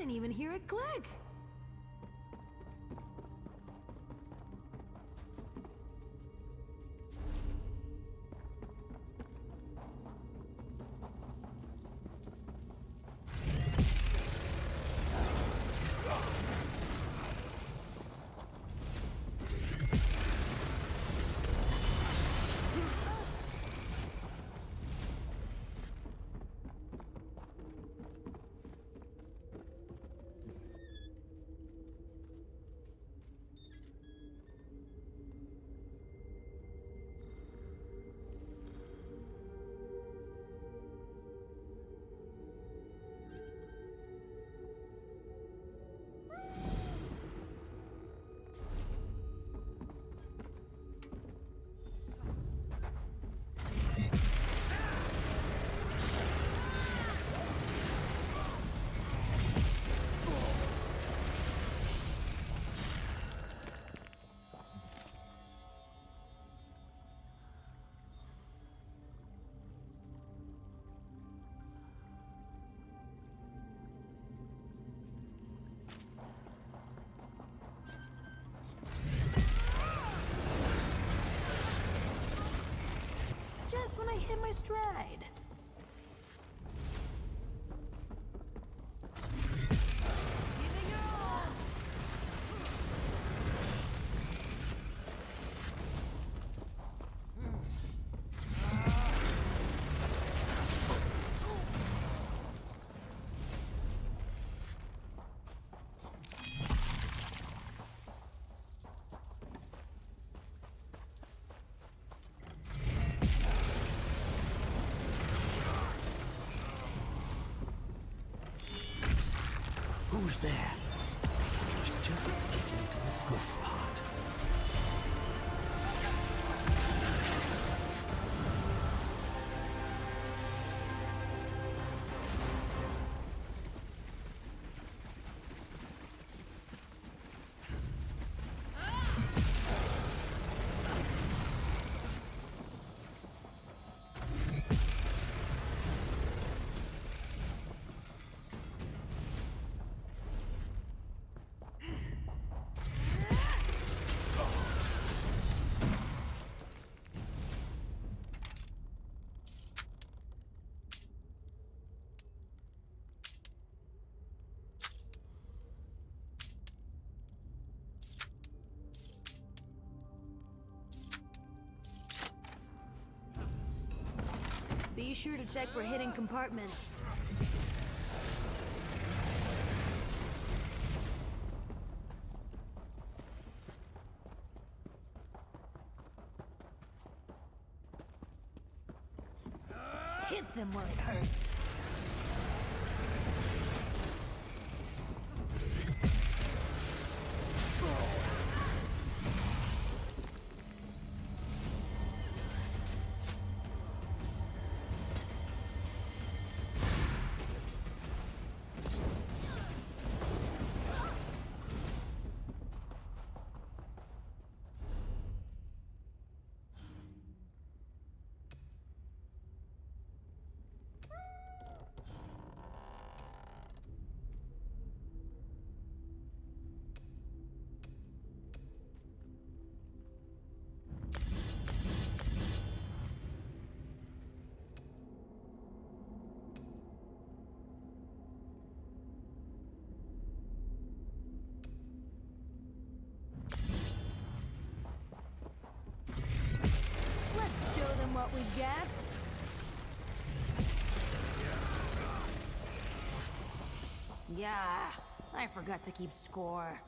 Speaker 16: didn't even hear it click. Just when I hit my stride.
Speaker 1: Who's there? It's just getting to the good part.
Speaker 16: Be sure to check for hidden compartments. Hit them where it hurts. What we got? Yeah, I forgot to keep score.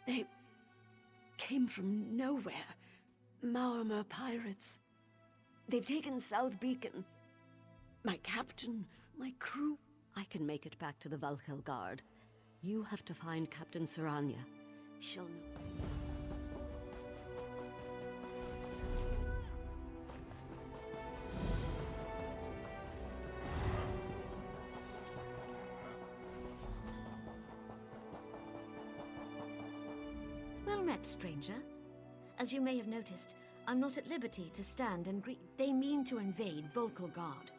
Speaker 22: They came from nowhere. Maormer pirates. They've taken South Beacon. My captain, my crew. I can make it back to the Valkel Guard. You have to find Captain Saranya. She'll know.
Speaker 3: Well met, stranger. As you may have noticed, I'm not at liberty to stand and greet. They mean to invade Volkelgard.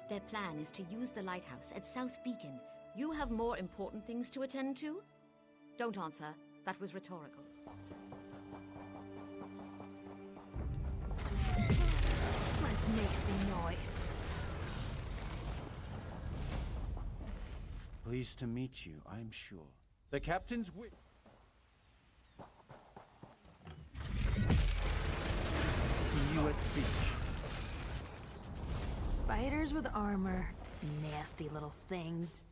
Speaker 3: Their plan is to use the lighthouse at South Beacon. You have more important things to attend to? Don't answer. That was rhetorical.
Speaker 16: Let's make some noise.
Speaker 23: Pleased to meet you, I'm sure. The captain's wish. See you at the beach.
Speaker 16: Spiders with armor. Nasty little things.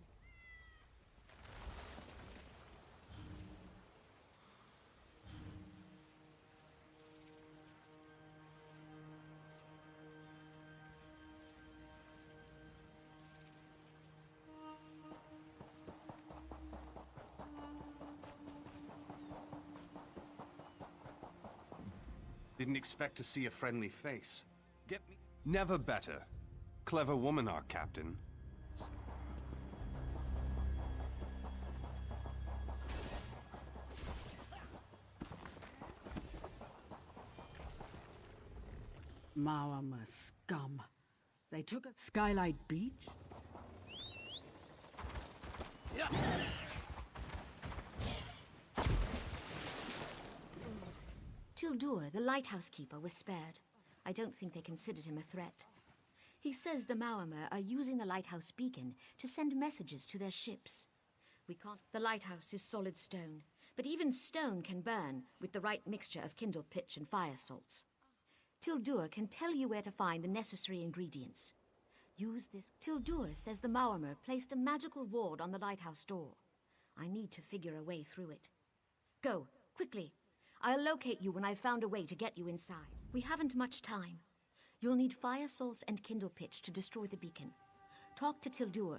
Speaker 2: Didn't expect to see a friendly face. Get me. Never better. Clever woman, our captain.
Speaker 7: Maormer scum. They took a Skylight Beach?
Speaker 3: Yeah. Tildur, the lighthouse keeper, was spared. I don't think they considered him a threat. He says the Maormer are using the lighthouse beacon to send messages to their ships. We can't... The lighthouse is solid stone, but even stone can burn with the right mixture of kindled pitch and fire salts. Tildur can tell you where to find the necessary ingredients. Use this... Tildur says the Maormer placed a magical ward on the lighthouse door. I need to figure a way through it. Go, quickly. I'll locate you when I've found a way to get you inside. We haven't much time. You'll need fire salts and kindle pitch to destroy the beacon. Talk to Tildur.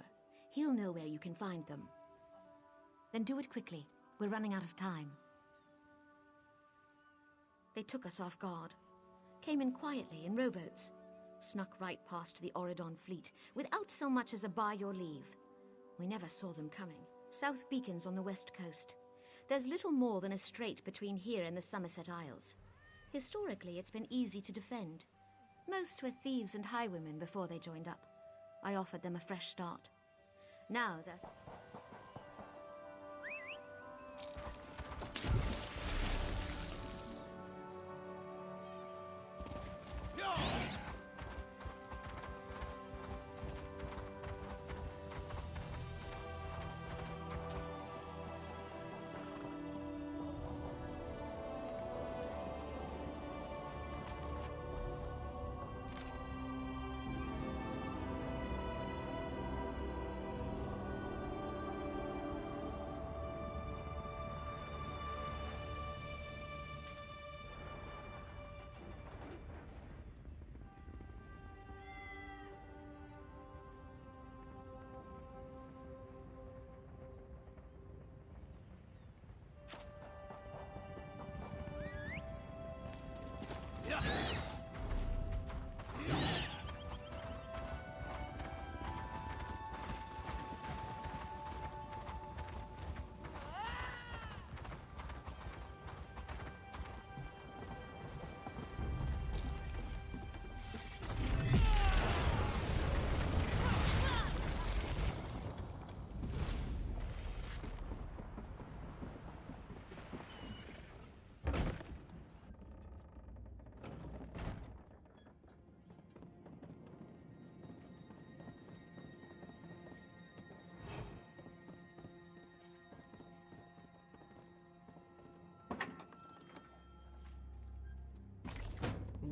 Speaker 3: He'll know where you can find them. Then do it quickly. We're running out of time. They took us off guard. Came in quietly in rowboats. Snuck right past the Oridon fleet without so much as a by your leave. We never saw them coming. South Beacon's on the west coast. There's little more than a strait between here and the Somerset Isles. Historically, it's been easy to defend. Most were thieves and highwaymen before they joined up. I offered them a fresh start. Now there's...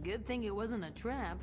Speaker 16: Good thing it wasn't a trap.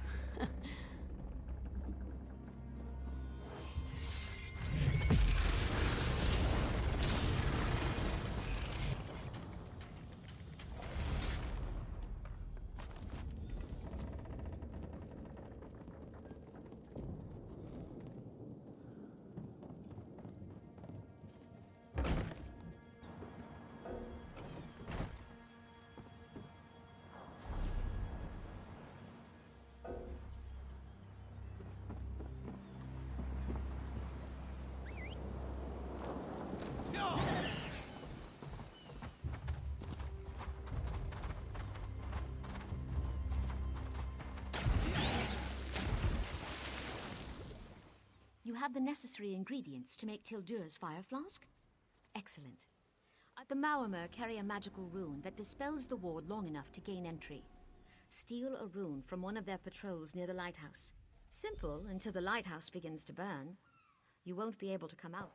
Speaker 3: have the necessary ingredients to make Tildur's fire flask? Excellent. The Maormer carry a magical rune that dispels the ward long enough to gain entry. Steal a rune from one of their patrols near the lighthouse. Simple until the lighthouse begins to burn. You won't be able to come out.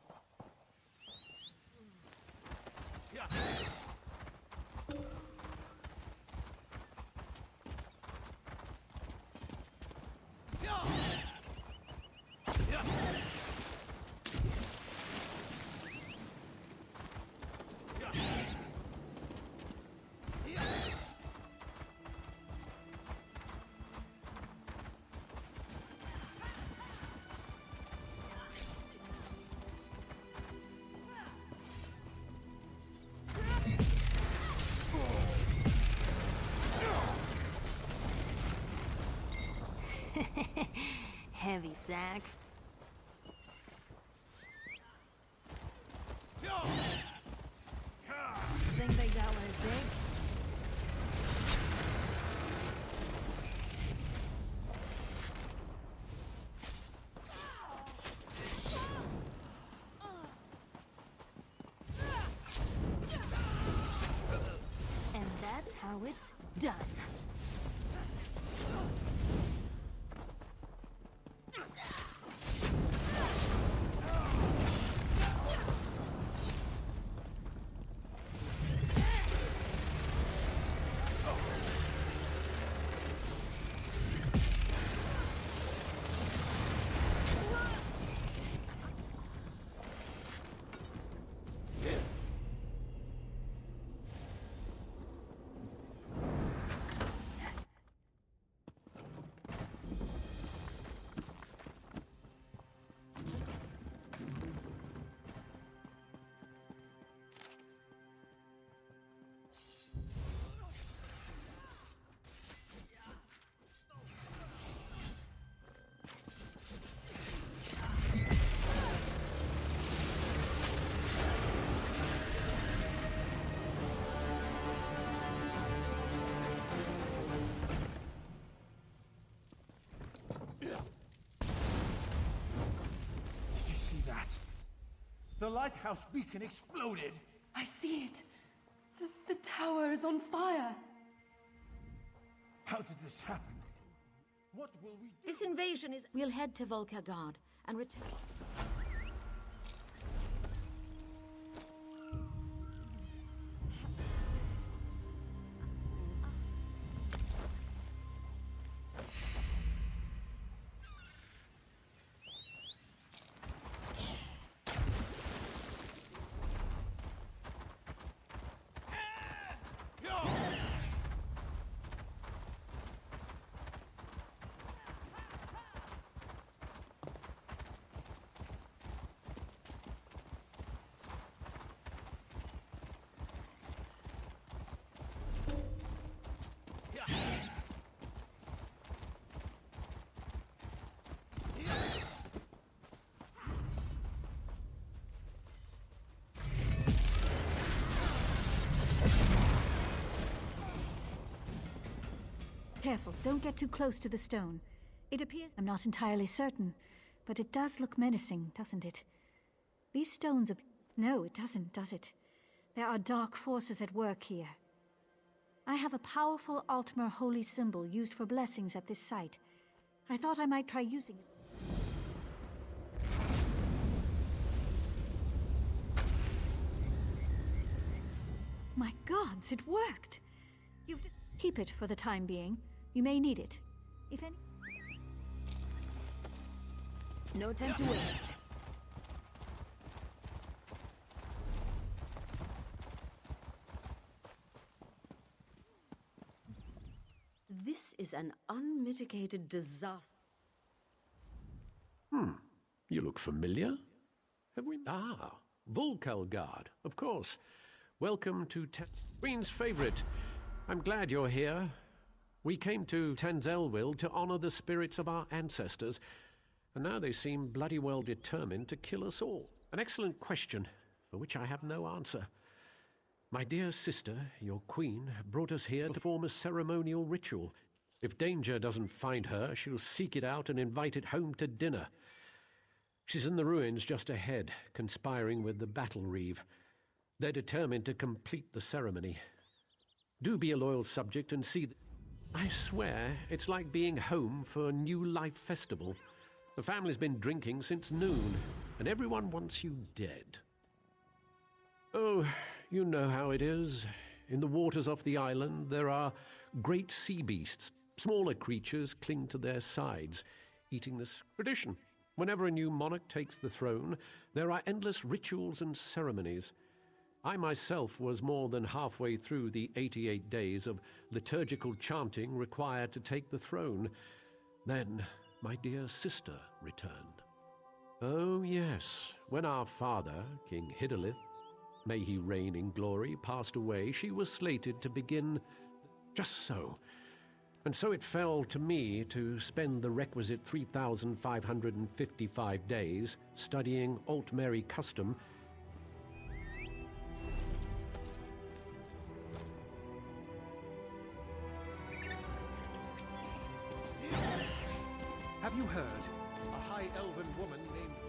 Speaker 16: Heavy sack. Think they got what it takes? And that's how it's done.
Speaker 23: The lighthouse beacon exploded!
Speaker 6: I see it! The tower is on fire!
Speaker 23: How did this happen? What will we do?
Speaker 3: This invasion is... We'll head to Volkergard and return.
Speaker 9: Careful, don't get too close to the stone. It appears... I'm not entirely certain, but it does look menacing, doesn't it? These stones are... No, it doesn't, does it? There are dark forces at work here. I have a powerful Aldmeri holy symbol used for blessings at this site. I thought I might try using it. My gods, it worked! You've... Keep it for the time being. You may need it. If any...
Speaker 16: No time to waste.
Speaker 22: This is an unmitigated disaster.
Speaker 15: You look familiar. Have we... Ah, Volkergard, of course. Welcome to Queen's favorite. I'm glad you're here. We came to Tanzelwil to honor the spirits of our ancestors, and now they seem bloody well determined to kill us all. An excellent question, for which I have no answer. My dear sister, your queen, brought us here to perform a ceremonial ritual. If danger doesn't find her, she'll seek it out and invite it home to dinner. She's in the ruins just ahead, conspiring with the battle reeve. They're determined to complete the ceremony. Do be a loyal subject and see... I swear, it's like being home for a New Life festival. The family's been drinking since noon, and everyone wants you dead. Oh, you know how it is. In the waters off the island, there are great sea beasts. Smaller creatures cling to their sides, eating this tradition. Whenever a new monarch takes the throne, there are endless rituals and ceremonies. I myself was more than halfway through the 88 days of liturgical chanting required to take the throne. Then my dear sister returned. Oh yes, when our father, King Hidalith, may he reign in glory, passed away, she was slated to begin just so. And so it fell to me to spend the requisite 3,555 days studying Aldmeri custom.
Speaker 11: Have you heard? A high elven woman named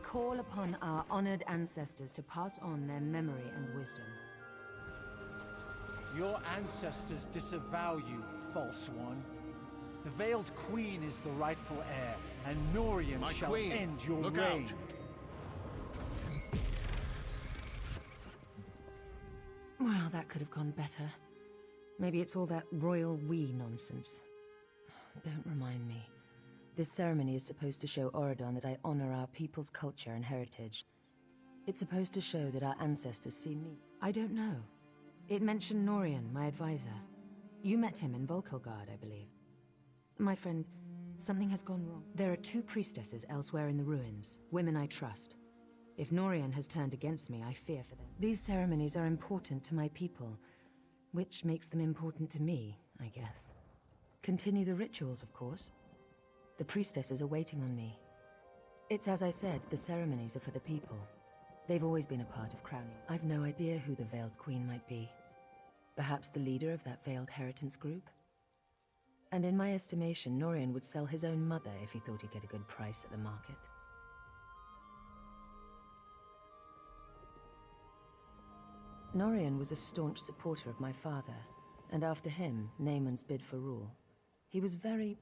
Speaker 10: call upon our honored ancestors to pass on their memory and wisdom.
Speaker 23: Your ancestors disavow you, false one. The Veiled Queen is the rightful heir, and Norian
Speaker 11: My
Speaker 23: shall
Speaker 11: queen,
Speaker 23: end your
Speaker 11: look
Speaker 23: reign.
Speaker 11: out.
Speaker 10: Well, that could have gone better. Maybe it's all that royal we nonsense. Don't remind me. This ceremony is supposed to show Oridon that I honor our people's culture and heritage. It's supposed to show that our ancestors see me. I don't know. It mentioned Norian, my advisor. You met him in Volkelgard, I believe. My friend, something has gone wrong. There are 2 priestesses elsewhere in the ruins, women I trust. If Norian has turned against me, I fear for them. These ceremonies are important to my people, which makes them important to me, I guess. Continue the rituals, of course. The priestesses are waiting on me. It's as I said, the ceremonies are for the people. They've always been a part of crowning. I've no idea who the Veiled Queen might be. Perhaps the leader of that Veiled Heritance group? And in my estimation, Norian would sell his own mother if he thought he'd get a good price at the market. Norian was a staunch supporter of my father, and after him, Naaman's bid for rule. He was very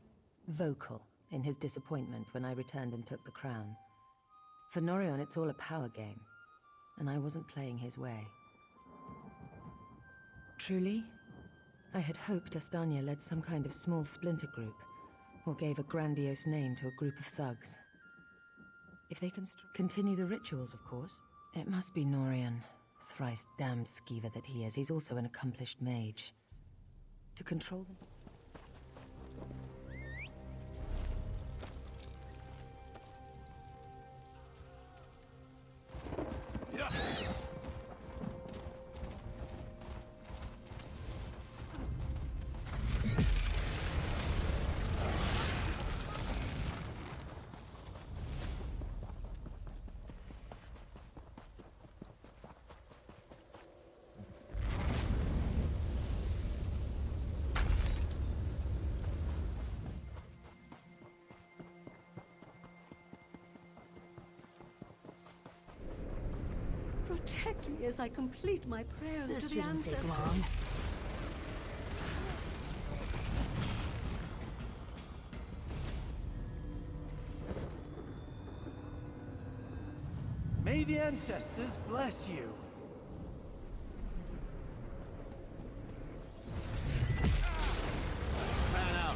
Speaker 10: vocal in his disappointment when I returned and took the crown. For Norian, it's all a power game, and I wasn't playing his way. Truly, I had hoped Estania led some kind of small splinter group, or gave a grandiose name to a group of thugs. If they can continue the rituals, of course. It must be Norian. Thrice damned skeever that he is. He's also an accomplished mage. To control them.
Speaker 6: Protect me as I complete my prayers
Speaker 3: This
Speaker 6: to the
Speaker 3: shouldn't take
Speaker 6: ancestors.
Speaker 3: long.
Speaker 23: May the ancestors bless you.
Speaker 11: Fan out.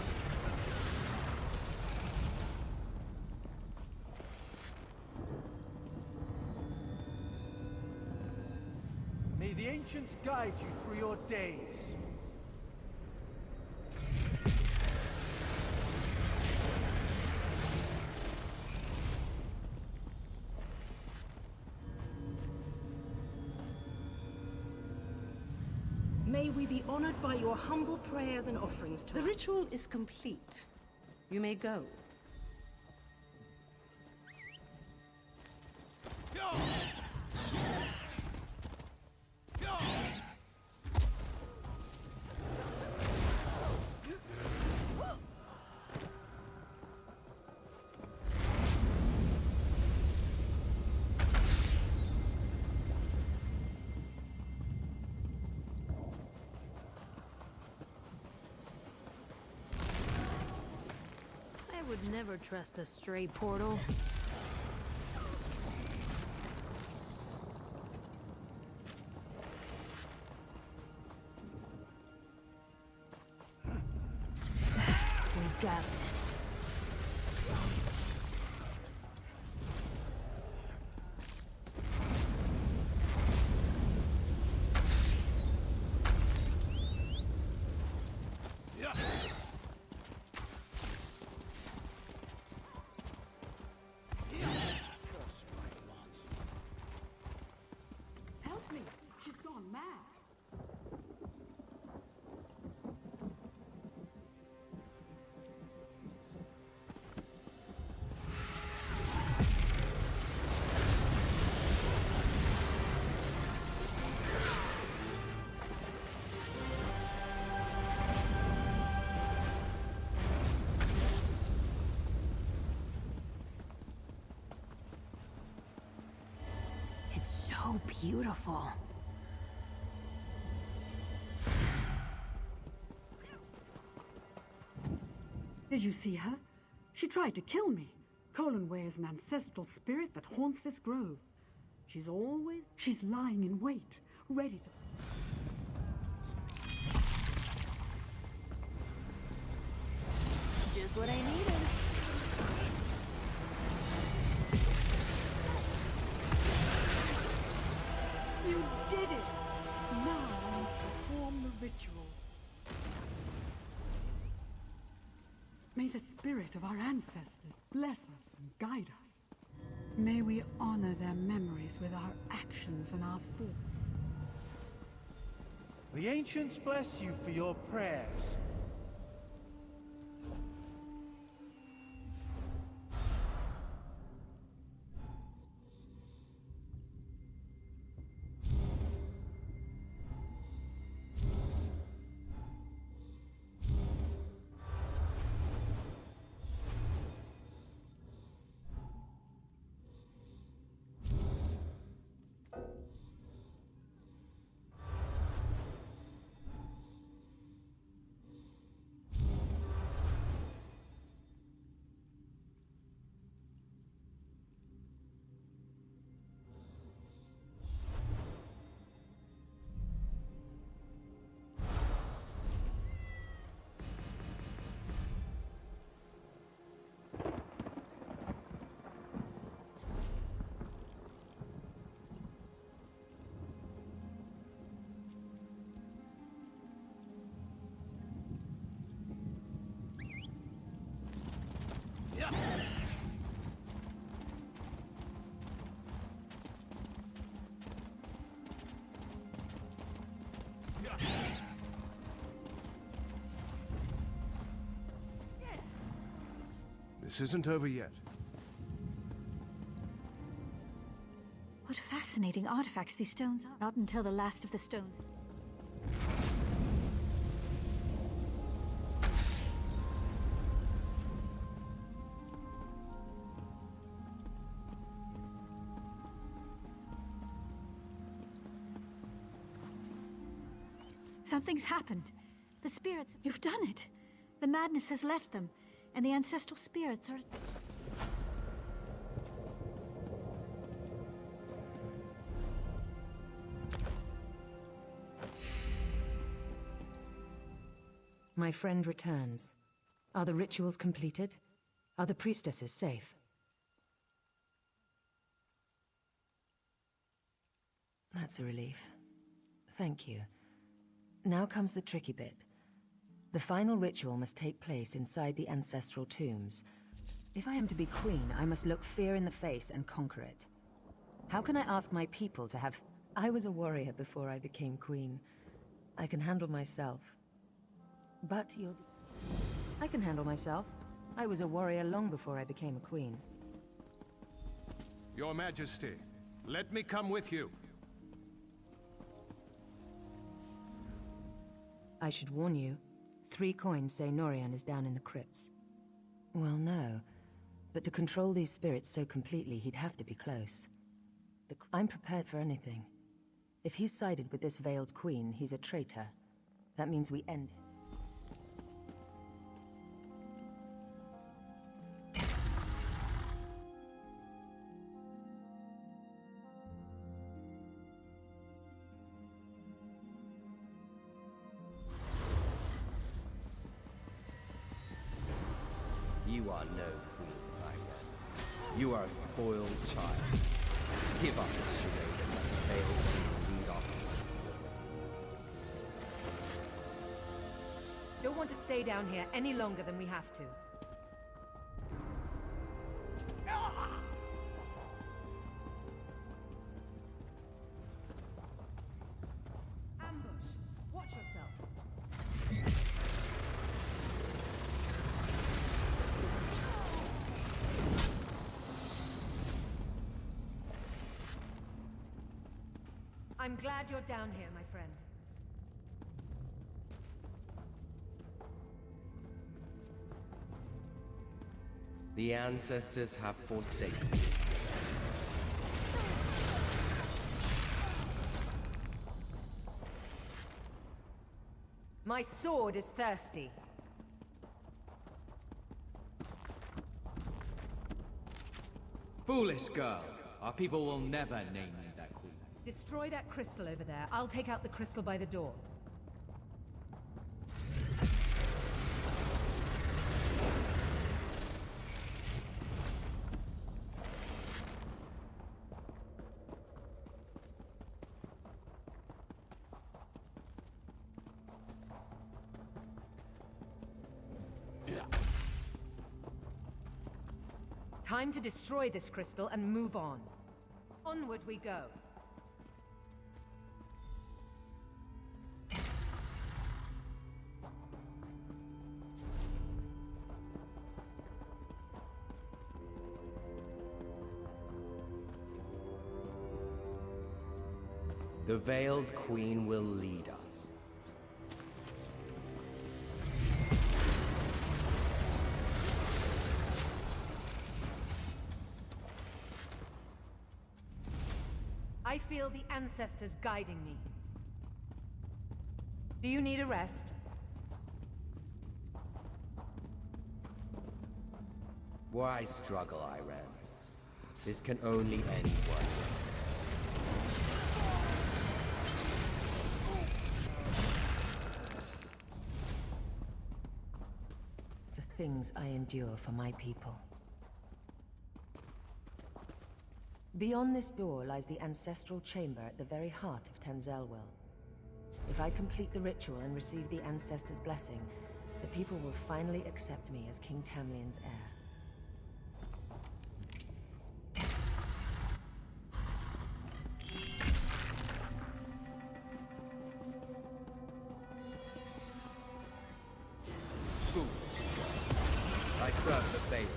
Speaker 23: May the ancients guide you through your days.
Speaker 6: May we be honored by your humble prayers and offerings to us. The ritual is complete. You may go.
Speaker 16: I would never trust a stray portal.
Speaker 3: We got this.
Speaker 7: Help me! She's gone mad.
Speaker 18: beautiful.
Speaker 7: Did you see her? She tried to kill me. Colin wears an ancestral spirit that haunts this grove. She's lying in wait, ready to...
Speaker 16: Just what I needed.
Speaker 7: You did it! Now I must perform the ritual. May the spirit of our ancestors bless us and guide us. May we honor their memories with our actions and our thoughts.
Speaker 23: The ancients bless you for your prayers.
Speaker 11: This isn't over yet.
Speaker 9: What fascinating artifacts these stones are. Not until the last of the stones. Something's happened. The spirits... You've done it. The madness has left them, and the ancestral spirits are...
Speaker 10: My friend returns. Are the rituals completed? Are the priestesses safe? That's a relief. Thank you. Now comes the tricky bit. The final ritual must take place inside the ancestral tombs. If I am to be queen, I must look fear in the face and conquer it. How can I ask my people to have... I was a warrior before I became queen. I can handle myself. But you're... I can handle myself. I was a warrior long before I became a queen.
Speaker 11: Your Majesty, let me come with you.
Speaker 10: I should warn you. 3 coins say Norian is down in the crypts. Well, no. But to control these spirits so completely, he'd have to be close. I'm prepared for anything. If he's sided with this veiled queen, he's a traitor. That means we end him.
Speaker 20: You are no queen, Magnus. You are a spoiled child. Give up this charade and let the veiled queen lead off.
Speaker 10: Don't want to stay down here any longer than we have to. Ambush! Watch yourself. I'm glad you're down here, my friend.
Speaker 20: The ancestors have forsaken you.
Speaker 8: My sword is thirsty.
Speaker 19: Foolish girl. Our people will never name you that queen.
Speaker 8: Destroy that crystal over there. I'll take out the crystal by the door. Time to destroy this crystal and move on. Onward we go.
Speaker 20: The Veiled Queen will lead us.
Speaker 8: I feel the ancestors guiding me. Do you need a rest?
Speaker 20: Why struggle, Irene? This can only end one way.
Speaker 10: The things I endure for my people. Beyond this door lies the ancestral chamber at the very heart of Tenzelwell. If I complete the ritual and receive the ancestors' blessing, the people will finally accept me as King Tamlien's heir.
Speaker 20: Foolish girl. I serve the Veiled.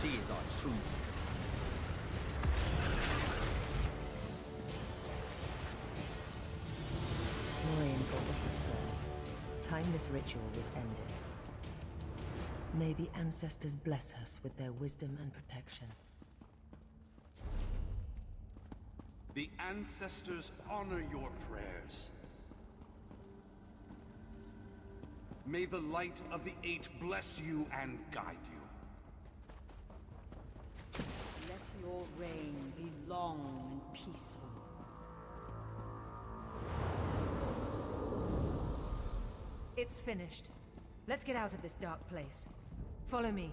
Speaker 20: She is our true.
Speaker 10: Time this ritual was ended. May the ancestors bless us with their wisdom and protection.
Speaker 2: The ancestors honor your prayers. May the light of the Eight bless you and guide you.
Speaker 22: Let your reign be long and peaceful.
Speaker 8: It's finished. Let's get out of this dark place. Follow me.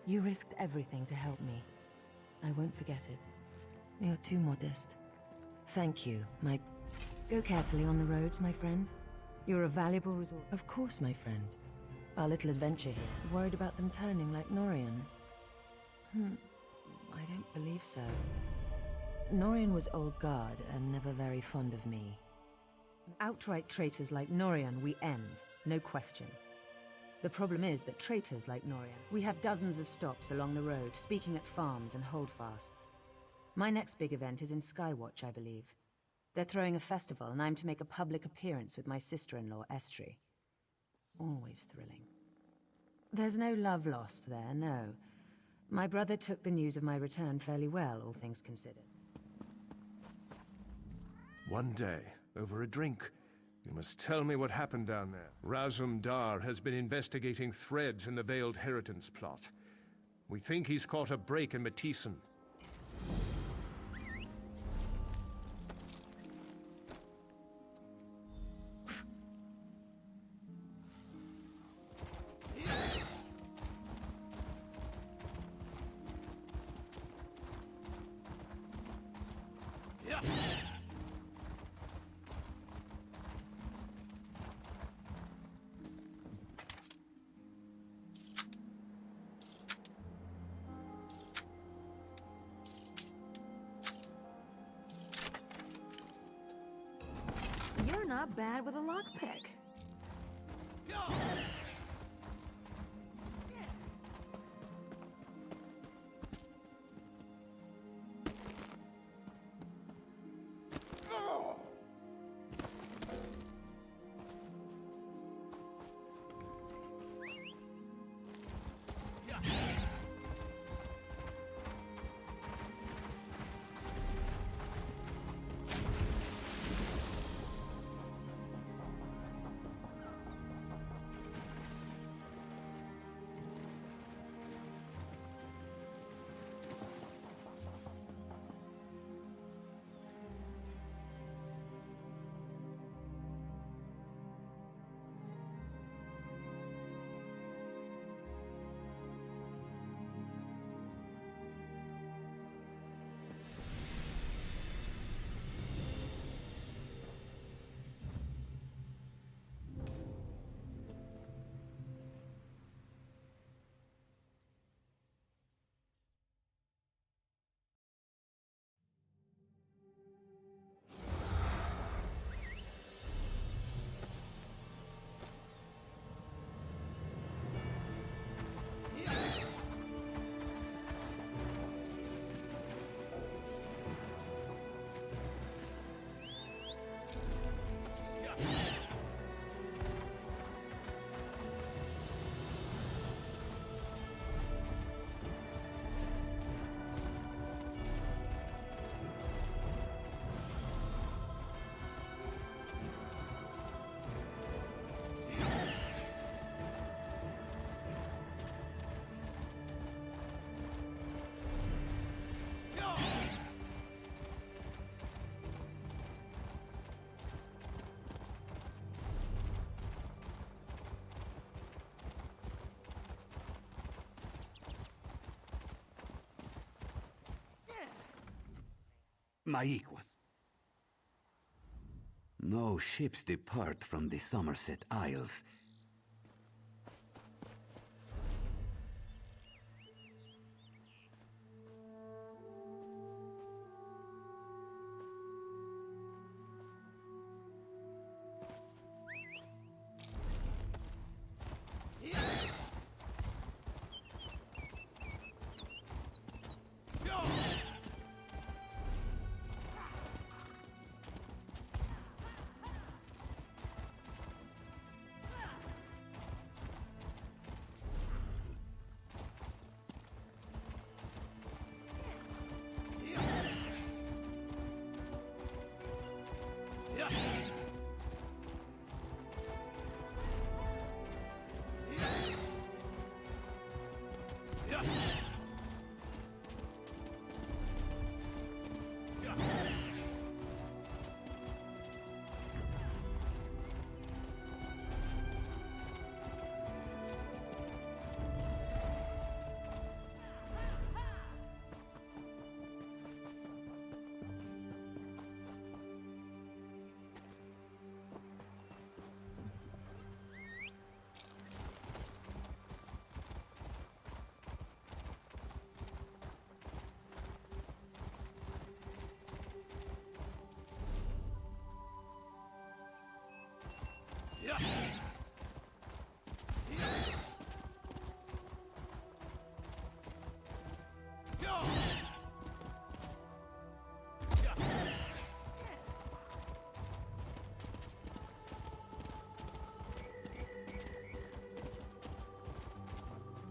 Speaker 10: You risked everything to help me. I won't forget it. You're too modest. Thank you, my... Go carefully on the roads, my friend. You're a valuable resource. Of course, my friend. Our little adventure here. Worried about them turning like Norian? I don't believe so. Norian was old guard and never very fond of me. Outright traitors like Norian we end, no question. The problem is that traitors like Norian, we have dozens of stops along the road, speaking at farms and holdfasts. My next big event is in Skywatch, I believe. They're throwing a festival, and I'm to make a public appearance with my sister-in-law, Estri. Always thrilling. There's no love lost there, no. My brother took the news of my return fairly well, all things considered.
Speaker 11: One day, over a drink, you must tell me what happened down there. Razum Dar has been investigating threads in the Veiled Inheritance plot. We think he's caught a break in Matissan.
Speaker 16: not bad with a lockpick.
Speaker 4: My equals. No ships depart from the Somerset Isles.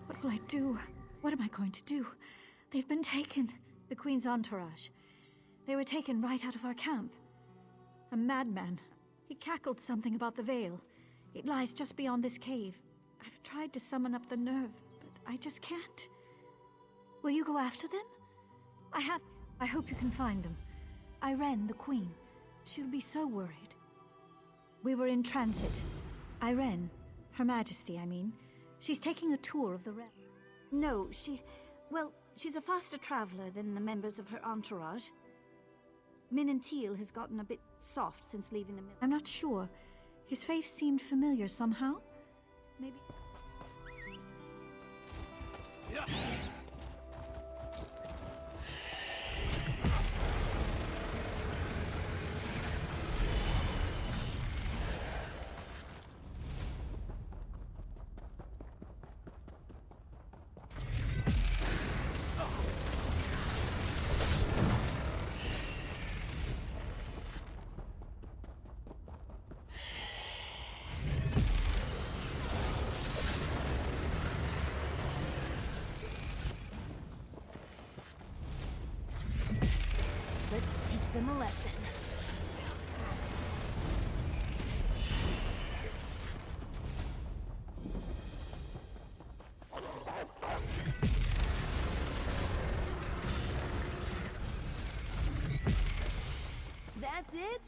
Speaker 9: What will I do? What am I going to do? They've been taken. The Queen's entourage. They were taken right out of our camp. A madman. He cackled something about the veil. It lies just beyond this cave. I've tried to summon up the nerve, but I just can't. Will you go after them? I hope you can find them. Irene, the Queen. She'll be so worried. We were in transit. Irene, Her Majesty, I mean. She's taking a tour of the realm.
Speaker 12: No, well, she's a faster traveler than the members of her entourage. Min Teal has gotten a bit soft since leaving the mill.
Speaker 9: I'm not sure. His face seemed familiar somehow. Maybe...
Speaker 4: Yeah.
Speaker 16: them a lesson. That's it?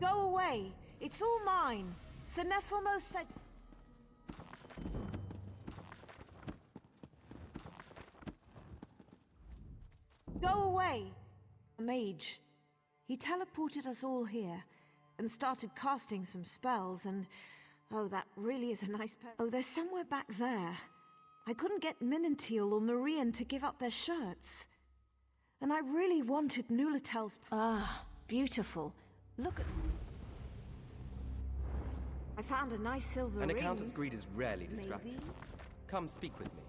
Speaker 12: Go away! It's all mine! Sineth almost said... Go away! A mage. He teleported us all here, and started casting some spells, and... Oh, that really is a nice pair. Oh, they're somewhere back there. I couldn't get Minantil or Marian to give up their shirts. And I really wanted Nulatel's... Ah, beautiful. Look at... I found a nice silver ring.
Speaker 20: An accountant's greed is rarely distracting.
Speaker 12: Maybe?
Speaker 20: Come speak with me.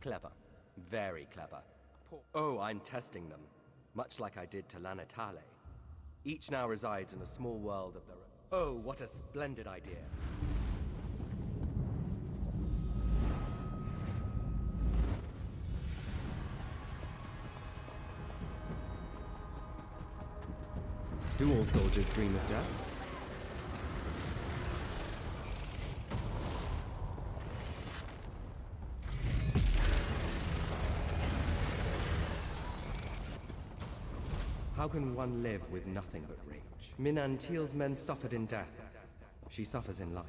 Speaker 20: Clever. Very clever. Oh, I'm testing them. Much like I did to Lanatale. Each now resides in a small world of their own. Oh, what a splendid idea. Do all soldiers dream of death? How can one live with nothing but rage? Minantil's men suffered in death. She suffers in life.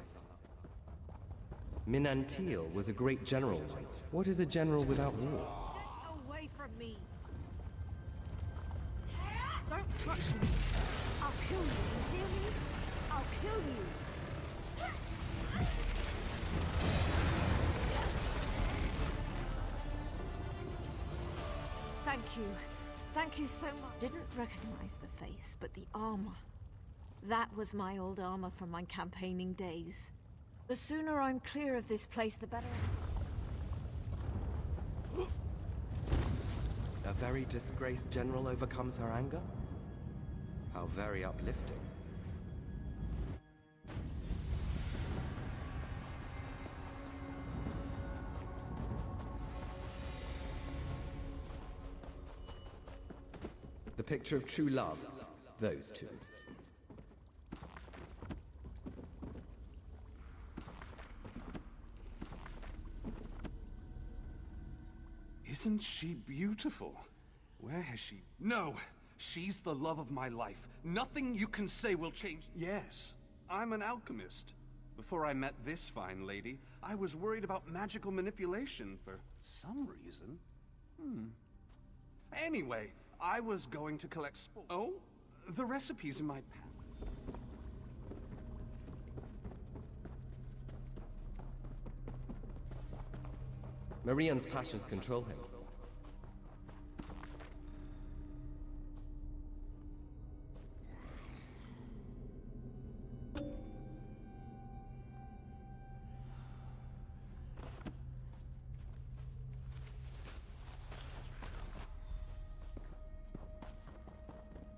Speaker 20: Minantil was a great general once. What is a general without war?
Speaker 12: Get away from me! Don't touch me! I'll kill you, you hear me? I'll kill you! Thank you. Thank you so much. Didn't recognize the face, but the armor. That was my old armor from my campaigning days. The sooner I'm clear of this place, the better.
Speaker 20: A very disgraced general overcomes her anger? How very uplifting. The picture of true love, those two.
Speaker 2: Isn't she beautiful? Where has she... No! She's the love of my life. Nothing you can say will change... Yes, I'm an alchemist. Before I met this fine lady, I was worried about magical manipulation for some reason. Anyway, I was going to collect spores. Oh? The recipe's in my pack.
Speaker 20: Marianne's passions control him.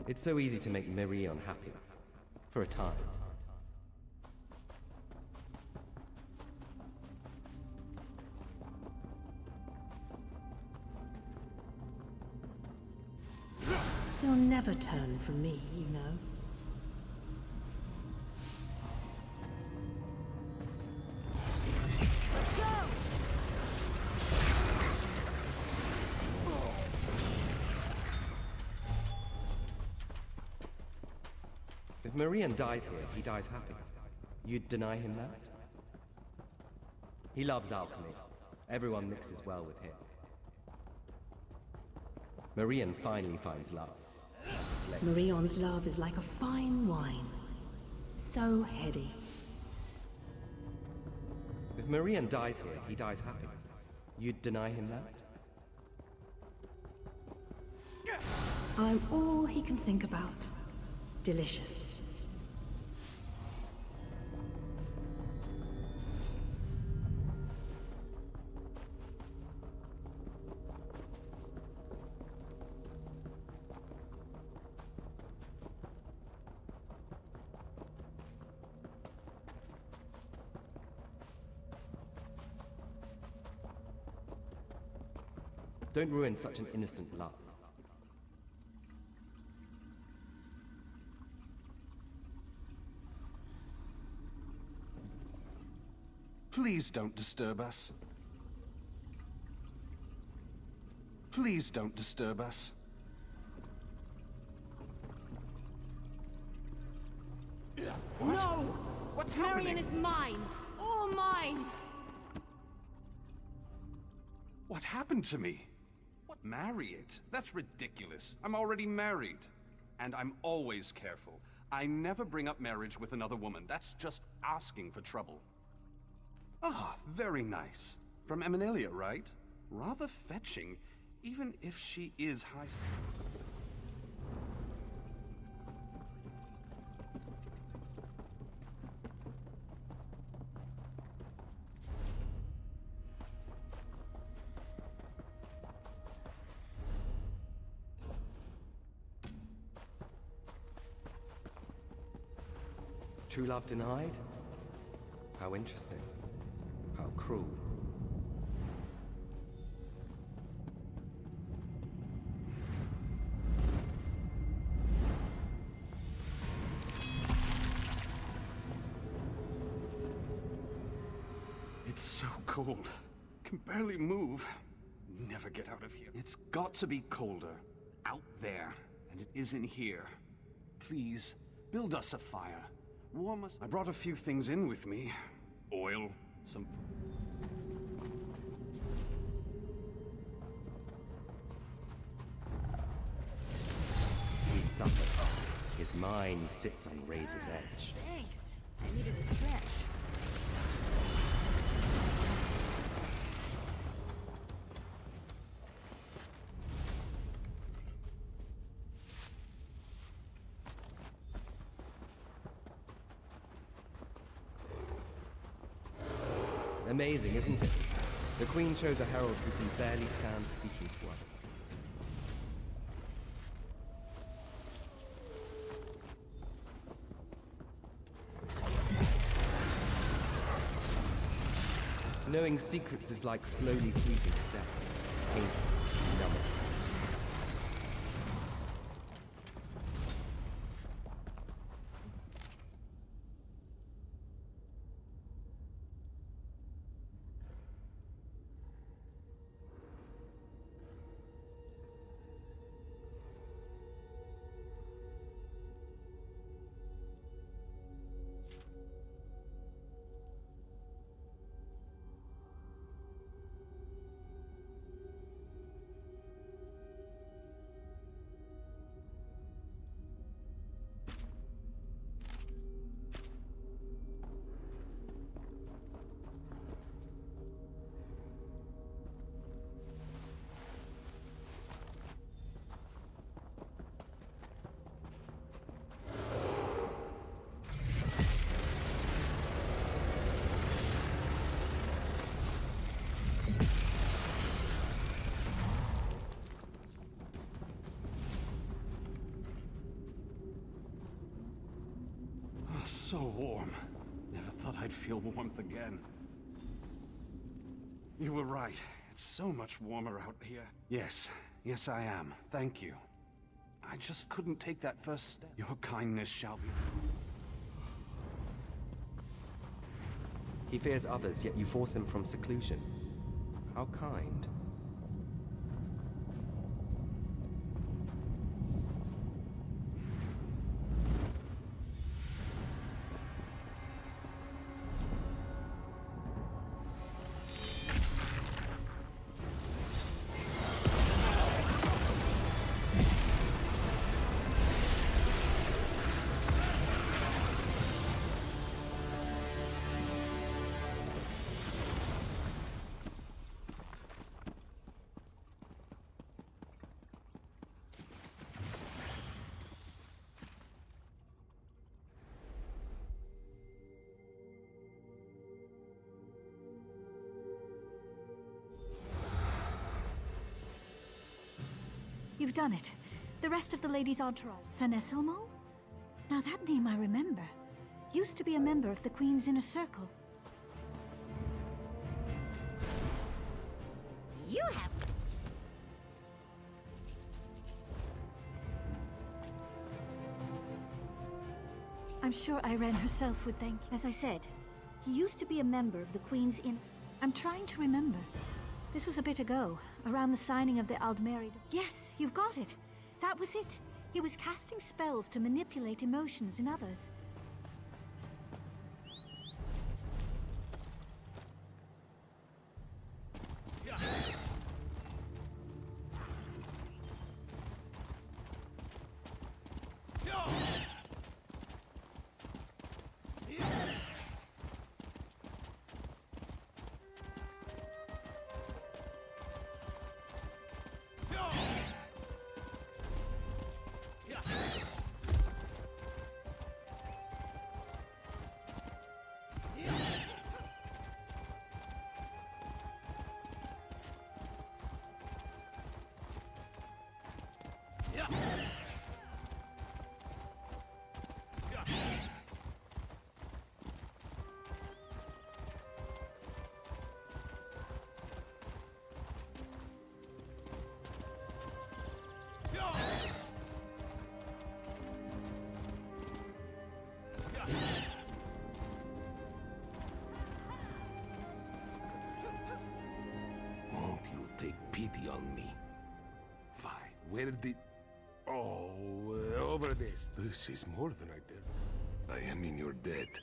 Speaker 20: It's so easy to make Marie unhappy. For a time.
Speaker 13: He'll never turn from me, you know.
Speaker 20: If Marian dies here, he dies happy. You'd deny him that? He loves alchemy. Everyone mixes well with him. Marian finally finds love. As a slave.
Speaker 13: Marion's love is like a fine wine. So heady.
Speaker 20: If Marian dies here, he dies happy. You'd deny him that?
Speaker 13: I'm all he can think about. Delicious.
Speaker 20: Don't ruin such an innocent love.
Speaker 2: Please don't disturb us. Please don't disturb us. What?
Speaker 16: No!
Speaker 2: What's
Speaker 16: Marion
Speaker 2: happening?
Speaker 16: is mine! All mine!
Speaker 2: What happened to me? What, marry it? That's ridiculous. I'm already married. And I'm always careful. I never bring up marriage with another woman. That's just asking for trouble. Ah, very nice. From Eminelia, right? Rather fetching, even if she is high...
Speaker 20: True love denied? How interesting. How cruel.
Speaker 2: It's so cold. Can barely move. Never get out of here. It's got to be colder. Out there. And it isn't here. Please, build us a fire. Warm us. I brought a few things in with me. Oil, some...
Speaker 20: He suffers. His mind sits on razor's edge.
Speaker 16: Thanks. I needed a stretch.
Speaker 20: Amazing, isn't it? The Queen chose a herald who can barely stand speaking to others. Knowing secrets is like slowly freezing to death. Painful, numbing.
Speaker 2: So warm. Never thought I'd feel warmth again. You were right. It's so much warmer out here. Yes. Yes, I am. Thank you. I just couldn't take that first step. Your kindness shall be...
Speaker 20: He fears others, yet you force him from seclusion. How kind.
Speaker 9: You've done it. The rest of the lady's entourage. San Eselmo? Now that name I remember. Used to be a member of the Queen's inner circle.
Speaker 12: You have...
Speaker 9: I'm sure Irene herself would thank you. As I said, he used to be a member of the Queen's in... I'm trying to remember. This was a bit ago, around the signing of the Aldmeri... Yes, you've got it. That was it. He was casting spells to manipulate emotions in others.
Speaker 14: Won't you take pity on me? Fine. Where did... Oh, over this. This is more than I did. I am in your debt.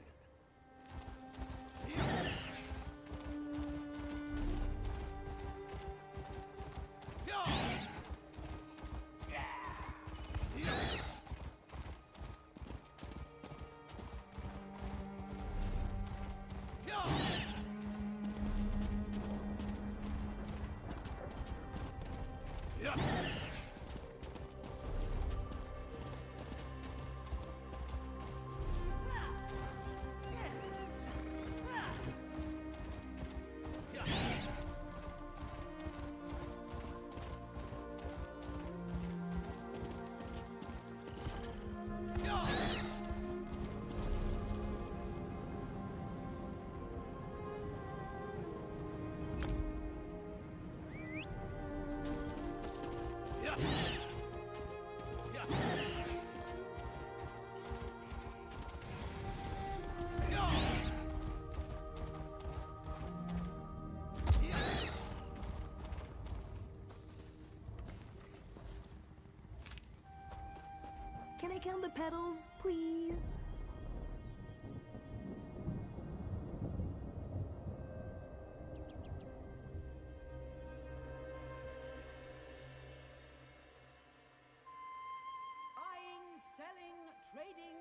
Speaker 16: count the petals, please?
Speaker 7: Buying, selling, trading.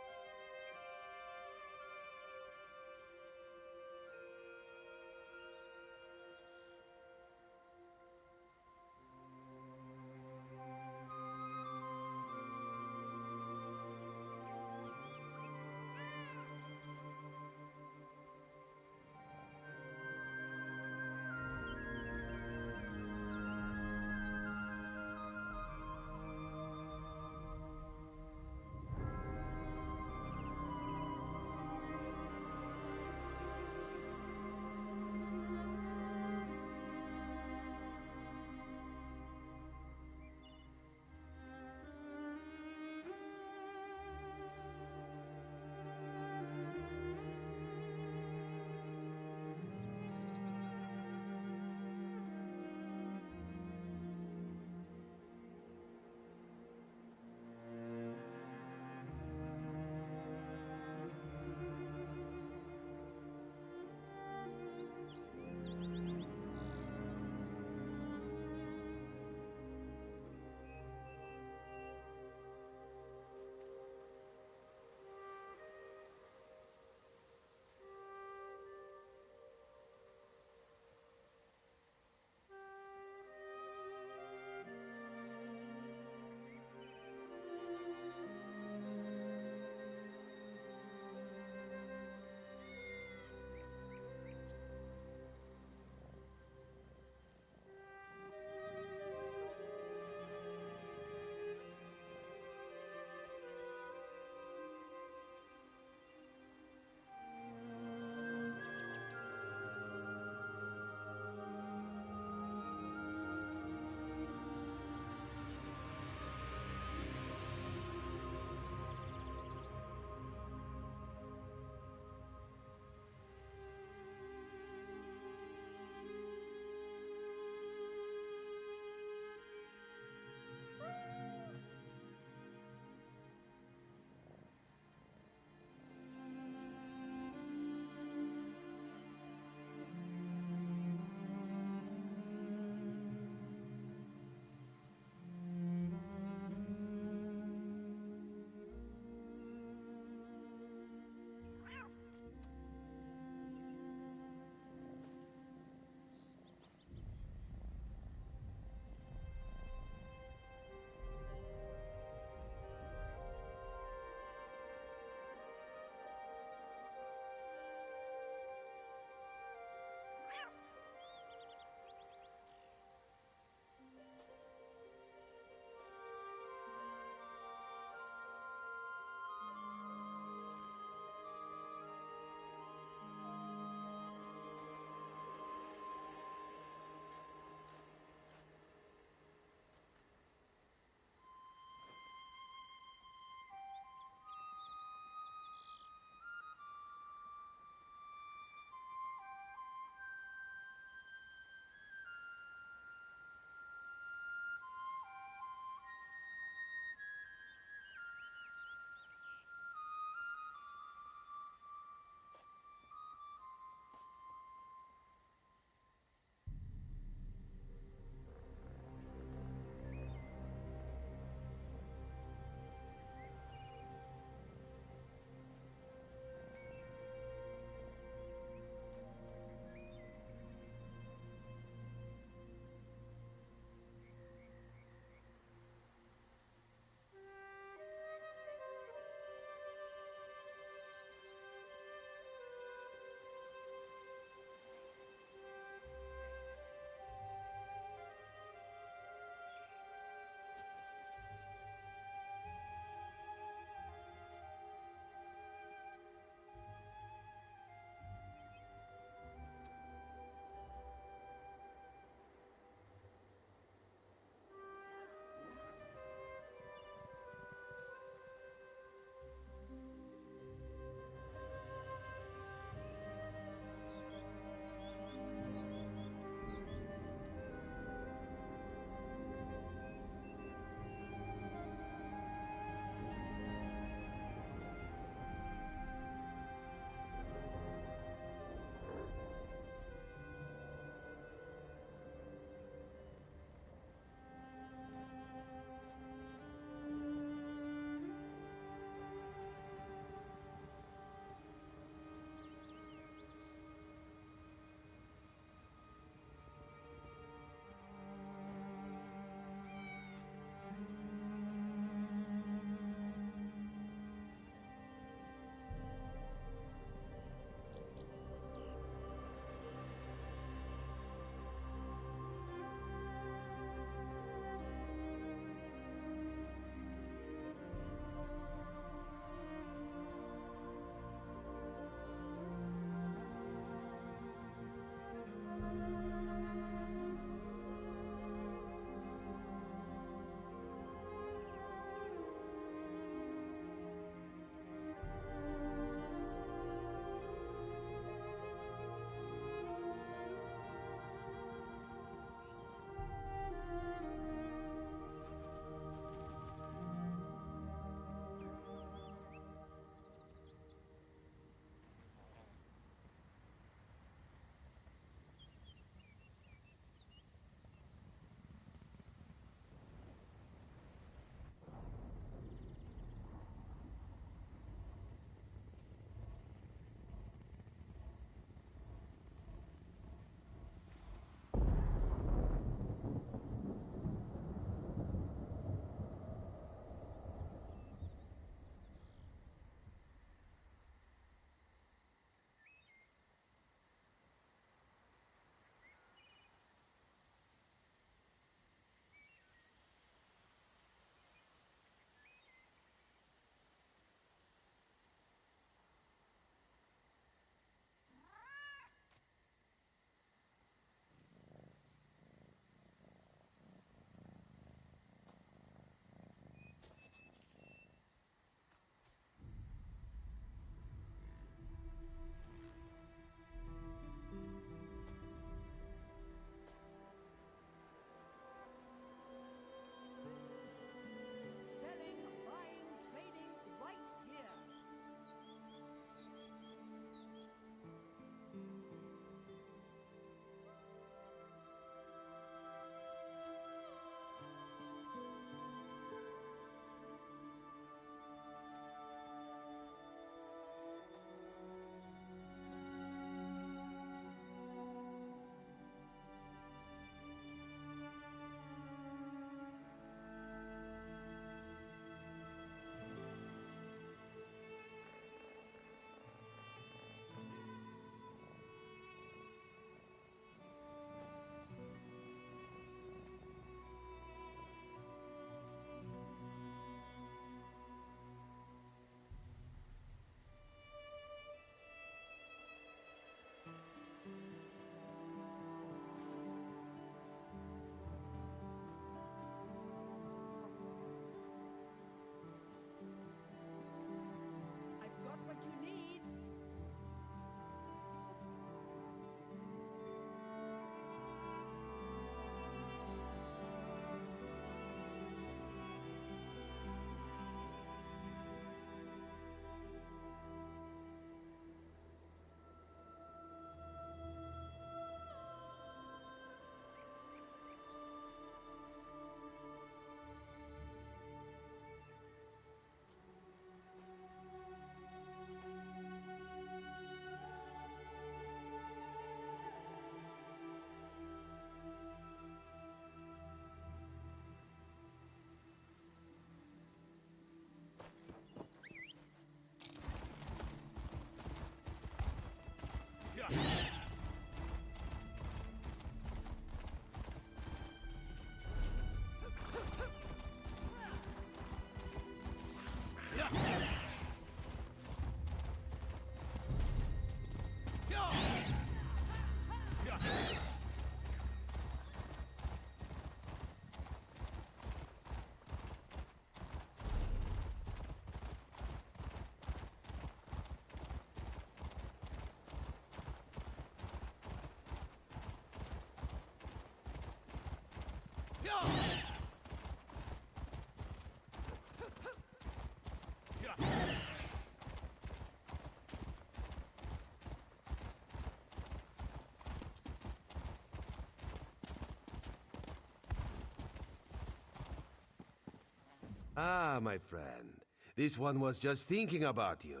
Speaker 14: Ah, my friend. This one was just thinking about you.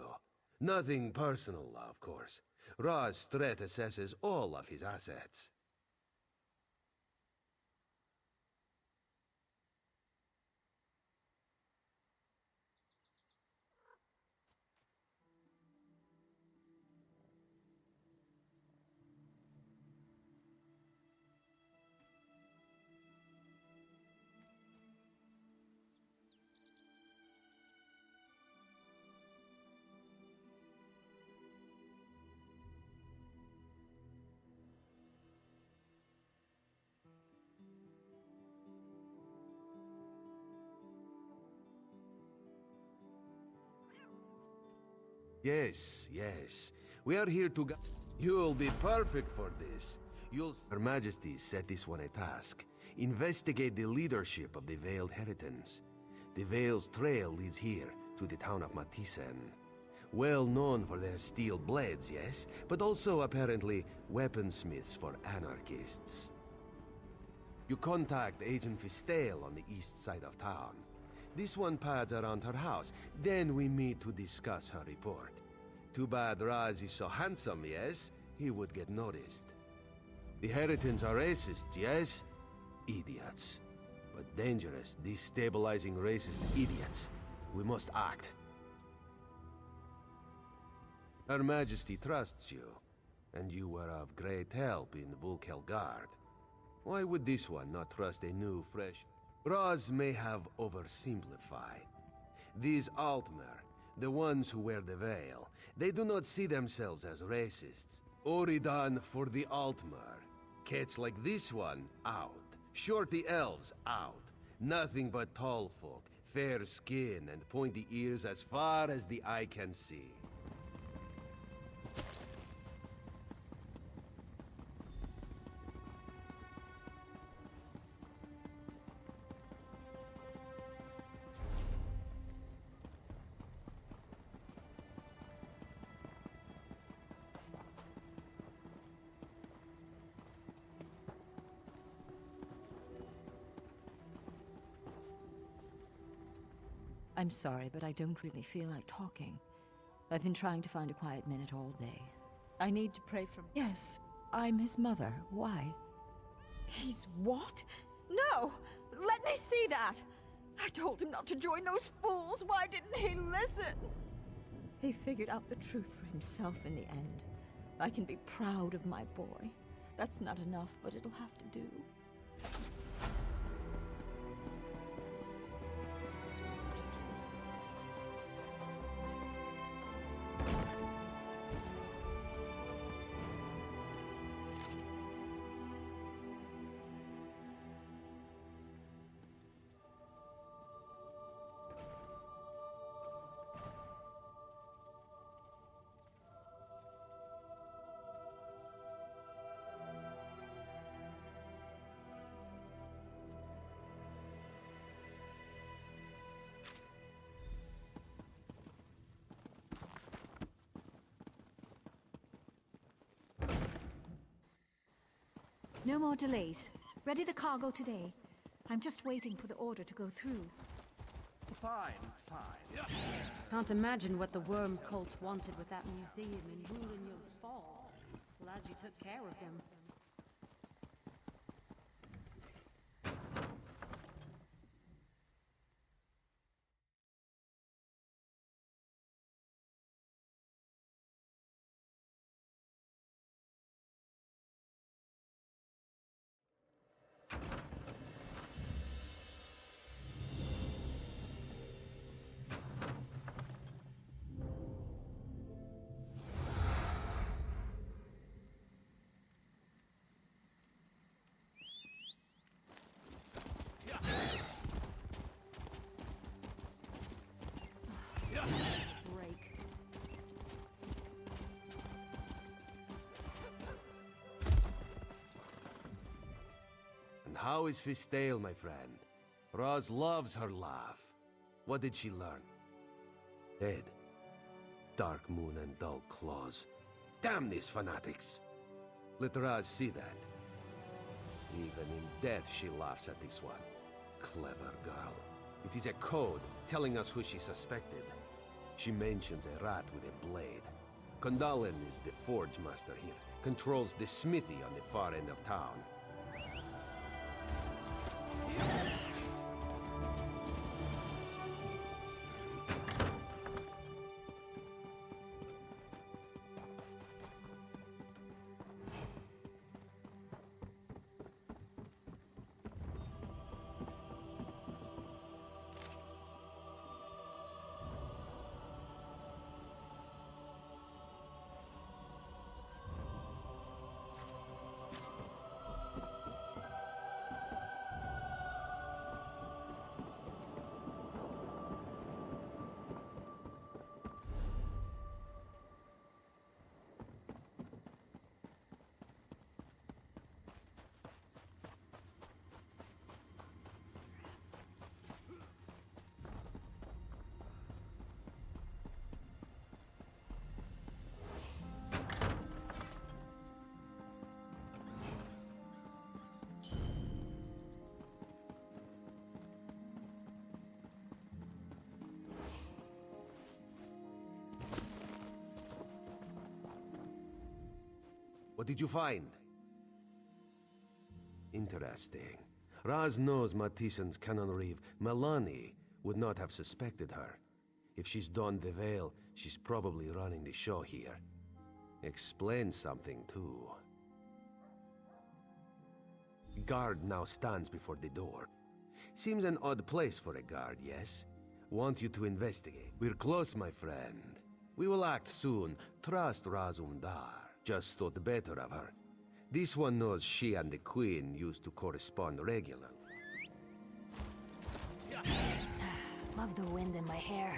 Speaker 14: Nothing personal, of course. Ra's threat assesses all of his assets. Yes, yes. We are here to You'll be perfect for this. Her Majesty set this one a task. Investigate the leadership of the Veiled Heritance. The Veil's trail leads here, to the town of Matisen. Well known for their steel blades, yes? But also, apparently, weaponsmiths for anarchists. You contact Agent Fistel on the east side of town. This one pads around her house. Then we meet to discuss her report. Too bad Raz is so handsome, yes? He would get noticed. The Heritans are racists, yes? Idiots. But dangerous, destabilizing racist idiots. We must act. Her Majesty trusts you, and you were of great help in Vulkelgard. Why would this one not trust a new, fresh... Raz may have oversimplified. These Aldmer, the ones who wear the veil, they do not see themselves as racists. Oridan for the Altmer. Cats like this one, out. Shorty elves, out. Nothing but tall folk, fair skin and pointy ears as far as the eye can see.
Speaker 22: I'm sorry, but I don't really feel like talking. I've been trying to find a quiet minute all day. I need to pray for... Yes, I'm his mother. Why?
Speaker 12: He's what? No! Let me see that! I told him not to join those fools. Why didn't he listen?
Speaker 22: He figured out the truth for himself in the end. I can be proud of my boy. That's not enough, but it'll have to do.
Speaker 9: No more delays. Ready the cargo today. I'm just waiting for the order to go through.
Speaker 5: Fine, fine.
Speaker 16: Can't imagine what the worm cult wanted with that museum in Wulinyo's Fall. Glad you took care of them.
Speaker 14: how is Fistale, my friend? Roz loves her laugh. What did she learn? Dead. Dark moon and dull claws. Damn these fanatics! Let Roz see that. Even in death she laughs at this one. Clever girl. It is a code telling us who she suspected. She mentions a rat with a blade. Condalen is the forge master here. Controls the smithy on the far end of town. What did you find? Interesting. Raz knows Matissen's Canon Reeve. Melanie would not have suspected her. If she's donned the veil, she's probably running the show here. Explains something, too. Guard now stands before the door. Seems an odd place for a guard, yes? Want you to investigate. We're close, my friend. We will act soon. Trust Razum Dar. Just thought better of her. This one knows she and the Queen used to correspond regularly.
Speaker 18: Love the wind in my hair.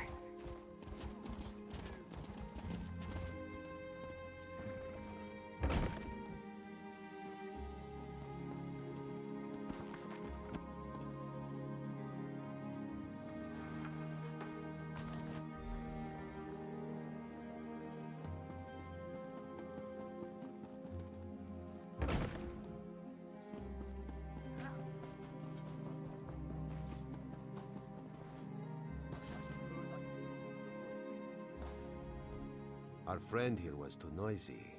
Speaker 14: Our friend here was too noisy.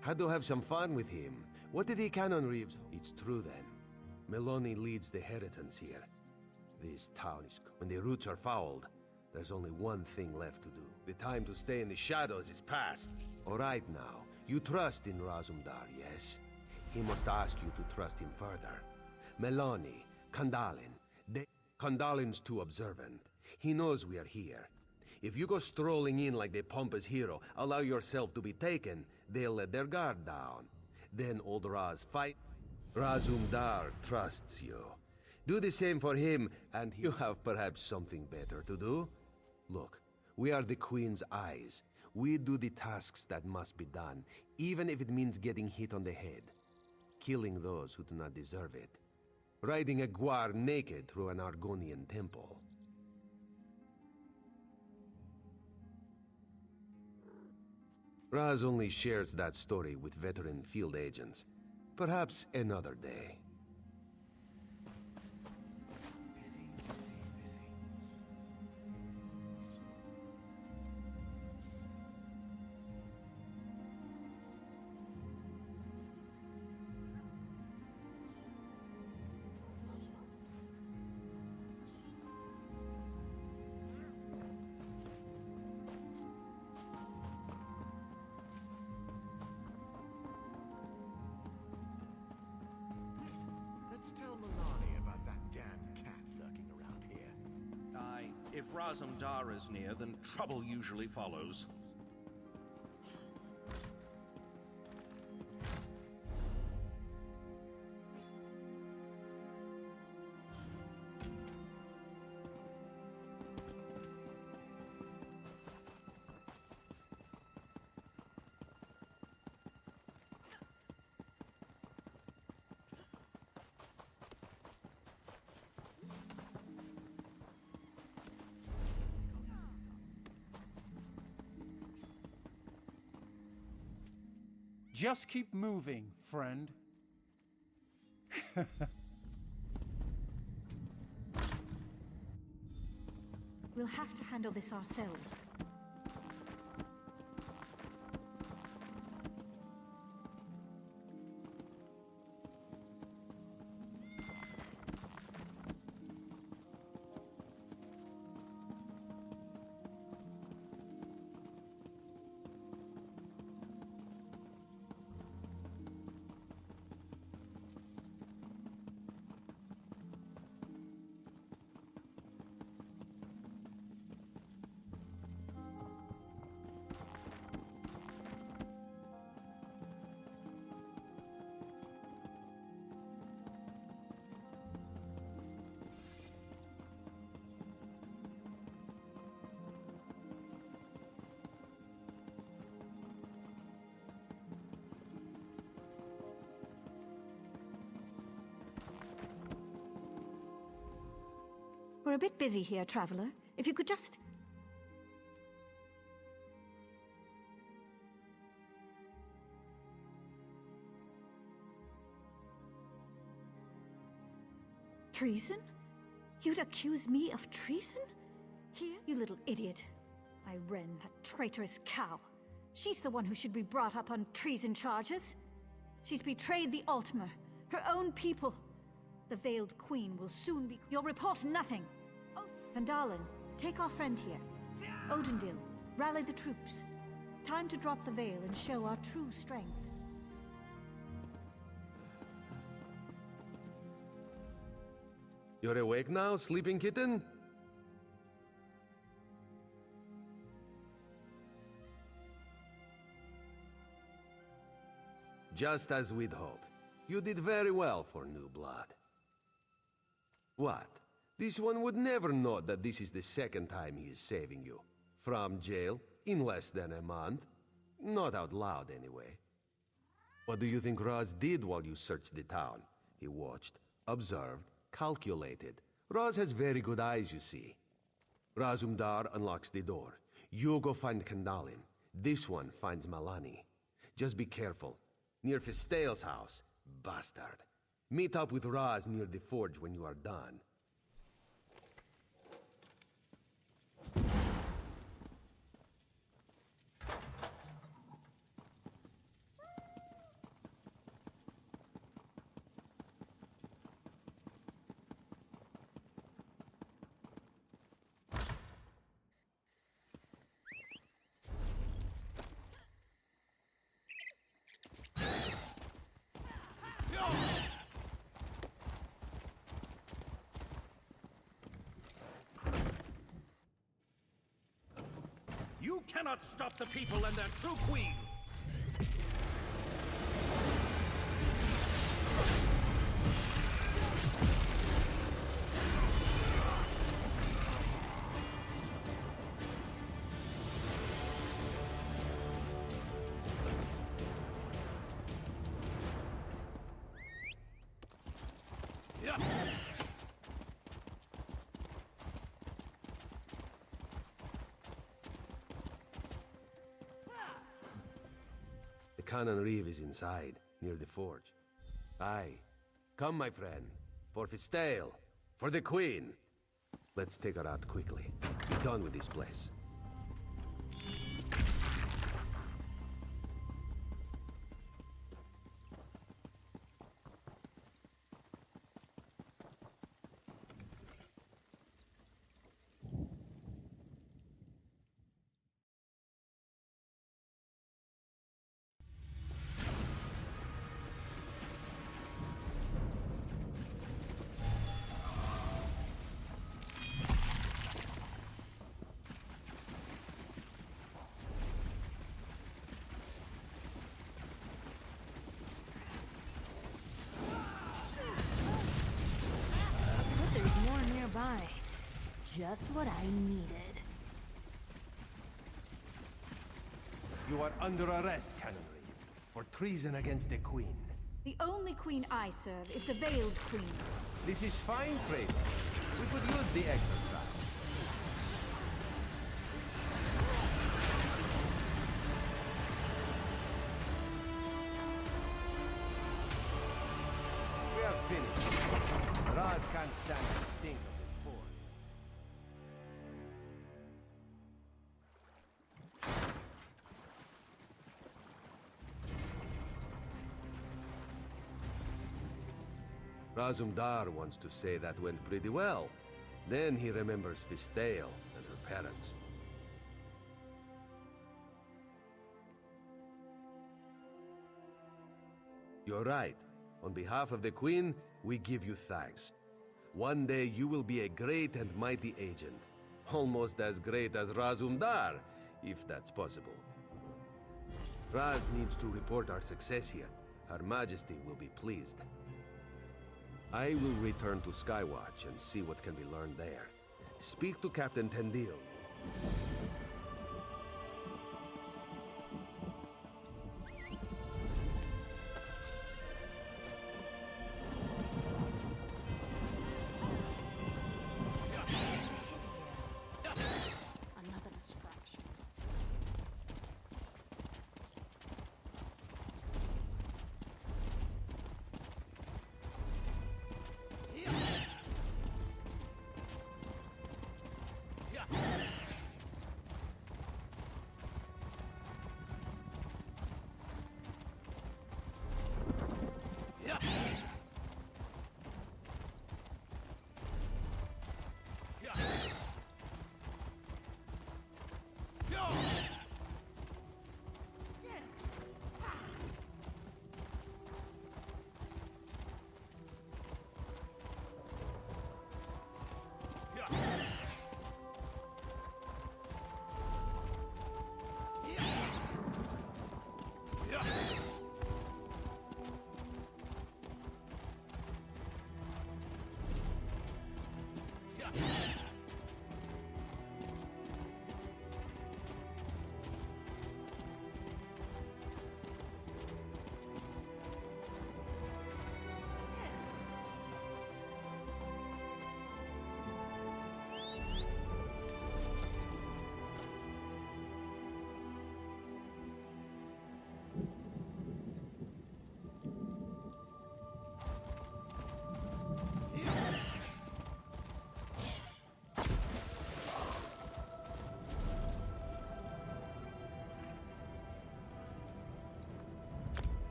Speaker 14: Had to have some fun with him. What did the Canon Reeves? It's true then. Meloni leads the Heritans here. This town is... When the roots are fouled, there's only one thing left to do. The time to stay in the shadows is past. All right now, you trust in Razumdar, yes? He must ask you to trust him further. Meloni, Kandalin, Kandalin's too observant. He knows we are here. If you go strolling in like the pompous hero, allow yourself to be taken, they'll let their guard down. Then old Raz fight. Razumdar trusts you. Do the same for him, and you have perhaps something better to do. Look, we are the Queen's eyes. We do the tasks that must be done, even if it means getting hit on the head. Killing those who do not deserve it. Riding a guar naked through an Argonian temple. Raz only shares that story with veteran field agents. Perhaps another day.
Speaker 5: Let's tell Milani about that damn cat lurking around here.
Speaker 1: Aye, if Razumdar is near, then trouble usually follows.
Speaker 23: Just keep moving, friend.
Speaker 9: We'll have to handle this ourselves. We're a bit busy here, Traveler. If you could just... Treason? You'd accuse me of treason? Here, you little idiot. Irene, that traitorous cow. She's the one who should be brought up on treason charges. She's betrayed the Altmer, her own people. The Veiled Queen will soon be... You'll report nothing. Oh, Vandalen, take our friend here. Odendil, rally the troops. Time to drop the veil and show our true strength.
Speaker 14: You're awake now, sleeping kitten? Just as we'd hoped. You did very well for new blood. What? This one would never know that this is the second time he is saving you. From jail, in less than a month. Not out loud, anyway. What do you think Raz did while you searched the town? He watched, observed, calculated. Raz has very good eyes, you see. Razumdar unlocks the door. You go find Kandalin. This one finds Malani. Just be careful. Near Fistail's house, bastard. Meet up with Raz near the forge when you are done.
Speaker 1: You cannot stop the people and their true queen!
Speaker 14: Cannon Reeve is inside, near the forge. Aye. Come, my friend. For Fistail. For the Queen. Let's take her out quickly. Be done with this place.
Speaker 15: Just what I needed.
Speaker 11: You are under arrest, Cannon Reeve, for treason against the Queen.
Speaker 9: The only queen I serve is the Veiled Queen.
Speaker 11: This is fine, Fraser. We could use the exercise.
Speaker 14: finished. Raz can't stand the stink of the fort. Razumdar wants to say that went pretty well. Then he remembers Fistale and her parents. You're right. On behalf of the Queen, we give you thanks. One day you will be a great and mighty agent. Almost as great as Razumdar, if that's possible. Raz needs to report our success here. Her Majesty will be pleased. I will return to Skywatch and see what can be learned there. Speak to Captain Tendil.
Speaker 16: Another distraction.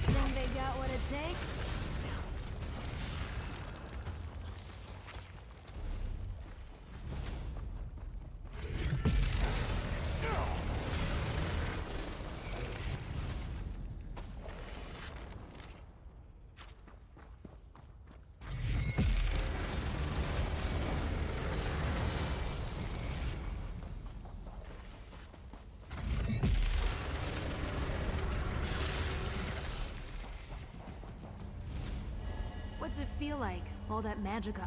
Speaker 15: Think they got what it takes? What's it feel like, all that magica?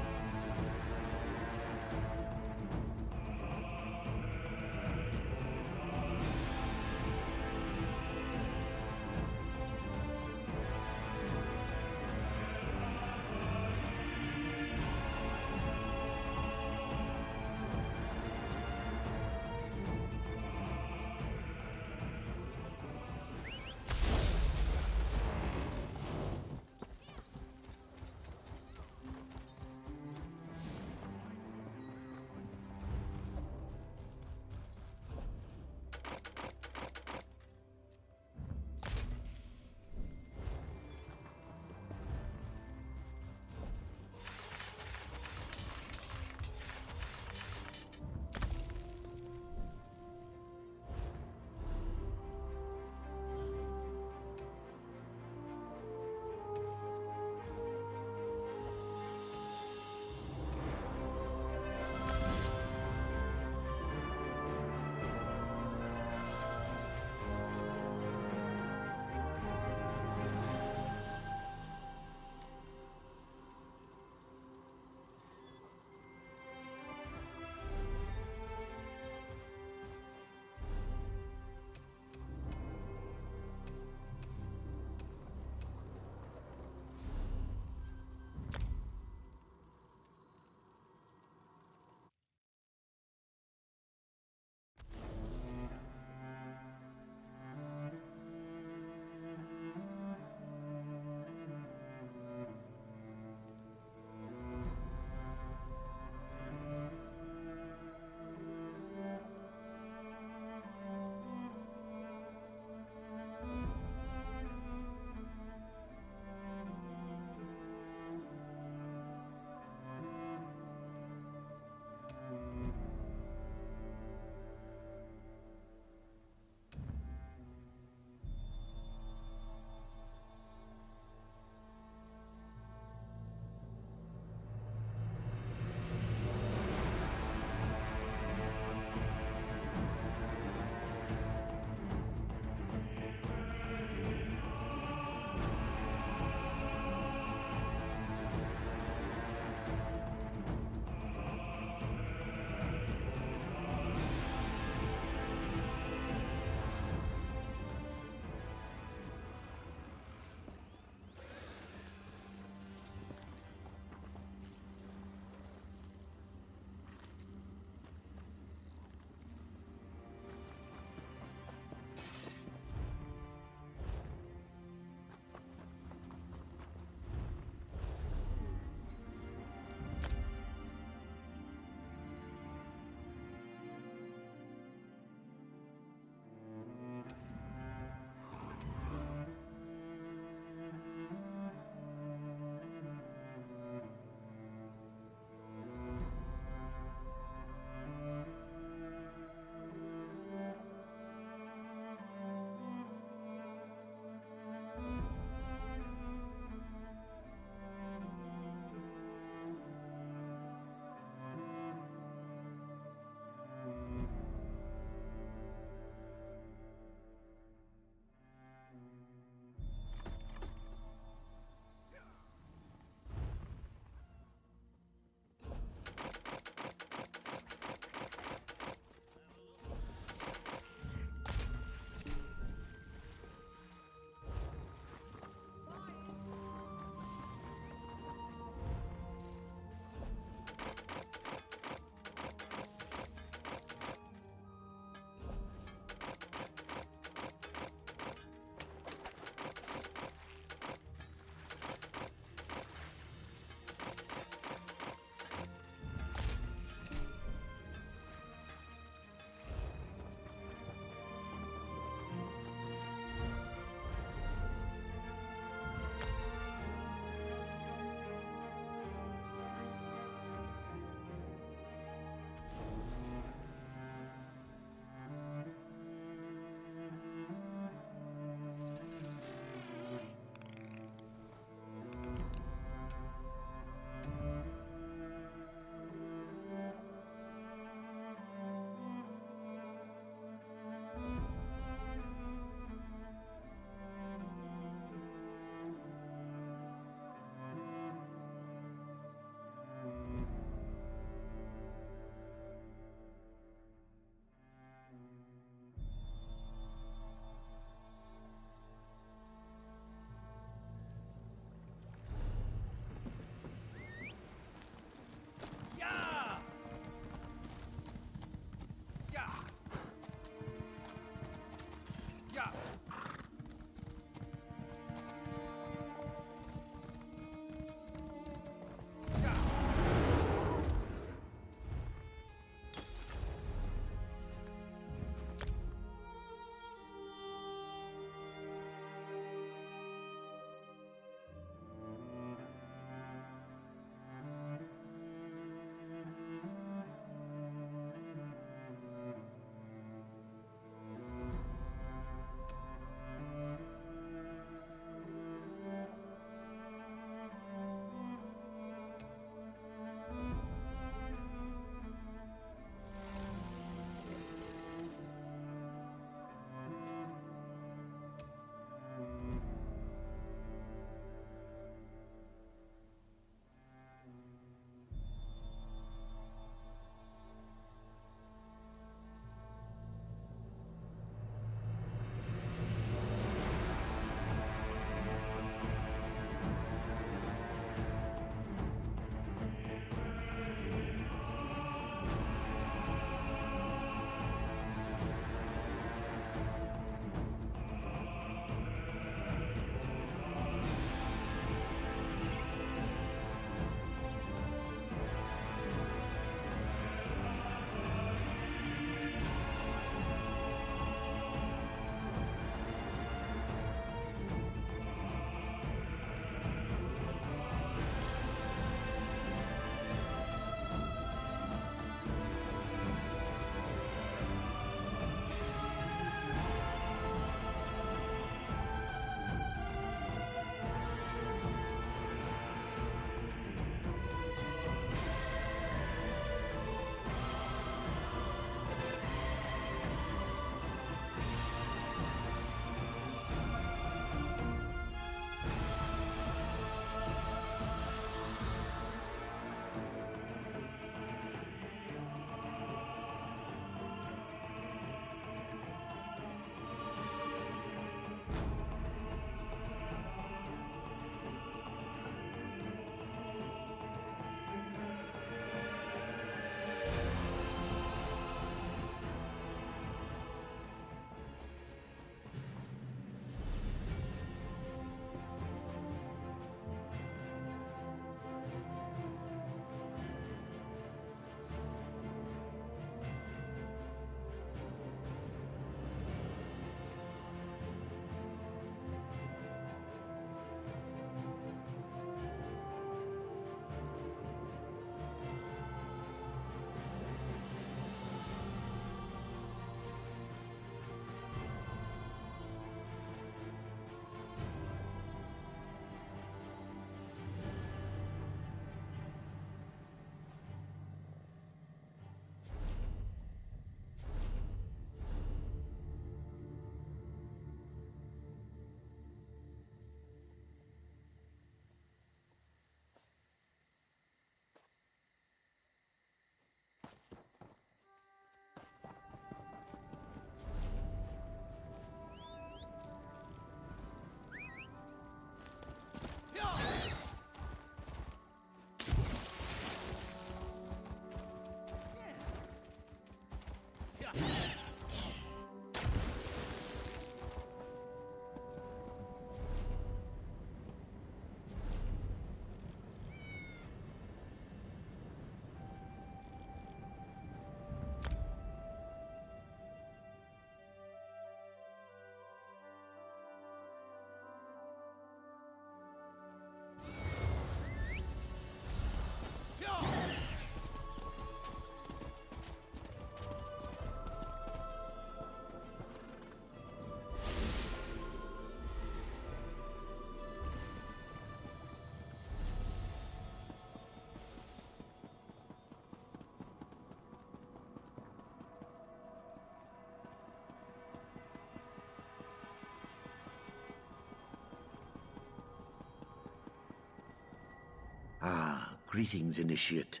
Speaker 6: Greetings, Initiate.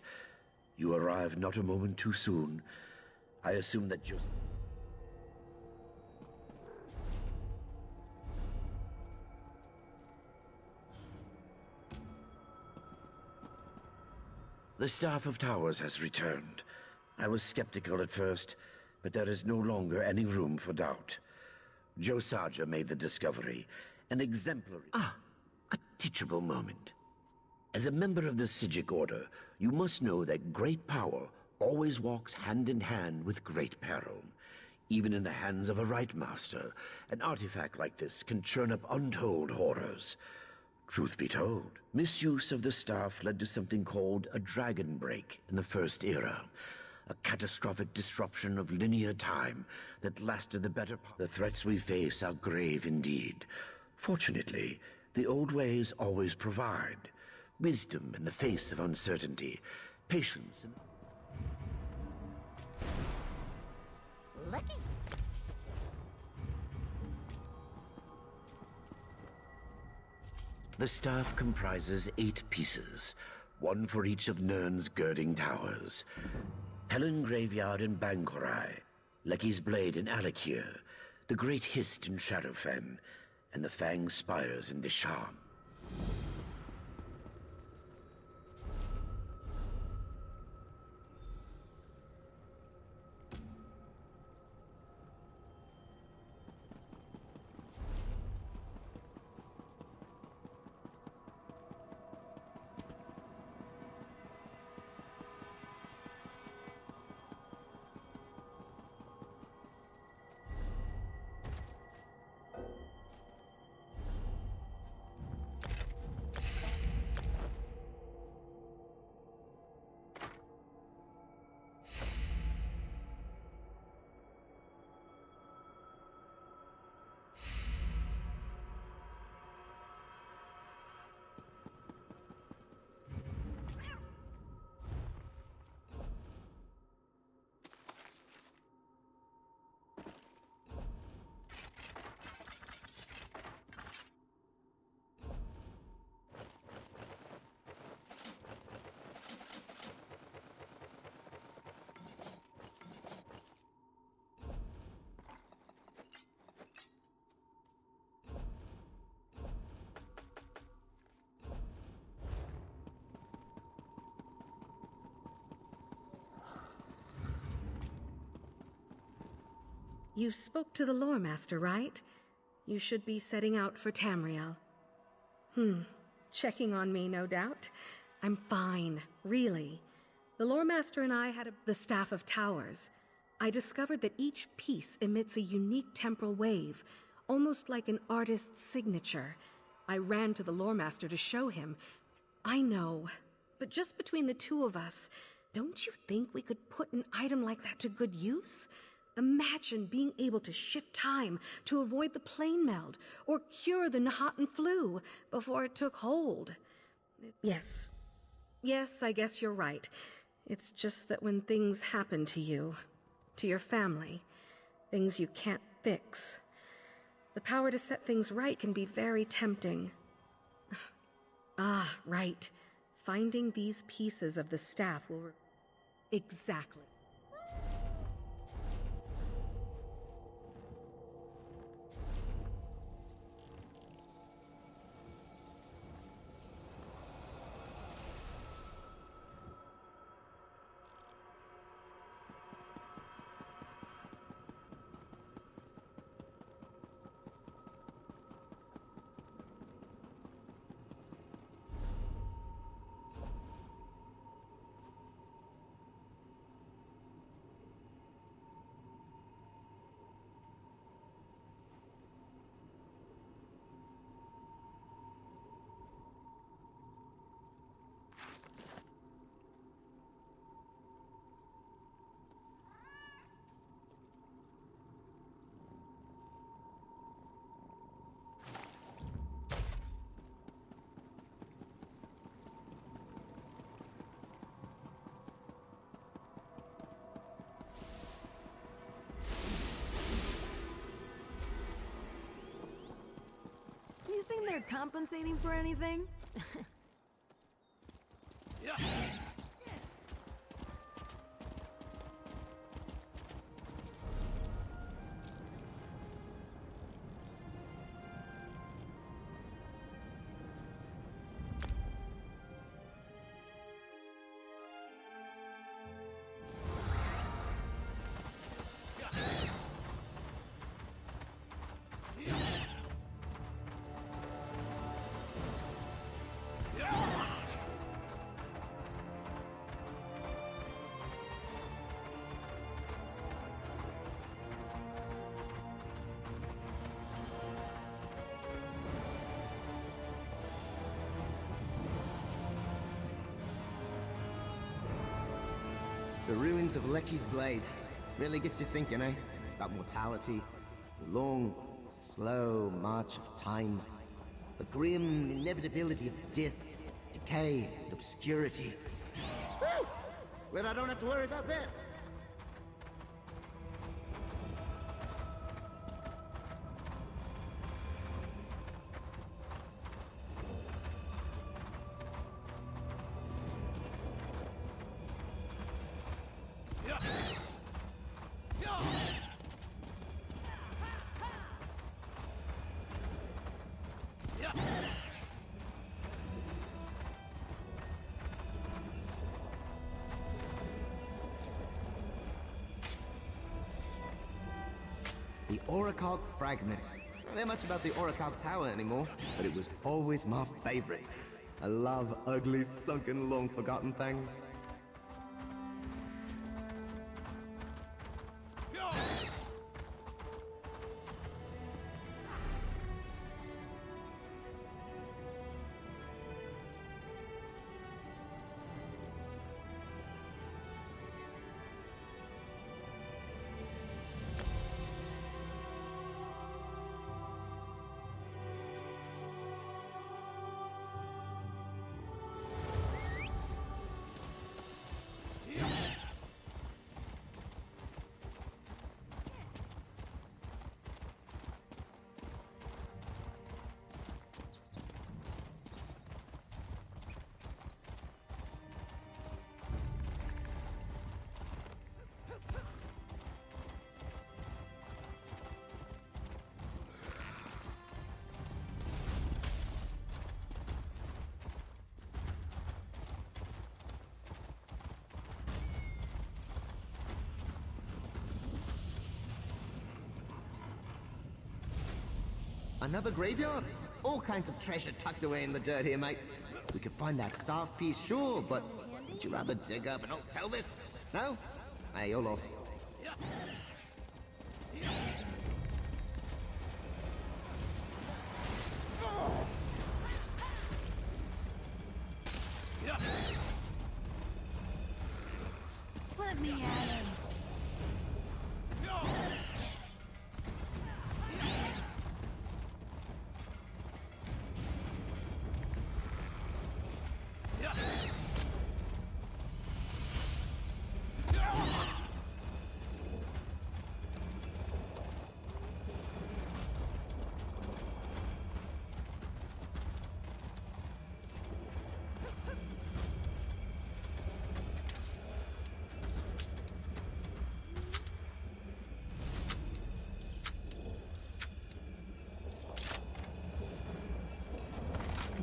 Speaker 6: You arrived not a moment too soon. I assume that just... The Staff of Towers has returned. I was skeptical at first, but there is no longer any room for doubt. Josaja made the discovery, an exemplary... a teachable moment. As a member of the Sijic Order, you must know that great power always walks hand in hand with great peril. Even in the hands of a Rite Master, an artifact like this can churn up untold horrors. Truth be told, misuse of the staff led to something called a Dragon Break in the First Era. A catastrophic disruption of linear time that lasted the better part. The threats we face are grave indeed. Fortunately, the old ways always provide. Wisdom in the face of uncertainty. Patience in...
Speaker 18: Lucky.
Speaker 6: The staff comprises 8 pieces, one for each of Nirn's girding towers. Helen Graveyard in Bangorai, Lecky's Blade in Alakir, the Great Hist in Shadowfen, and the Fang Spires in Disham.
Speaker 13: You spoke to the Lore Master, right? You should be setting out for Tamriel. Checking on me, no doubt. I'm fine, really. The Lore Master and I had the Staff of Towers. I discovered that each piece emits a unique temporal wave, almost like an artist's signature. I ran to the Lore Master to show him. I know, but just between the two of us, don't you think we could put an item like that to good use? Imagine being able to shift time to avoid the plane meld or cure the Nahatan flu before it took hold. Yes, I guess you're right. It's just that when things happen to you, to your family, things you can't fix, the power to set things right can be very tempting. Right. Finding these pieces of the staff will... Exactly.
Speaker 15: You think they're compensating for anything?
Speaker 1: Yeah.
Speaker 3: ruins of Lecky's Blade. Really gets you thinking, eh? About mortality, the long, slow march of time, the grim inevitability of death, decay, and obscurity. Woo! Glad I don't have to worry about that. The Orichalk Fragment. I don't know much about the Orichalk Tower anymore, but it was always my favorite. I love ugly, sunken, long-forgotten things. Another graveyard? All kinds of treasure tucked away in the dirt here, mate. We could find that staff piece, sure, but would you rather dig up an old pelvis? No? Hey, you're lost.
Speaker 15: Let me at him.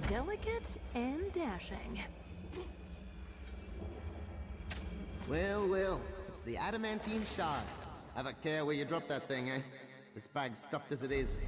Speaker 15: Delicate and dashing.
Speaker 3: Well, well, it's the adamantine shard. Have a care where you drop that thing, eh? This bag's stuffed as it is.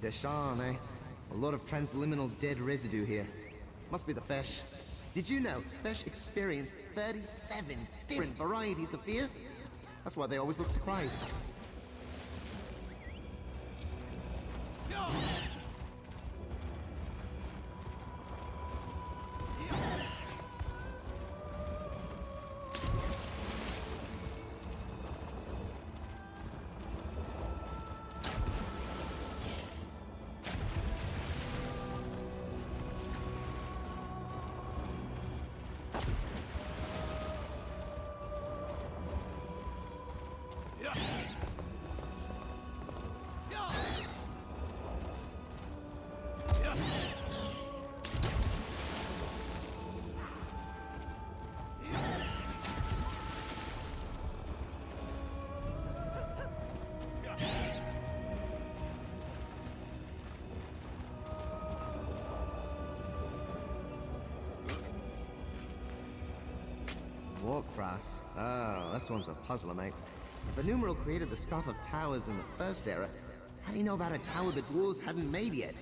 Speaker 3: Deshan, eh? A lot of transliminal dead residue here. Must be the fish. Did you know fish experience 37 different varieties of fear? That's why they always look surprised. Warcrass. Oh, this one's a puzzler, mate. If a numeral created the Staff of Towers in the first era, how do you know about a tower the dwarves hadn't made yet?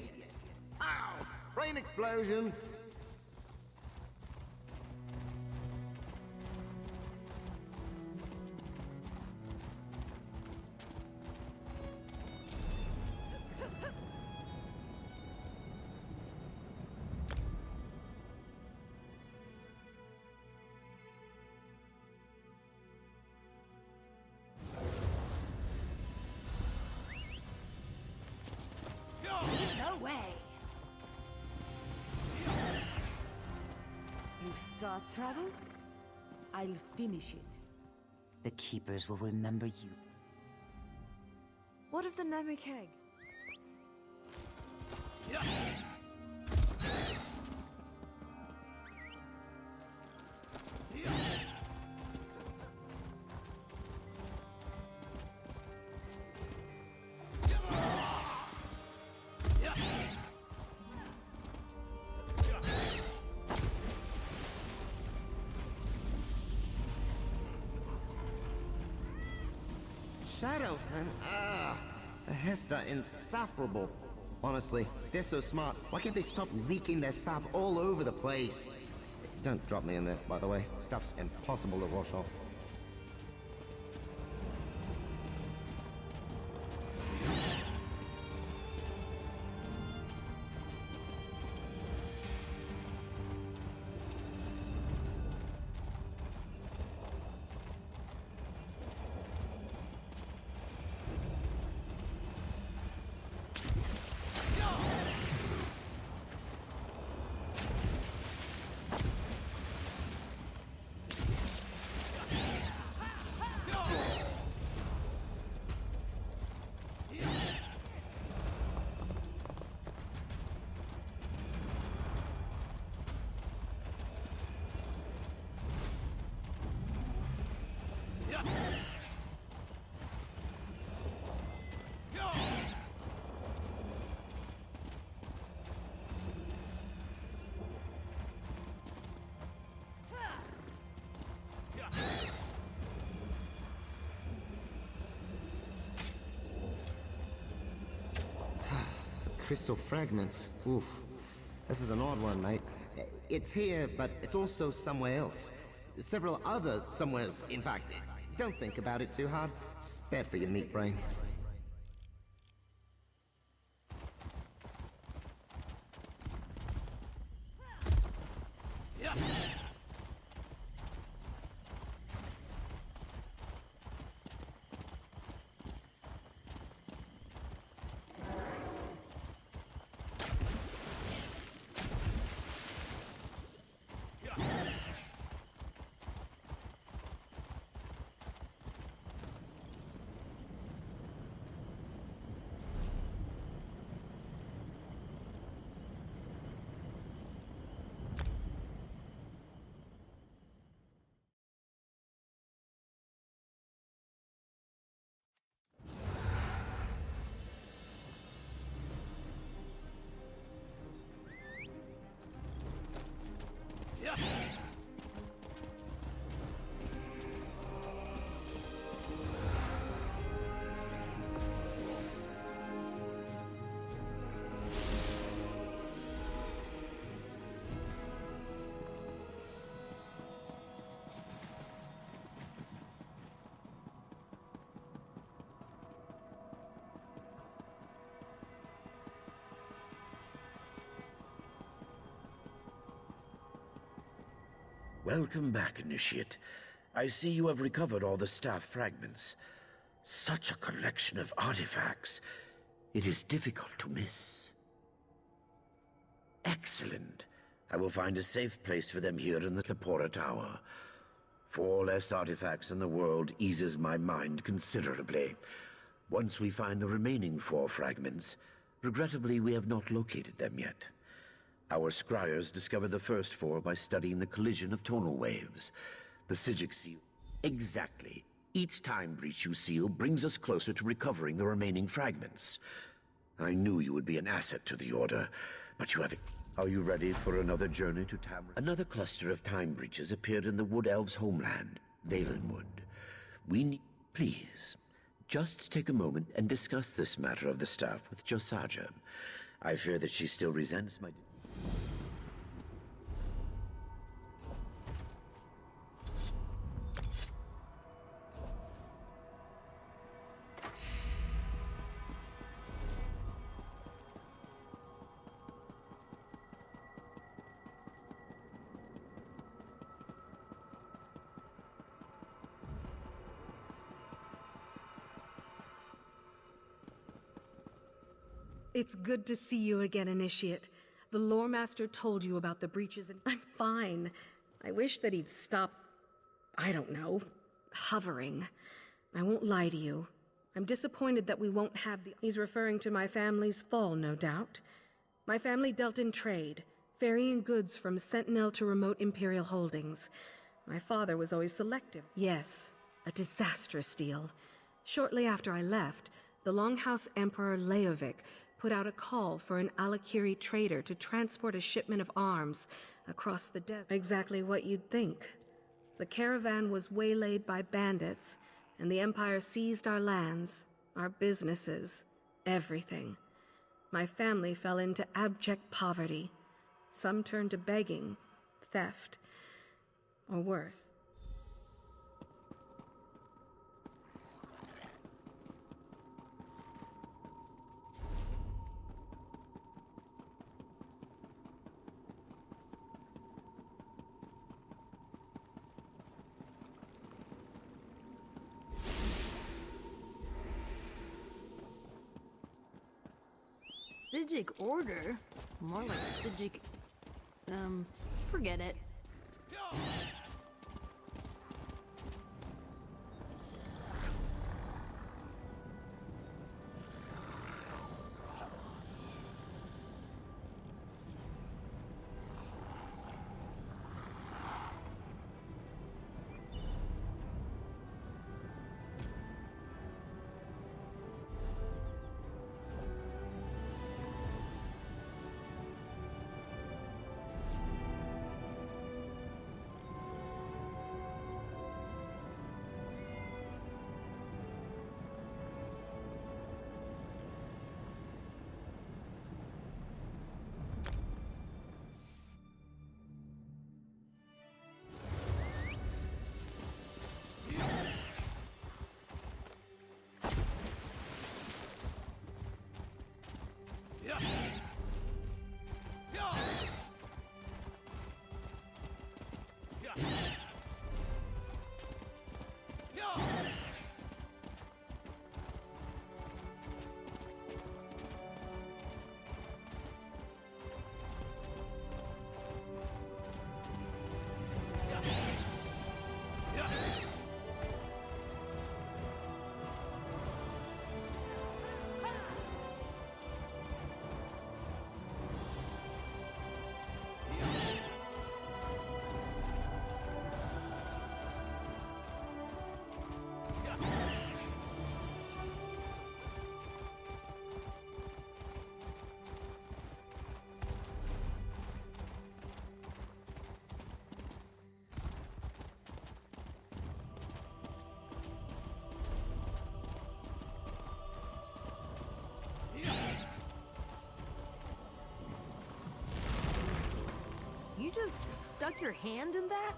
Speaker 3: Ow! Brain explosion!
Speaker 15: No way.
Speaker 12: You start trouble, I'll finish it.
Speaker 17: The Keepers will remember you.
Speaker 12: What of the Namek egg?
Speaker 3: Shadowfen? Ah, the Hesta insufferable. Honestly, they're so smart. Why can't they stop leaking their sap all over the place? Don't drop me in there, by the way. Stuff's impossible to wash off. Crystal fragments. Oof. This is an odd one, mate. It's here, but it's also somewhere else. Several other somewheres, in fact. Don't think about it too hard. It's bad for your meat brain.
Speaker 6: Welcome back, Initiate. I see you have recovered all the staff fragments. Such a collection of artifacts. It is difficult to miss. Excellent. I will find a safe place for them here in the Kapora Tower. 4 less artifacts in the world eases my mind considerably. Once we find the remaining 4 fragments, regrettably we have not located them yet. Our scryers discovered the first 4 by studying the collision of tonal waves. The Psijic seal. Exactly. Each time breach you seal brings us closer to recovering the remaining fragments. I knew you would be an asset to the Order, but you have... Are you ready for another journey to Tamriel? Another cluster of time breaches appeared in the Wood Elves' homeland, Valenwood. We need... Please, just take a moment and discuss this matter of the staff with Josaja. I fear that she still resents my...
Speaker 13: It's good to see you again, Initiate. The Lore Master told you about the breaches and I'm fine. I wish that he'd stop, I don't know, hovering. I won't lie to you. I'm disappointed that we won't have the... He's referring to my family's fall, no doubt. My family dealt in trade, ferrying goods from Sentinel to remote Imperial holdings. My father was always selective. Yes, a disastrous deal. Shortly after I left, the Longhouse Emperor Leovic put out a call for an Alakiri trader to transport a shipment of arms across the desert. Exactly what you'd think. The caravan was waylaid by bandits, and the Empire seized our lands, our businesses, everything. My family fell into abject poverty. Some turned to begging, theft, or worse.
Speaker 16: Psijic order? More like Psijic... forget it. You just stuck your hand in that?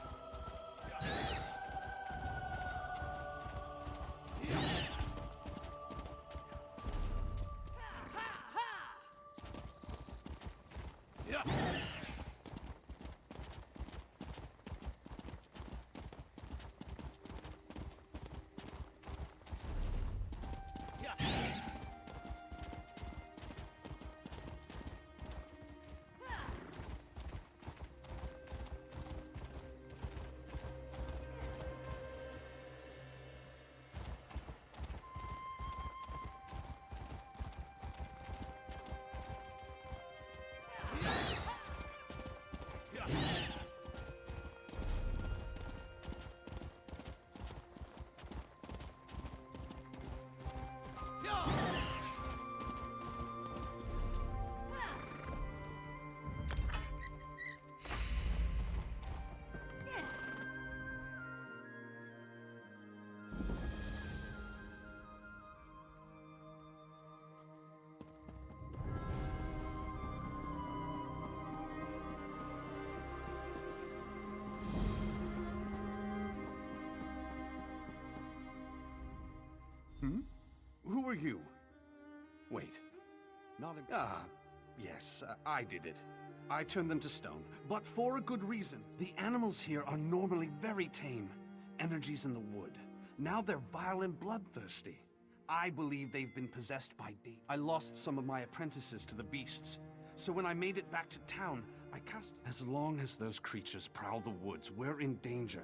Speaker 2: were you? Wait. Not a... yes, I did it. I turned them to stone, but for a good reason. The animals here are normally very tame. Energies in the wood. Now they're vile and bloodthirsty. I believe they've been possessed by demons. I lost some of my apprentices to the beasts, so when I made it back to town, I cast... As long as those creatures prowl the woods, we're in danger.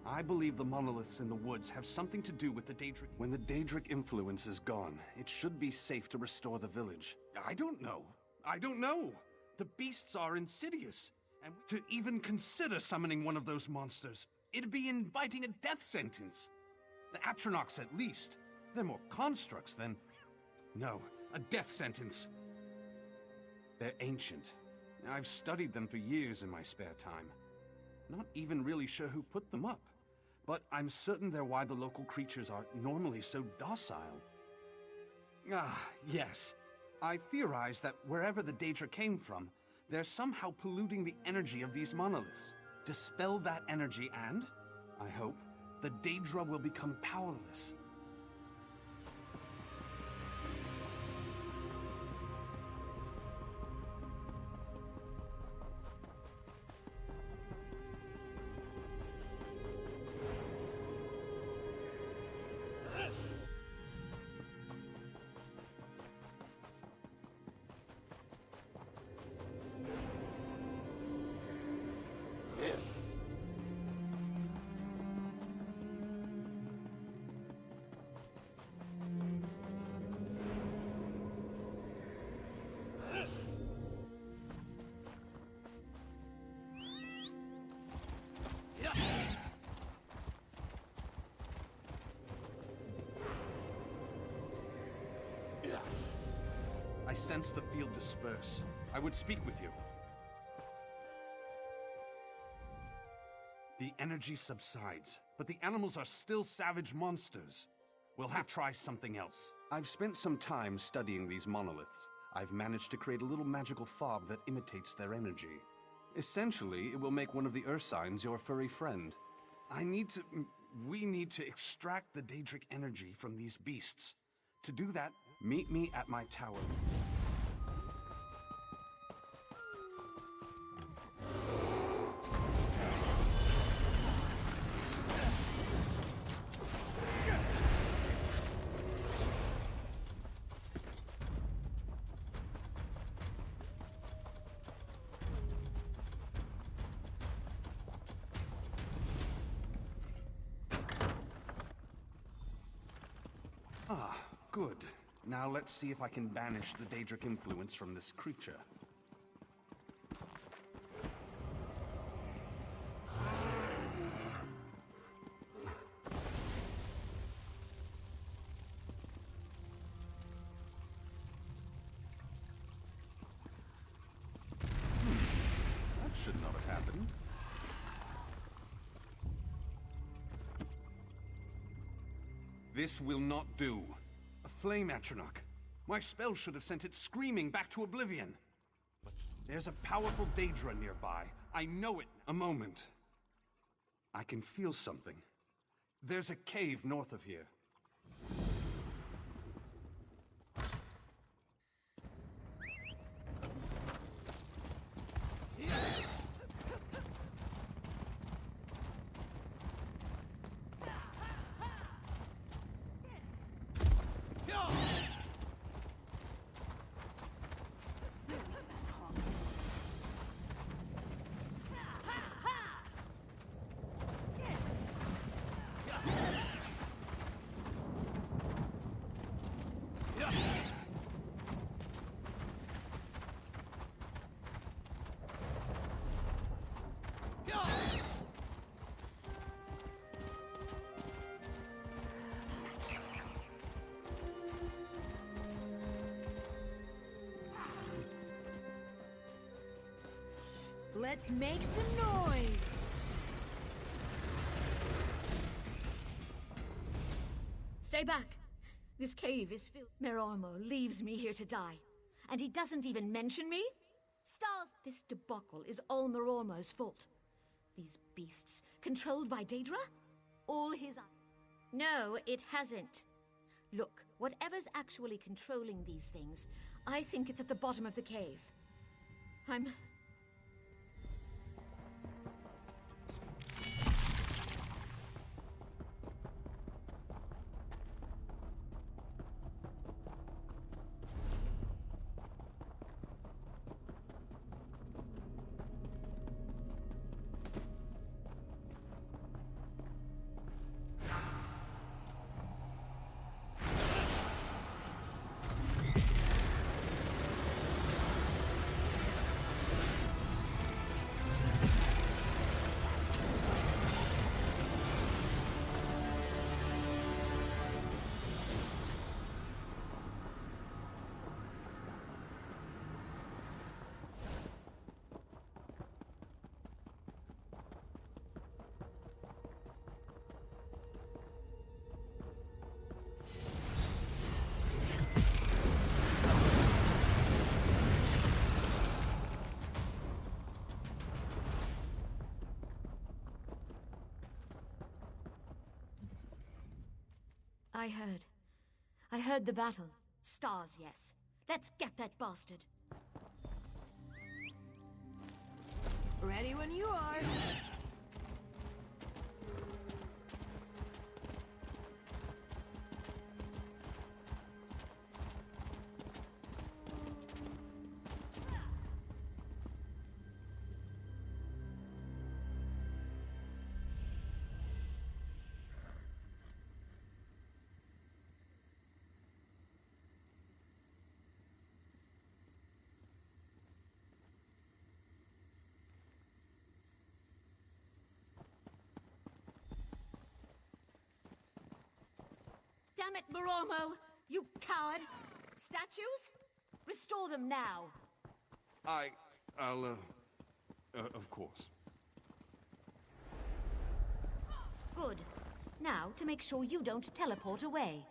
Speaker 2: I believe the monoliths in the woods have something to do with the Daedric. When the Daedric influence is gone, it should be safe to restore the village. I don't know. I don't know. The beasts are insidious. And to even consider summoning one of those monsters, it'd be inviting a death sentence. The Atronachs, at least. They're more constructs than... No, a death sentence. They're ancient. I've studied them for years in my spare time. Not even really sure who put them up. But I'm certain they're why the local creatures are normally so docile. Yes. I theorize that wherever the Daedra came from, they're somehow polluting the energy of these monoliths. Dispel that energy and, I hope, the Daedra will become powerless. I sense the field disperse. I would speak with you. The energy subsides, but the animals are still savage monsters. We'll have to try something else. I've spent some time studying these monoliths. I've managed to create a little magical fob that imitates their energy. Essentially, it will make one of the Ursines your furry friend. We need to extract the Daedric energy from these beasts. To do that, meet me at my tower. Good. Now let's see if I can banish the Daedric influence from this creature. That should not have happened. This will not do. A flame Atronach. My spell should have sent it screaming back to oblivion. But there's a powerful Daedra nearby. I know it. A moment. I can feel something. There's a cave north of here.
Speaker 16: Let's make some noise!
Speaker 9: Stay back! This cave is filled. Merormo leaves me here to die. And he doesn't even mention me? Stars! This debacle is all Merormo's fault. These beasts, controlled by Daedra? All his... No, it hasn't.
Speaker 8: Look, whatever's actually controlling these things, I think it's at the bottom of the cave. I'm... I heard the battle. Stars, yes. Let's get that bastard.
Speaker 16: Ready when you are.
Speaker 8: Damn it, Moromo! You coward! Statues? Restore them now!
Speaker 2: Of course.
Speaker 8: Good. Now, to make sure you don't teleport away.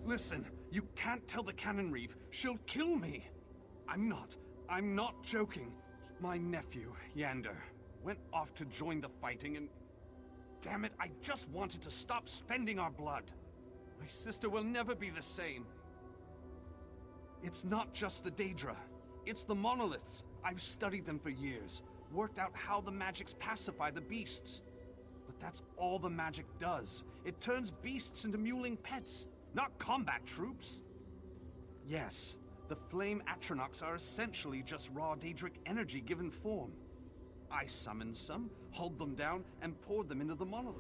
Speaker 2: Listen, you can't tell the Cannon Reeve. She'll kill me. I'm not joking. My nephew, Yander, went off to join the fighting and... Damn it, I just wanted to stop spending our blood. My sister will never be the same. It's not just the Daedra. It's the monoliths. I've studied them for years, worked out how the magics pacify the beasts. But that's all the magic does. It turns beasts into mewling pets. Not combat troops. Yes, the flame Atronachs are essentially just raw Daedric energy given form. I summoned some, hulled them down, and poured them into the monolith.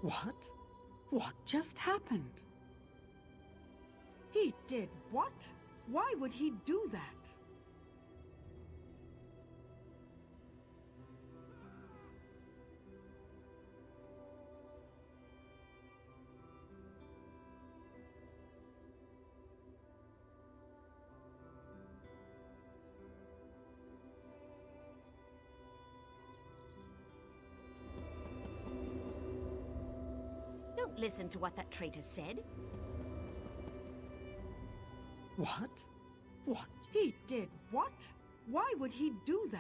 Speaker 7: What? What just happened? He did what? Why would he do that?
Speaker 8: Don't listen to what that traitor said.
Speaker 7: What? What? He did what? Why would he do that?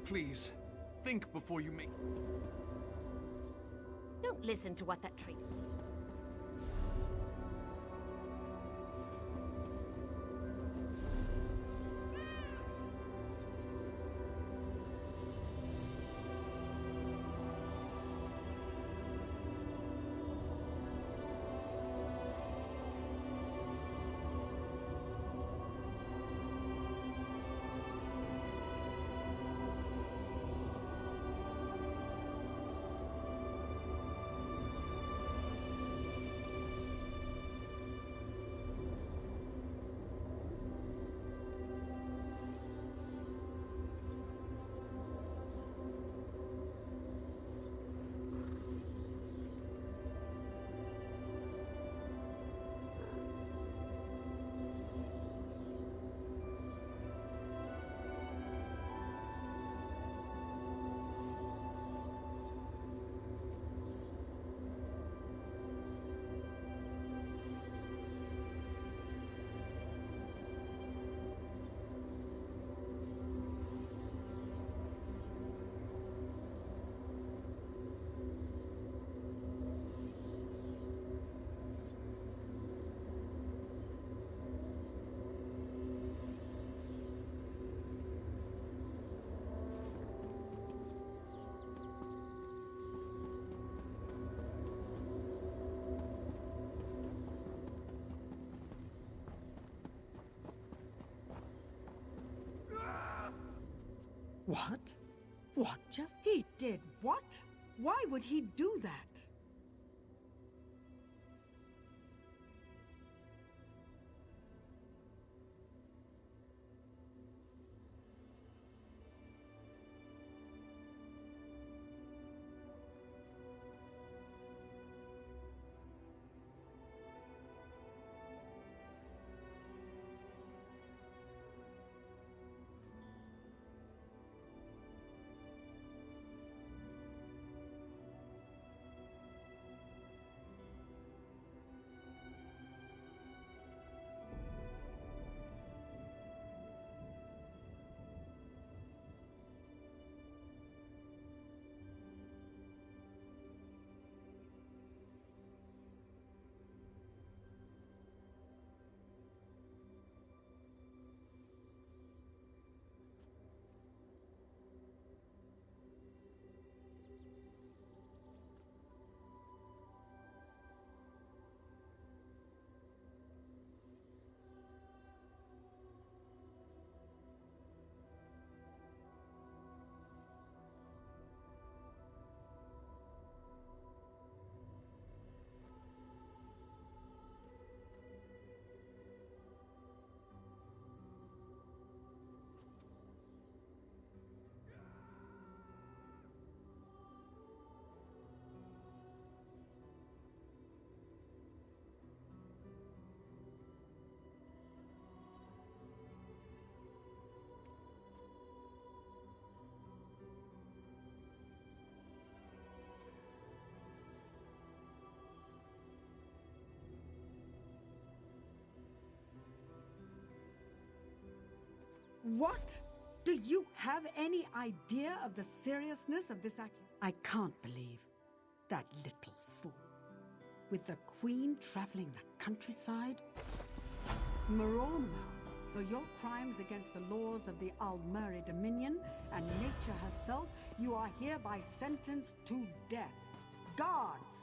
Speaker 2: Please, think before you make...
Speaker 8: Don't listen to what that traitor...
Speaker 7: What? What just... He did what? Why would he do that? What? Do you have any idea of the seriousness of this accusation? I can't believe that little fool. With the Queen traveling the countryside? Marorma, for your crimes against the laws of the Aldmeri Dominion and nature herself, you are hereby sentenced to death. Guards!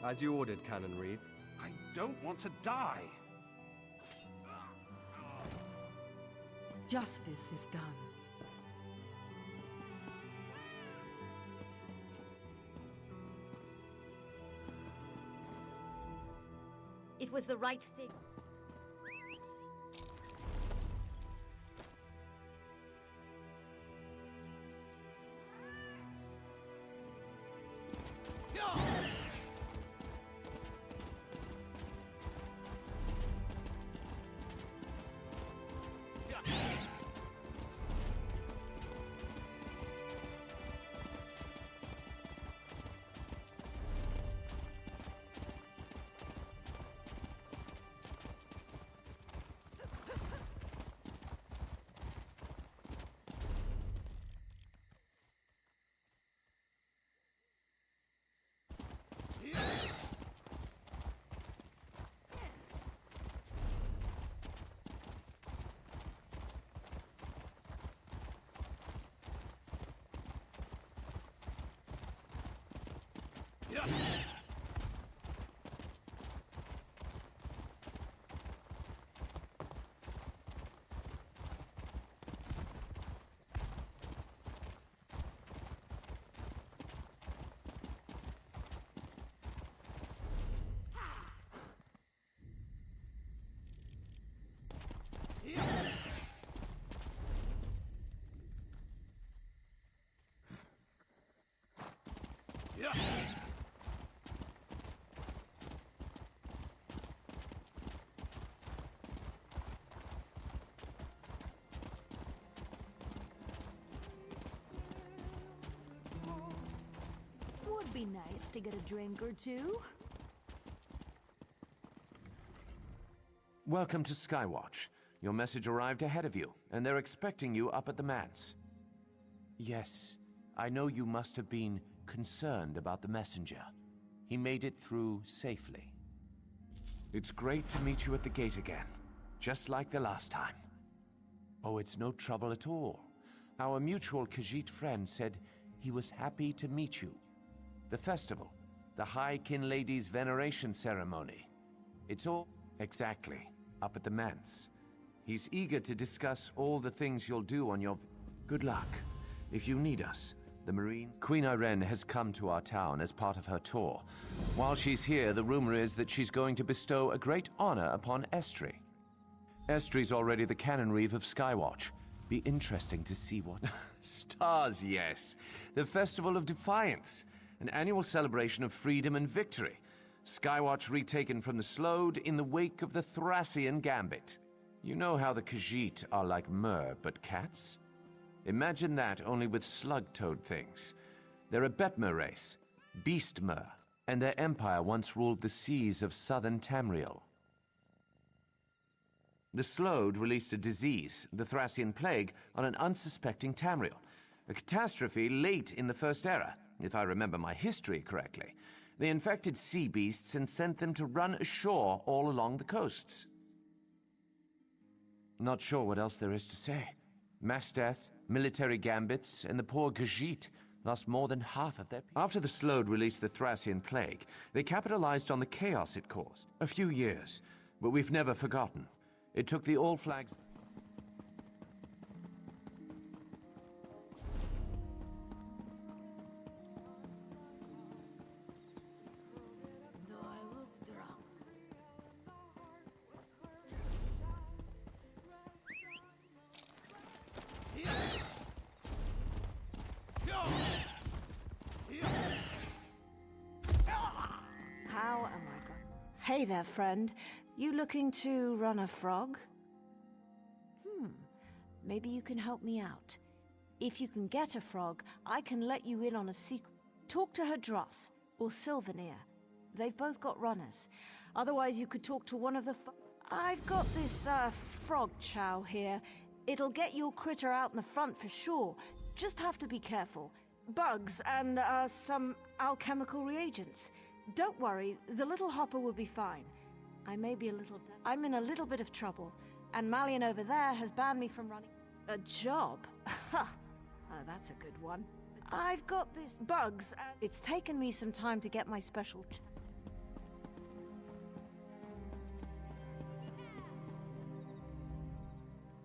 Speaker 20: As you ordered, Canon Reeve.
Speaker 2: I don't want to die.
Speaker 7: Justice is done.
Speaker 8: It was the right thing.
Speaker 15: Be nice to get a drink or two.
Speaker 11: Welcome to Skywatch. Your message arrived ahead of you, and they're expecting you up at the manse. Yes, I know you must have been concerned about the messenger. He made it through safely. It's great to meet you at the gate again, just like the last time. Oh, it's no trouble at all. Our mutual Khajiit friend said he was happy to meet you. The festival, the High Kin Lady's veneration ceremony. It's all exactly up at the manse. He's eager to discuss all the things you'll do on your... Good luck. If you need us, the Marine... Queen Irene has come to our town as part of her tour. While she's here, the rumor is that she's going to bestow a great honor upon Estri. Estri's already the canon reeve of Skywatch. Be interesting to see what... Stars, yes. The Festival of Defiance. An annual celebration of freedom and victory. Skywatch retaken from the Slode in the wake of the Thracian Gambit. You know how the Khajiit are like Mer, but cats? Imagine that, only with slug-toed things. They're a Betmer race, Beast Mer, and their empire once ruled the seas of southern Tamriel. The Slode released a disease, the Thracian Plague, on an unsuspecting Tamriel. A catastrophe late in the First Era, if I remember my history correctly. They infected sea beasts and sent them to run ashore all along the coasts. Not sure what else there is to say. Mass death, military gambits, and the poor Khajiit lost more than half of their people. After the Slode released the Thracian Plague, they capitalized on the chaos it caused. A few years, but we've never forgotten. It took the All Flags...
Speaker 12: How am I going? Hey there, friend. You looking to run a frog? Maybe you can help me out. If you can get a frog, I can let you in on a secret. Talk to Hadross or Sylvanir. They've both got runners. Otherwise, you could talk to one of the... I've got this, frog chow here. It'll get your critter out in the front for sure. Just have to be careful. Bugs and, some alchemical reagents. Don't worry, the little hopper will be fine. I'm in a little bit of trouble, and Malian over there has banned me from running a job. Ha! That's a good one. I've got this bugs, and it's taken me some time to get my special...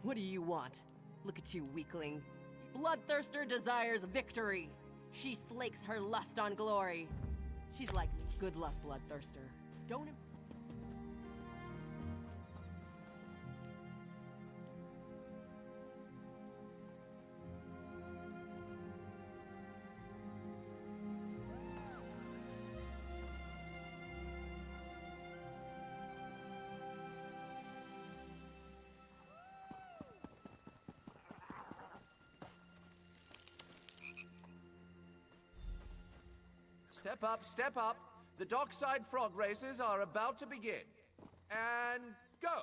Speaker 10: What do you want? Look at you, weakling. Bloodthirster desires victory. She slakes her lust on glory. She's like, good luck, Bloodthirster. Don't...
Speaker 1: Step up, step up. The dockside frog races are about to begin. And go!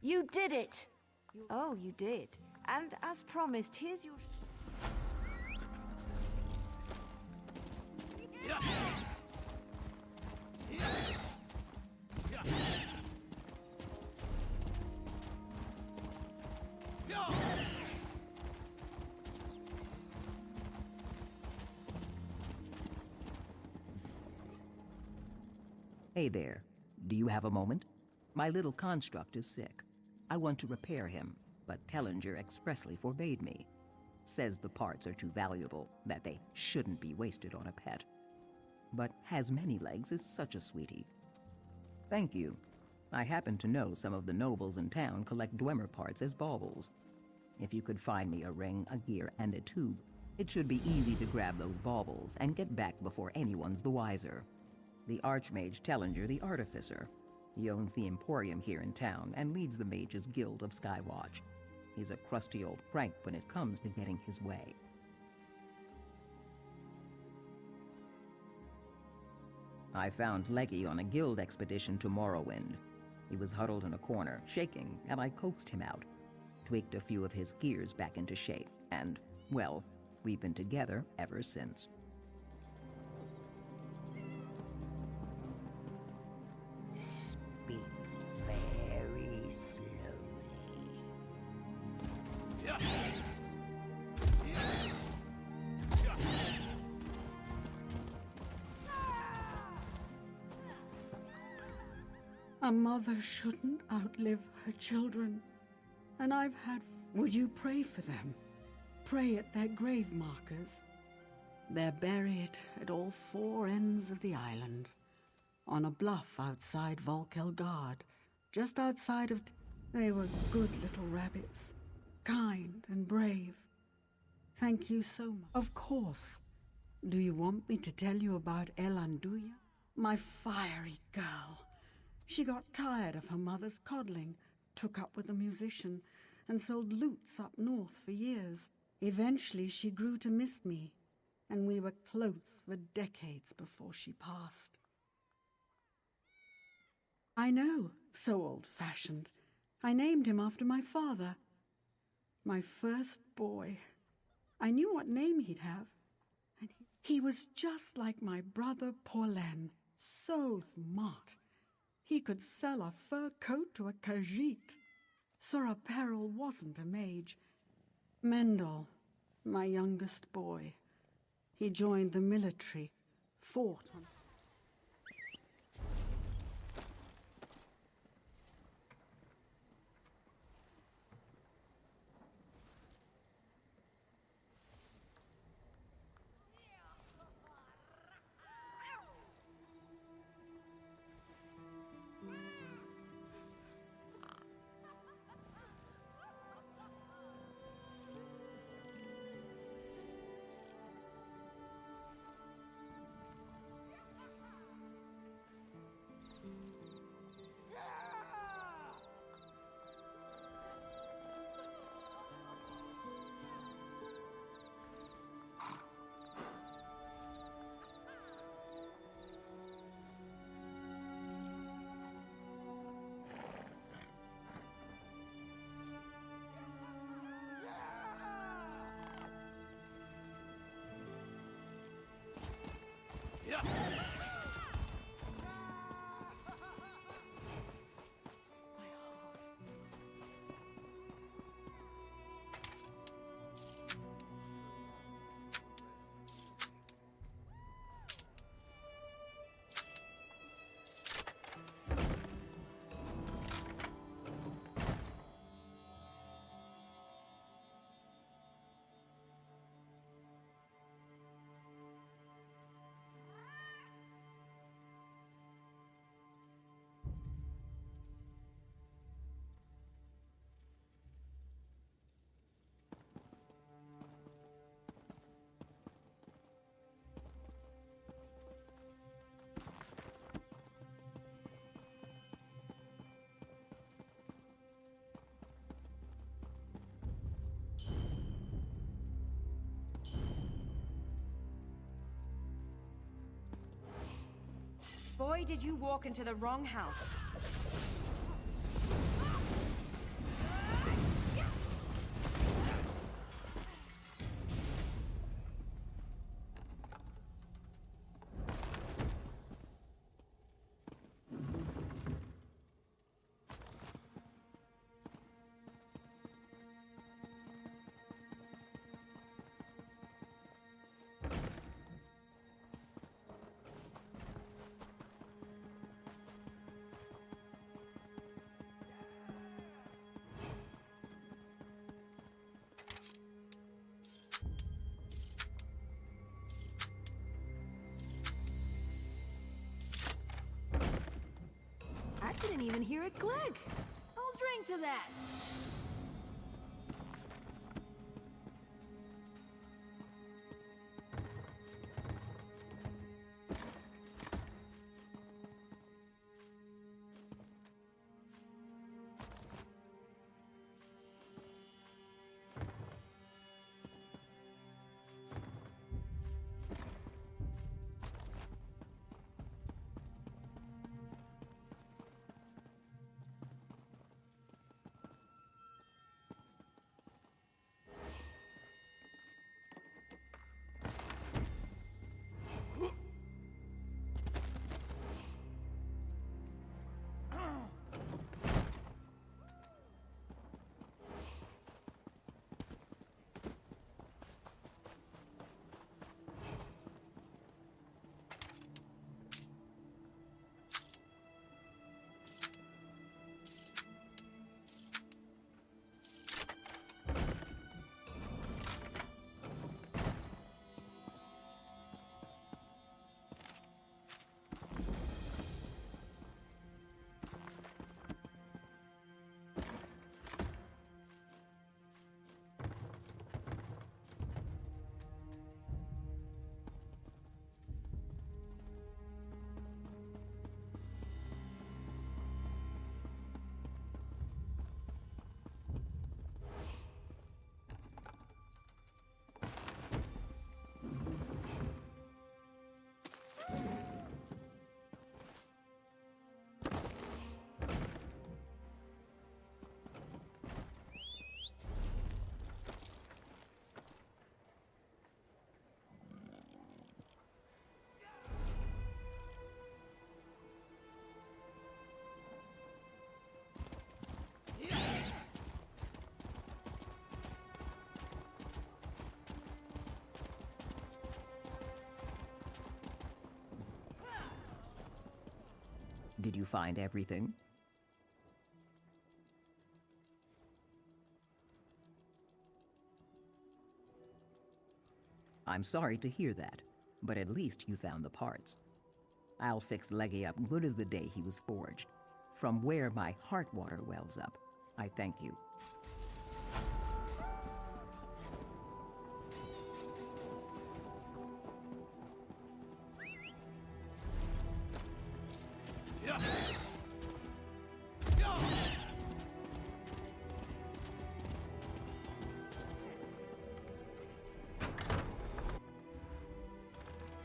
Speaker 12: You did it! Oh, you did. And as promised, here's your...
Speaker 19: Hey there. Do you have a moment? My little construct is sick. I want to repair him, but Tellinger expressly forbade me. Says the parts are too valuable, that they shouldn't be wasted on a pet. But Has Many Legs is such a sweetie. Thank you. I happen to know some of the nobles in town collect Dwemer parts as baubles. If you could find me a ring, a gear, and a tube, it should be easy to grab those baubles and get back before anyone's the wiser. The Archmage Tellinger the Artificer. He owns the Emporium here in town and leads the Mages Guild of Skywatch. He's a crusty old crank when it comes to getting his way. I found Leggy on a guild expedition to Morrowind. He was huddled in a corner, shaking, and I coaxed him out. Tweaked a few of his gears back into shape, and, well, we've been together ever since.
Speaker 17: Speak very slowly.
Speaker 7: A mother shouldn't outlive her children. And I've had... Would you pray for them? Pray at their grave markers. They're buried at all four ends of the island. On a bluff outside Volkelgard, just outside of... They were good little rabbits. Kind and brave. Thank you so much. Of course. Do you want me to tell you about Elanduya? My fiery girl. She got tired of her mother's coddling, took up with a musician, and sold lutes up north for years. Eventually she grew to miss me, and we were close for decades before she passed. I know, so old-fashioned. I named him after my father. My first boy. I knew what name he'd have. And he was just like my brother Paulen, so smart. He could sell a fur coat to a Khajiit. Sir Apparel wasn't a mage. Mendel, my youngest boy. He joined the military, fought on...
Speaker 15: Boy, did you walk into the wrong house.
Speaker 16: I didn't even hear it click. I'll drink to that.
Speaker 19: Did you find everything? I'm sorry to hear that, but at least you found the parts. I'll fix Leggy up good as the day he was forged. From where my heart water wells up, I thank you.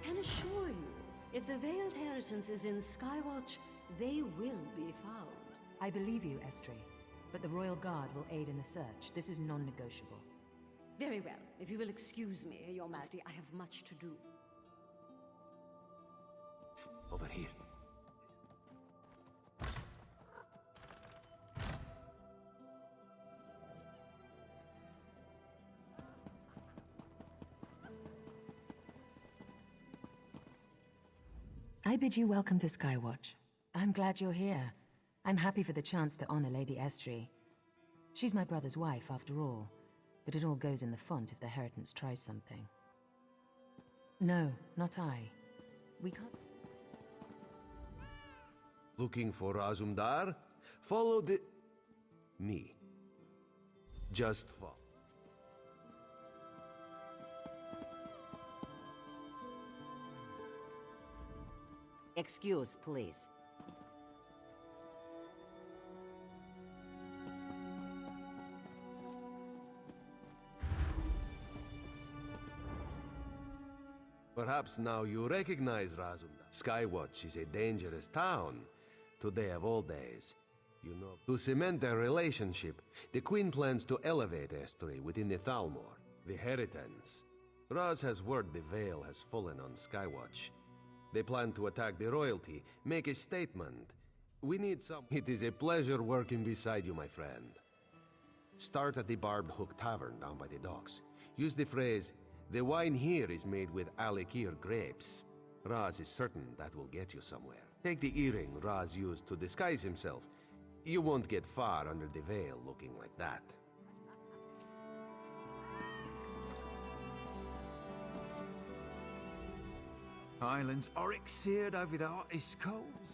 Speaker 16: Can assure you, if the Veiled Inheritance is in Skywatch, they will be found.
Speaker 15: I believe you, Estri. But the Royal Guard will aid in the search. This is non-negotiable.
Speaker 16: Very well. If you will excuse me, Your Majesty, I have much to do.
Speaker 14: Over here.
Speaker 15: I bid you welcome to Skywatch. I'm glad you're here. I'm happy for the chance to honor Lady Estri. She's my brother's wife, after all, but it all goes in the font if the Inheritance tries something. No, not I. We can't...
Speaker 14: Looking for Razumdar? Follow the... me. Just follow.
Speaker 15: Excuse, please.
Speaker 14: Perhaps now you recognize Razumdar. Skywatch is a dangerous town. Today of all days. You know, to cement their relationship, the Queen plans to elevate Estri within the Thalmor, the Inheritance. Raz has word the Veil has fallen on Skywatch. They plan to attack the royalty, make a statement. We need some... It is a pleasure working beside you, my friend. Start at the Barbed Hook Tavern down by the docks. Use the phrase, "The wine here is made with Alikir grapes." Raz is certain that will get you somewhere. Take the earring Raz used to disguise himself. You won't get far under the veil looking like that.
Speaker 5: Islands oryx seared over the hottest coals.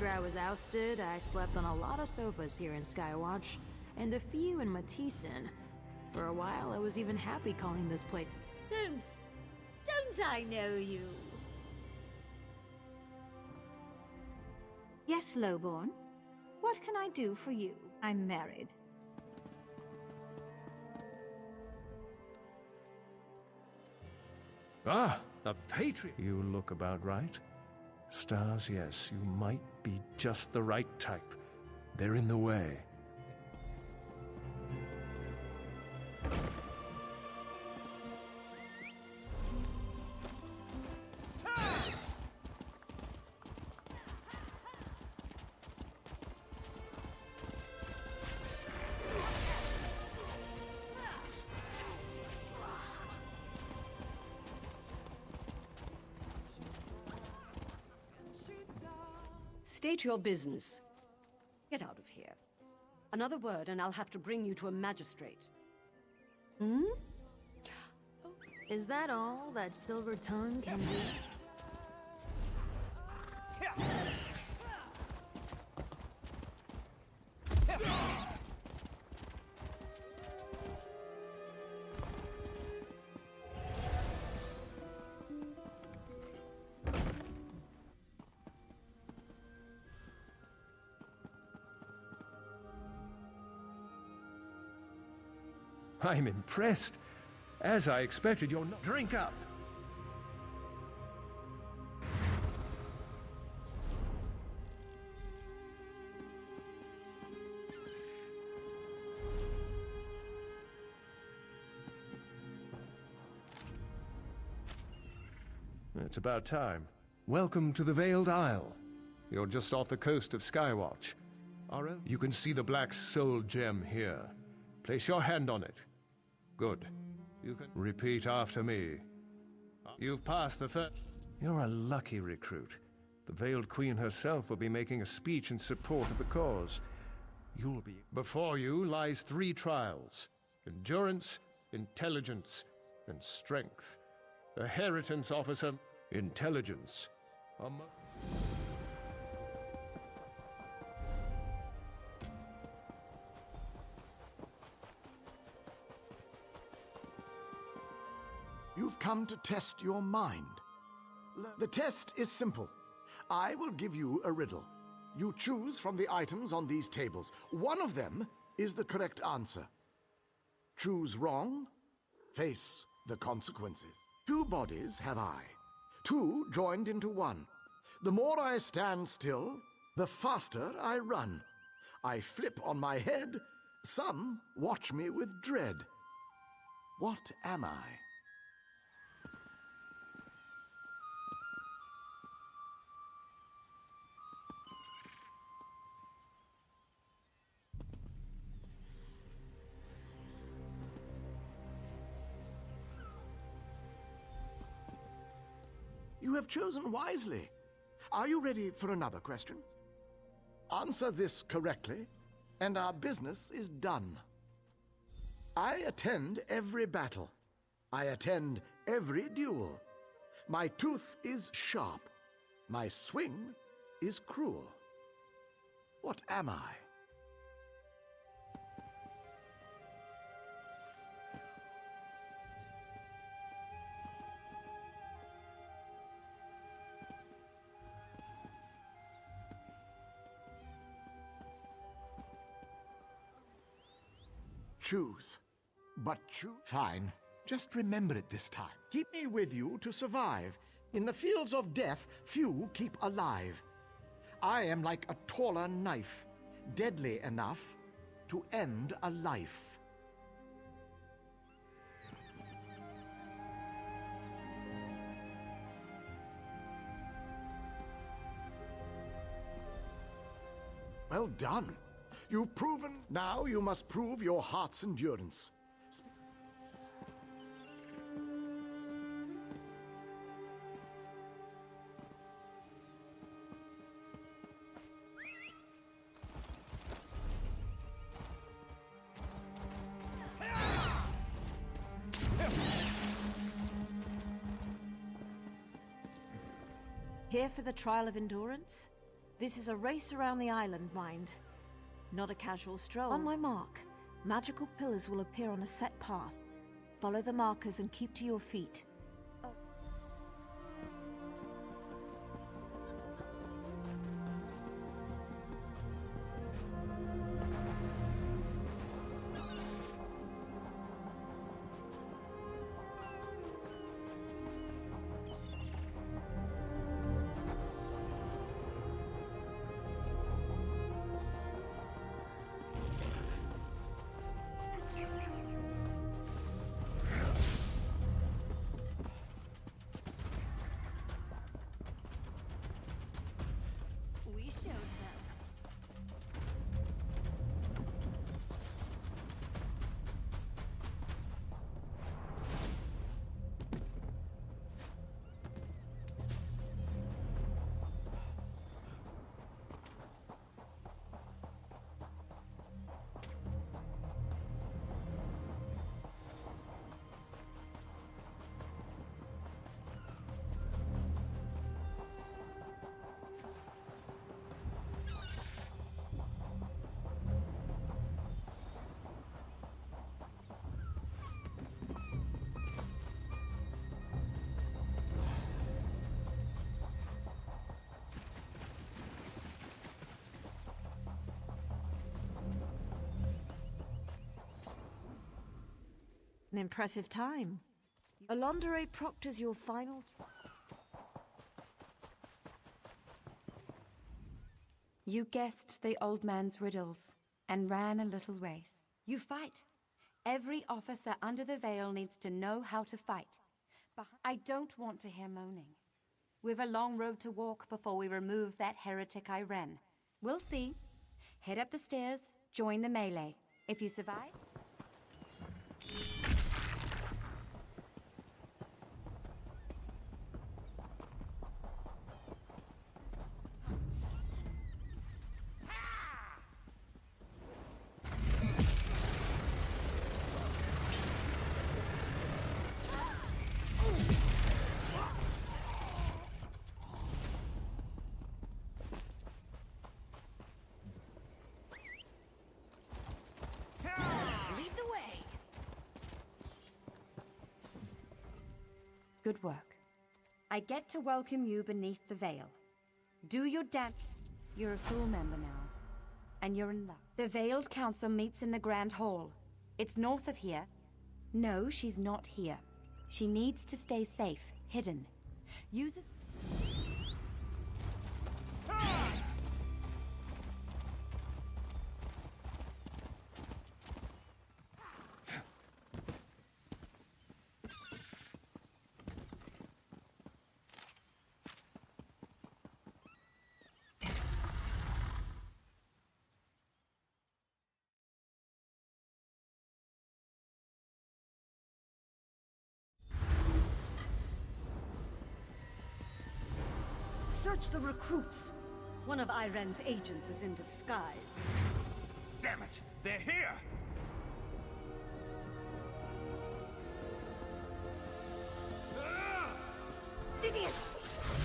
Speaker 4: After I was ousted, I slept on a lot of sofas here in Skywatch, and a few in Matissan. For a while, I was even happy calling this place.
Speaker 8: Don't I know you?
Speaker 9: Yes, Lowborn. What can I do for you? I'm married.
Speaker 11: Ah, the Patriot. You look about right. Stars, yes, you might be just the right type. They're in the way.
Speaker 16: State your business. Get out of here. Another word and I'll have to bring you to a magistrate.
Speaker 4: Hmm? Is that all that Silver Tongue can do?
Speaker 11: I'm impressed. As I expected, you're not. Drink up! It's about time. Welcome to the Veiled Isle. You're just off the coast of Skywatch. You can see the Black Soul Gem here. Place your hand on it. Good. You can repeat after me. You've passed the first. You're a lucky recruit. The Veiled Queen herself will be making a speech in support of the cause. You'll be. Before you lies 3 trials: endurance, intelligence, and strength. The Heritance Officer, intelligence.
Speaker 5: You've come to test your mind. The test is simple. I will give you a riddle. You choose from the items on these tables. One of them is the correct answer. Choose wrong, face the consequences. 2 bodies have I, 2 joined into one. The more I stand still, the faster I run. I flip on my head, some watch me with dread. What am I? You have chosen wisely. Are you ready for another question? Answer this correctly, and our business is done. I attend every battle. I attend every duel. My tooth is sharp. My swing is cruel. What am I? Choose. But choose. Fine. Just remember it this time. Keep me with you to survive. In the fields of death, few keep alive. I am like a taller knife, deadly enough to end a life. Well done. You've proven. Now you must prove your heart's endurance.
Speaker 12: Here for the trial of endurance? This is a race around the island, mind. Not a casual stroll. On my mark, magical pillars will appear on a set path. Follow the markers and keep to your feet.
Speaker 16: We showed them.
Speaker 12: An impressive time. Aldmeri proctors your final...
Speaker 21: You guessed the old man's riddles and ran a little race. You fight. Every officer under the veil needs to know how to fight. But I don't want to hear moaning. We've a long road to walk before we remove that heretic Iren. We'll see. Head up the stairs, join the melee. If you survive...
Speaker 16: Lead the way.
Speaker 21: Good work. I get to welcome you beneath the veil. Do your dance. You're a full member now. And you're in luck. The Veiled Council meets in the Grand Hall. It's north of here. No, she's not here. She needs to stay safe, hidden. Use it...
Speaker 16: Search the recruits. One of Iren's agents is in disguise.
Speaker 2: Damn it! They're here!
Speaker 16: Idiots!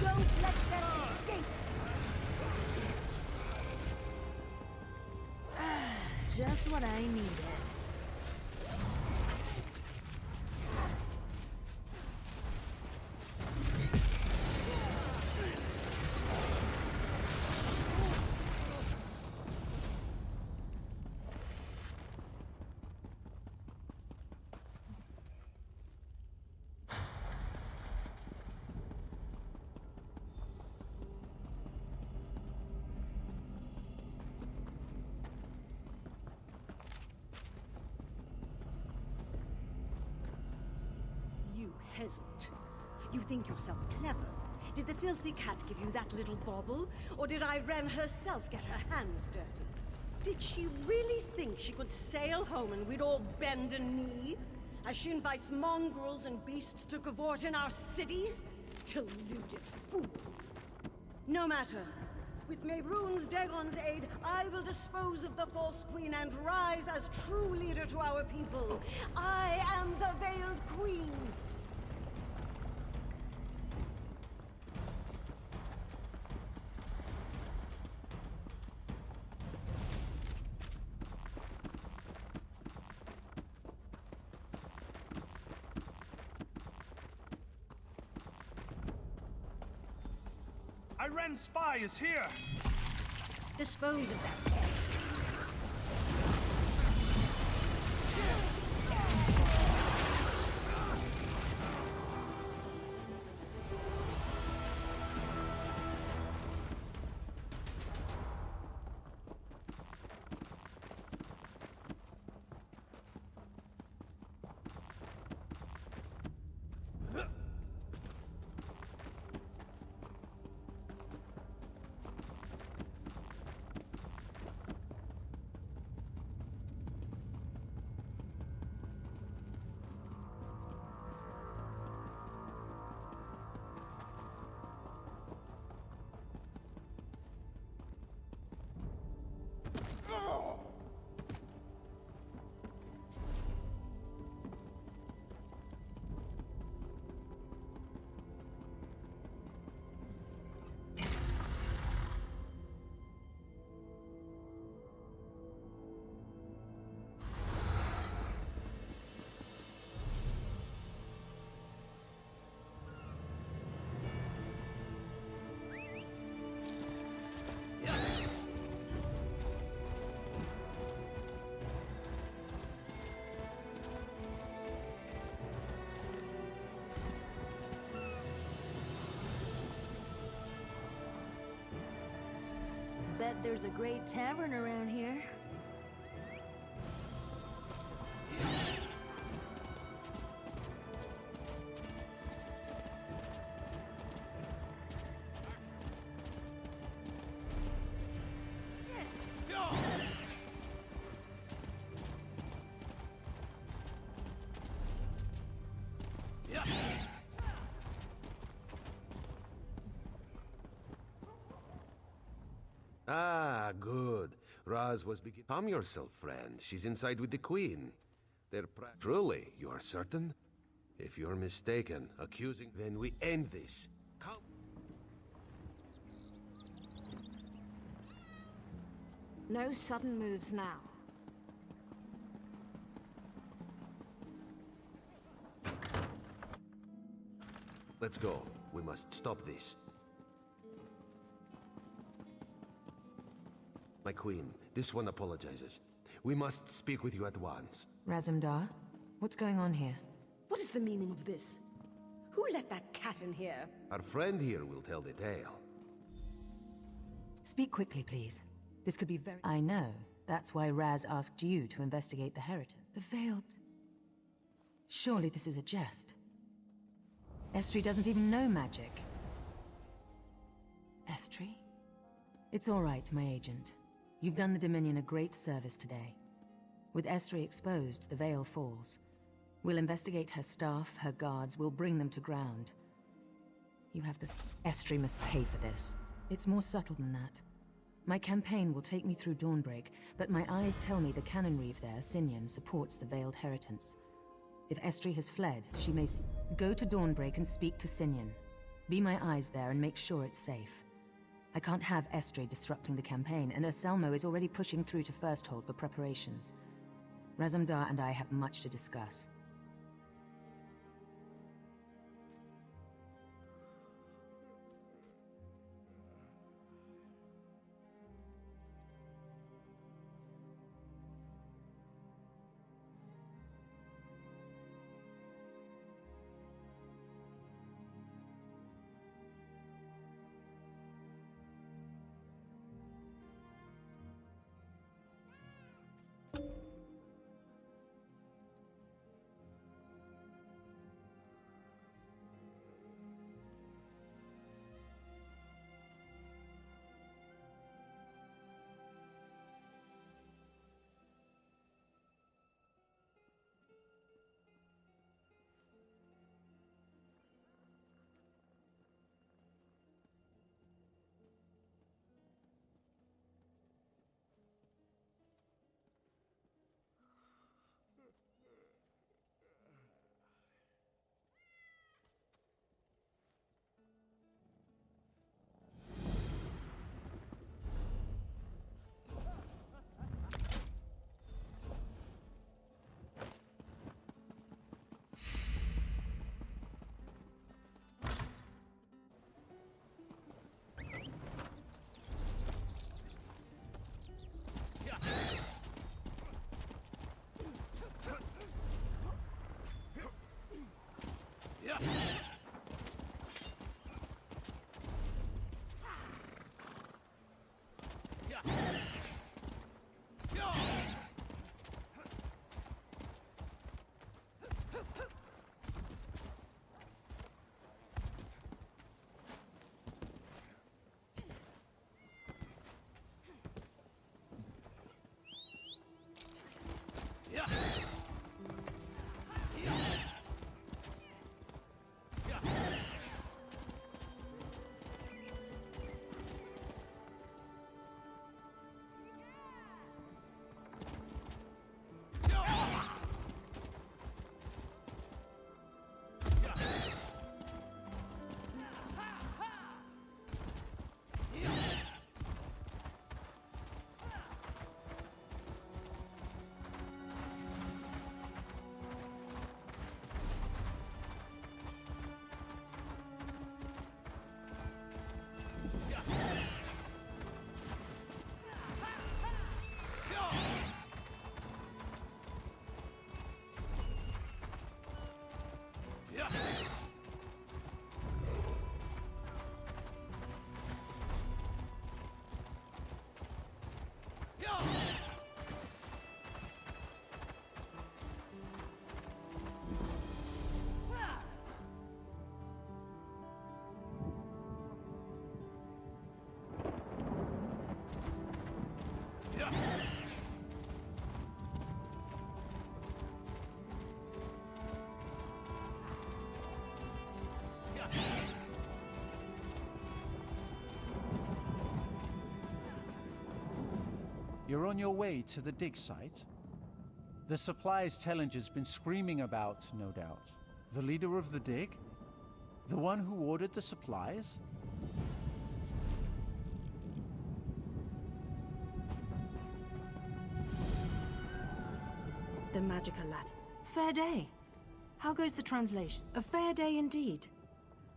Speaker 16: Don't let them escape!
Speaker 4: Just what I needed.
Speaker 16: You peasant. You think yourself clever. Did the filthy cat give you that little bauble? Or did Iren herself get her hands dirty? Did she really think she could sail home and we'd all bend a knee? As she invites mongrels and beasts to cavort in our cities? Deluded fool. No matter. With Mehrunes Dagon's aid, I will dispose of the false queen and rise as true leader to our people. I am the Veiled Queen.
Speaker 2: Ren spy is here!
Speaker 16: Dispose of that pest.
Speaker 4: Bet there's a great tavern around here.
Speaker 14: Ah, good. Raz was beginning. Calm yourself, friend. She's inside with the Queen. Truly, you are certain? If you're mistaken, accusing, then we end this. Come.
Speaker 12: No sudden moves now.
Speaker 14: Let's go. We must stop this. My queen, this one apologizes. We must speak with you at once.
Speaker 15: Razumdar, what's going on here?
Speaker 16: What is the meaning of this? Who let that cat in here?
Speaker 14: Our friend here will tell the tale.
Speaker 15: Speak quickly, please. This could be very... I know. That's why Raz asked you to investigate the Heretic. The Veiled... Surely this is a jest. Estri doesn't even know magic. Estri? It's all right, my agent. You've done the Dominion a great service today. With Estri exposed, the Veil falls. We'll investigate her staff, her guards, we'll bring them to ground. You have the... Estri must pay for this. It's more subtle than that. My campaign will take me through Dawnbreak, but my eyes tell me the Canon Reeve there, Sinyan, supports the Veiled Heritance. If Estri has fled, she may see... Go to Dawnbreak and speak to Sinyan. Be my eyes there and make sure it's safe. I can't have Estri disrupting the campaign, and Anselmo is already pushing through to Firsthold for preparations. Razumdar and I have much to discuss.
Speaker 18: You're on your way to the dig site? The supplies Tellinger's been screaming about, no doubt. The leader of the dig? The one who ordered the supplies?
Speaker 22: The Magica lad. Fair day. How goes the translation? A fair day indeed.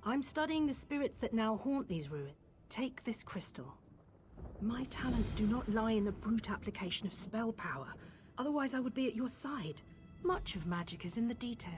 Speaker 22: I'm studying the spirits that now haunt these ruins. Take this crystal. My talents do not lie in the brute application of spell power. Otherwise I would be at your side. Much of magic is in the detail.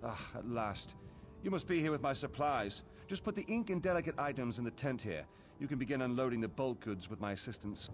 Speaker 1: Ah, at last. You must be here with my supplies. Just put the ink and delicate items in the tent here. You can begin unloading the bulk goods with my assistance.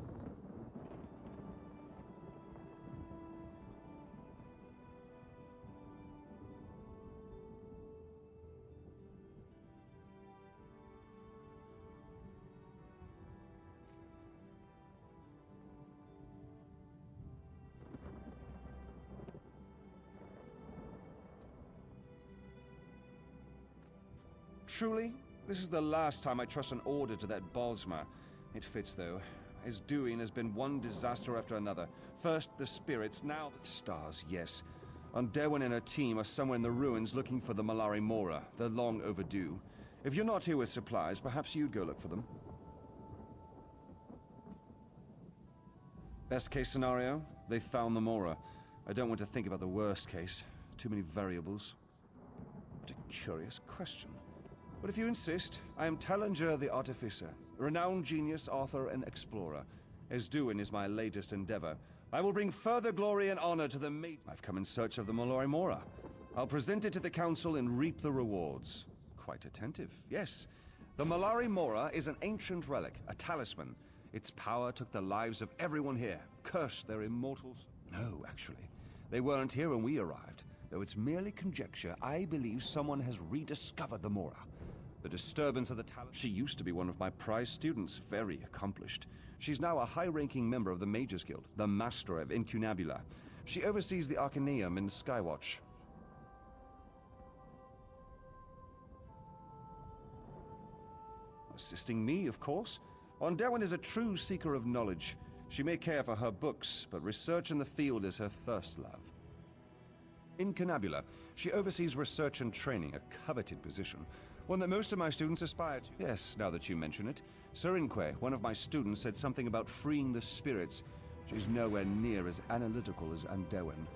Speaker 1: Truly, this is the last time I trust an order to that Bosma. It fits, though. His doing has been one disaster after another. First the spirits, now the stars, yes. Derwin and her team are somewhere in the ruins looking for the Malari Mora. They're long overdue. If you're not here with supplies, perhaps you'd go look for them. Best case scenario, they found the Mora. I don't want to think about the worst case. Too many variables. What a curious question. But if you insist, I am Tallinger the Artificer, a renowned genius, author, and explorer. Esduin is my latest endeavor. I will bring further glory and honor to the mate. I've come in search of the Malari Mora. I'll present it to the council and reap the rewards. Quite attentive, yes. The Malari Mora is an ancient relic, a talisman. Its power took the lives of everyone here. Cursed their immortals. No, actually. They weren't here when we arrived. Though it's merely conjecture, I believe someone has rediscovered the Mora. The disturbance of the talent. She used to be one of my prize students, very accomplished. She's now a high-ranking member of the Mages Guild, the Master of Incunabula. She oversees the Arcaneum in Skywatch. Assisting me, of course. Derwin is a true seeker of knowledge. She may care for her books, but research in the field is her first love. Incunabula, she oversees research and training, a coveted position. One that most of my students aspire to. Yes, now that you mention it. Serinque, one of my students, said something about freeing the spirits. She's nowhere near as analytical as Derwin.